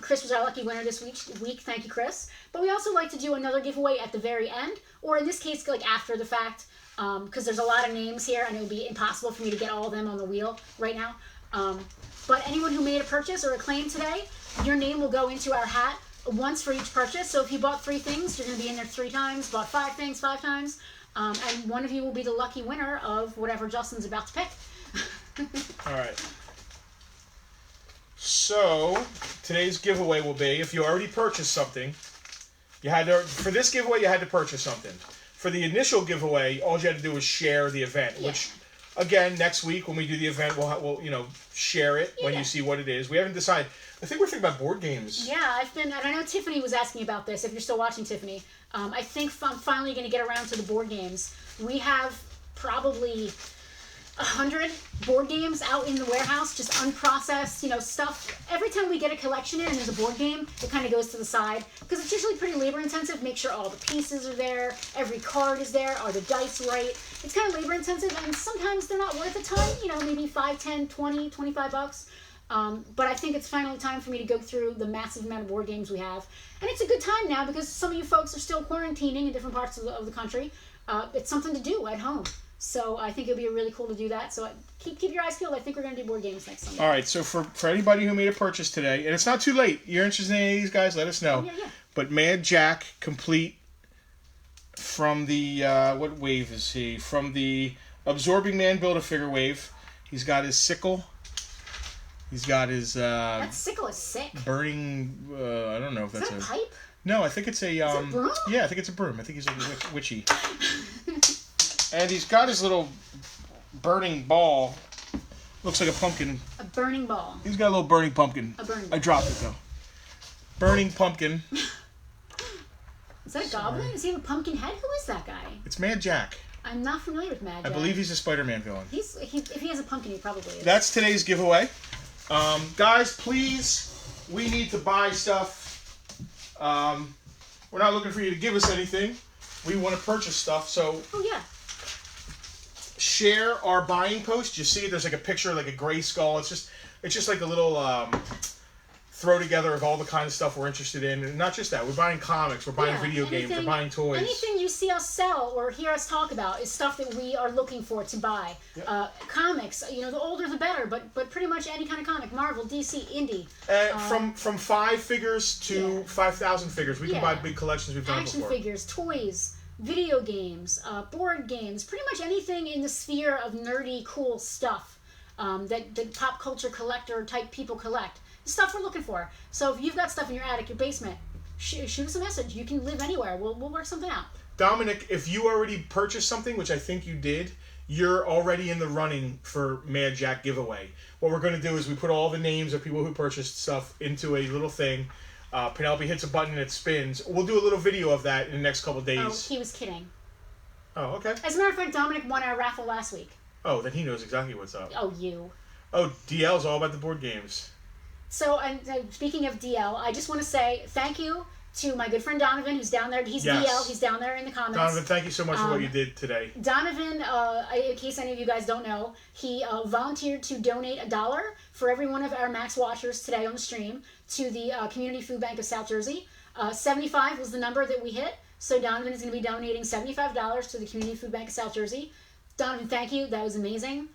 [SPEAKER 2] Chris was our lucky winner this week. Thank you, Chris. But we also like to do another giveaway at the very end, or in this case, like after the fact. Because there's a lot of names here, and it would be impossible for me to get all of them on the wheel right now. But anyone who made a purchase or a claim today, your name will go into our hat once for each purchase. So if you bought 3 things, you're going to be in there 3 times. Bought 5 things 5 times. And one of you will be the lucky winner of whatever Justin's about to pick.
[SPEAKER 1] All right. So today's giveaway will be, if you already purchased something, you had to, for this giveaway you had to purchase something. For the initial giveaway, all you had to do was share the event, which, again, next week when we do the event, we'll share it when you see what it is. We haven't decided. I think we're thinking about board games.
[SPEAKER 2] Yeah, and I know Tiffany was asking about this, if you're still watching, Tiffany. I think I'm finally going to get around to the board games. We have probably 100 board games out in the warehouse, just unprocessed, stuff. Every time we get a collection in and there's a board game, it kind of goes to the side because it's usually pretty labor intensive. Make sure all the pieces are there, every card is there, are the dice right. It's kind of labor intensive, and sometimes they're not worth a ton, maybe 5, 10, 20, 25 bucks. But I think it's finally time for me to go through the massive amount of board games we have. And it's a good time now because some of you folks are still quarantining in different parts of the country. It's something to do at home. So I think it'll be really cool to do that. So keep your eyes peeled. I think we're going to do board games next Sunday.
[SPEAKER 1] All right. So for anybody who made a purchase today, and it's not too late. You're interested in any of these guys, let us know.
[SPEAKER 2] Yeah.
[SPEAKER 1] But Mad Jack, complete from the, what wave is he? From the Absorbing Man Build-A-Figure wave. He's got his sickle. He's got his...
[SPEAKER 2] that sickle is sick.
[SPEAKER 1] Burning... I don't know if that's
[SPEAKER 2] a pipe?
[SPEAKER 1] No, I think it's a...
[SPEAKER 2] Is it a broom?
[SPEAKER 1] Yeah, I think it's a broom. I think he's a witchy. And he's got his little burning ball. Looks like a pumpkin.
[SPEAKER 2] A burning ball.
[SPEAKER 1] He's got a little burning pumpkin.
[SPEAKER 2] A burning ball.
[SPEAKER 1] I dropped it, though. Burning pumpkin.
[SPEAKER 2] Is that a goblin? Does he have a pumpkin head? Who is that guy?
[SPEAKER 1] It's Mad Jack.
[SPEAKER 2] I'm not familiar with Mad Jack.
[SPEAKER 1] I believe he's a Spider-Man villain.
[SPEAKER 2] If he has a pumpkin, he probably is.
[SPEAKER 1] That's today's giveaway. Guys, please, we need to buy stuff. We're not looking for you to give us anything. We want to purchase stuff, so...
[SPEAKER 2] Oh, yeah.
[SPEAKER 1] Share our buying post. You see, there's like a picture, like a gray skull. It's just like a little throw together of all the kind of stuff we're interested in. And not just that. We're buying comics. We're buying video games. We're buying toys.
[SPEAKER 2] Anything you see us sell or hear us talk about is stuff that we are looking for to buy. Yep. Comics, the older the better, but pretty much any kind of comic. Marvel, DC, indie.
[SPEAKER 1] From 5 figures to 5,000 figures. We can buy big collections we've done
[SPEAKER 2] Action
[SPEAKER 1] before.
[SPEAKER 2] figures, toys, video games, board games, pretty much anything in the sphere of nerdy, cool stuff that pop culture collector type people collect. The stuff we're looking for. So if you've got stuff in your attic, your basement, shoot us a message. You can live anywhere. We'll work something out.
[SPEAKER 1] Dominic, if you already purchased something, which I think you did, you're already in the running for Mad Jack giveaway. What we're going to do is we put all the names of people who purchased stuff into a little thing. Penelope hits a button and it spins. We'll do a little video of that in the next couple of days.
[SPEAKER 2] Oh, he was kidding.
[SPEAKER 1] Oh, okay.
[SPEAKER 2] As a matter of fact, Dominic won our raffle last week.
[SPEAKER 1] Oh, then he knows exactly what's up.
[SPEAKER 2] Oh, you.
[SPEAKER 1] Oh, DL's all about the board games.
[SPEAKER 2] So, and speaking of DL, I just want to say thank you to my good friend Donovan, who's down there. He's DL. He's down there in the comments.
[SPEAKER 1] Donovan, thank you so much for what you did today.
[SPEAKER 2] Donovan, in case any of you guys don't know, he volunteered to donate $1 for every one of our Max watchers today on the stream to the Community Food Bank of South Jersey. 75 was the number that we hit, so Donovan is going to be donating $75 to the Community Food Bank of South Jersey. Donovan, thank you. That was amazing.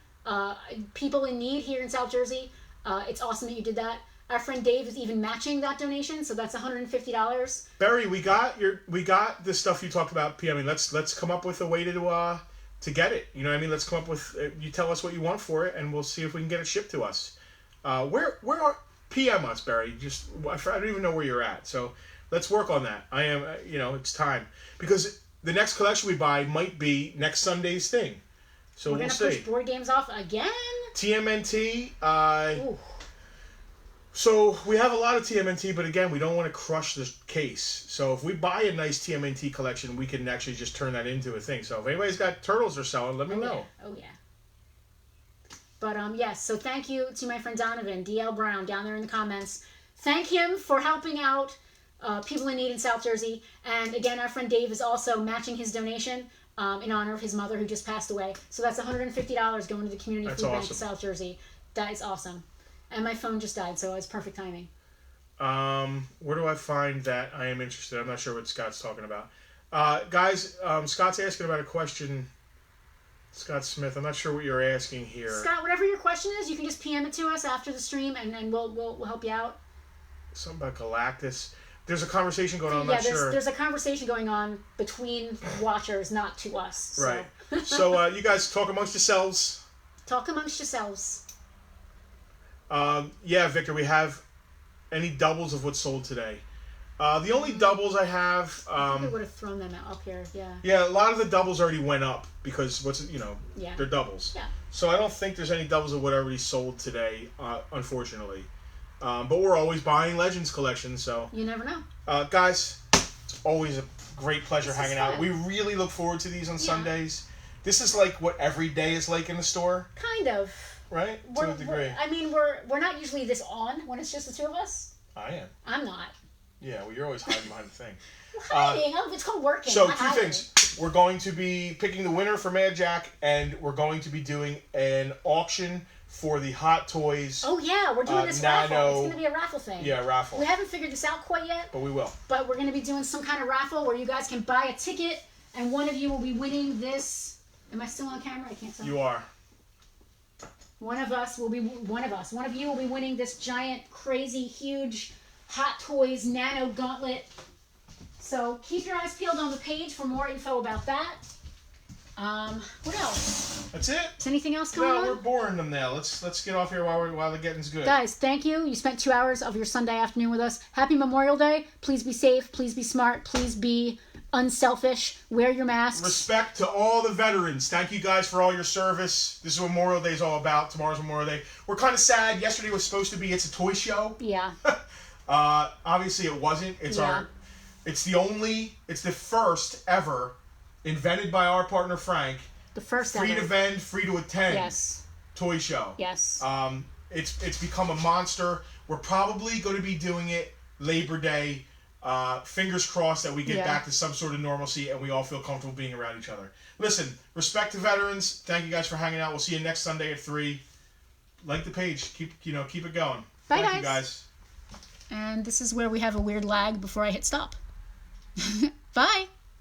[SPEAKER 2] People in need here in South Jersey, it's awesome that you did that. Our friend Dave is even matching that donation, so that's $150.
[SPEAKER 1] Barry, we got the stuff you talked about. I mean, let's come up with a way to get it. You know what I mean? Let's come up with. You tell us what you want for it, and we'll see if we can get it shipped to us. Where are PM us, Barry? I don't even know where you're at. So let's work on that. I am. It's time because the next collection we buy might be next Sunday's thing. So
[SPEAKER 2] we're gonna push board games off again.
[SPEAKER 1] TMNT.
[SPEAKER 2] Ooh.
[SPEAKER 1] So we have a lot of TMNT, but again, we don't want to crush the case. So if we buy a nice TMNT collection, we can actually just turn that into a thing. So if anybody's got turtles they're selling, let me know.
[SPEAKER 2] Yeah. Oh, yeah. But, yes, so thank you to my friend Donovan, DL Brown, down there in the comments. Thank him for helping out people in need in South Jersey. And, again, our friend Dave is also matching his donation in honor of his mother who just passed away. So that's $150 going to the Community Food Bank of South Jersey. That is awesome. And my phone just died, so it's perfect timing.
[SPEAKER 1] Where do I find that? I am interested. I'm not sure what Scott's talking about. Guys, Scott's asking about a question. Scott Smith, I'm not sure what you're asking here.
[SPEAKER 2] Scott, whatever your question is, you can just PM it to us after the stream, and we'll help you out.
[SPEAKER 1] Something about Galactus. There's a conversation going on. I'm not sure.
[SPEAKER 2] There's a conversation going on between watchers, not to us. So.
[SPEAKER 1] Right. So you guys talk amongst yourselves.
[SPEAKER 2] Talk amongst yourselves.
[SPEAKER 1] Yeah, Victor, we have any doubles of what's sold today. The only doubles I have...
[SPEAKER 2] I think I would have thrown them up here, yeah.
[SPEAKER 1] Yeah, a lot of the doubles already went up because, they're doubles.
[SPEAKER 2] Yeah.
[SPEAKER 1] So I don't think there's any doubles of what already sold today, unfortunately. But we're always buying Legends collections, so...
[SPEAKER 2] You never know.
[SPEAKER 1] Guys, it's always a great pleasure
[SPEAKER 2] This
[SPEAKER 1] hanging
[SPEAKER 2] is
[SPEAKER 1] out.
[SPEAKER 2] fun.
[SPEAKER 1] We really look forward to these on Sundays. This is like what every day is like in the store.
[SPEAKER 2] Kind of.
[SPEAKER 1] Right? To a degree.
[SPEAKER 2] We're not usually this on when it's just the two of us.
[SPEAKER 1] I am.
[SPEAKER 2] I'm not.
[SPEAKER 1] Yeah, well, you're always hiding behind the thing.
[SPEAKER 2] Hiding. It's called working.
[SPEAKER 1] So,
[SPEAKER 2] not
[SPEAKER 1] two
[SPEAKER 2] hiding.
[SPEAKER 1] things. We're going to be picking the winner for Mad Jack, and we're going to be doing an auction for the Hot Toys.
[SPEAKER 2] Oh, yeah. We're doing this raffle. It's going to be a raffle thing.
[SPEAKER 1] Yeah, raffle.
[SPEAKER 2] We haven't figured this out quite yet.
[SPEAKER 1] But we will.
[SPEAKER 2] But we're going to be doing some kind of raffle where you guys can buy a ticket, and one of you will be winning this. Am I still on camera? I can't tell.
[SPEAKER 1] You are.
[SPEAKER 2] One of you will be winning this giant, crazy, huge Hot Toys Nano Gauntlet. So keep your eyes peeled on the page for more info about that. What else?
[SPEAKER 1] That's it.
[SPEAKER 2] Is anything else going on?
[SPEAKER 1] No, we're boring them now. Let's get off here while the getting's good.
[SPEAKER 2] Guys, thank you. You spent 2 hours of your Sunday afternoon with us. Happy Memorial Day. Please be safe. Please be smart. Please be unselfish. Wear your masks.
[SPEAKER 1] Respect to all the veterans. Thank you guys for all your service. This is what Memorial Day is all about. Tomorrow's Memorial Day. We're kind of sad. Yesterday was supposed to be It's a Toy Show.
[SPEAKER 2] Yeah.
[SPEAKER 1] Obviously it wasn't. It's the first ever invented by our partner Frank.
[SPEAKER 2] The first
[SPEAKER 1] free
[SPEAKER 2] ever.
[SPEAKER 1] to vend, free to attend.
[SPEAKER 2] Yes.
[SPEAKER 1] Toy show.
[SPEAKER 2] Yes.
[SPEAKER 1] It's become a monster. We're probably going to be doing it Labor Day. Fingers crossed that we get back to some sort of normalcy and we all feel comfortable being around each other. Listen, respect to veterans. Thank you guys for hanging out. We'll see you next Sunday at 3. Like the page. Keep it going.
[SPEAKER 2] Bye,
[SPEAKER 1] Thank you guys.
[SPEAKER 2] And this is where we have a weird lag before I hit stop. Bye.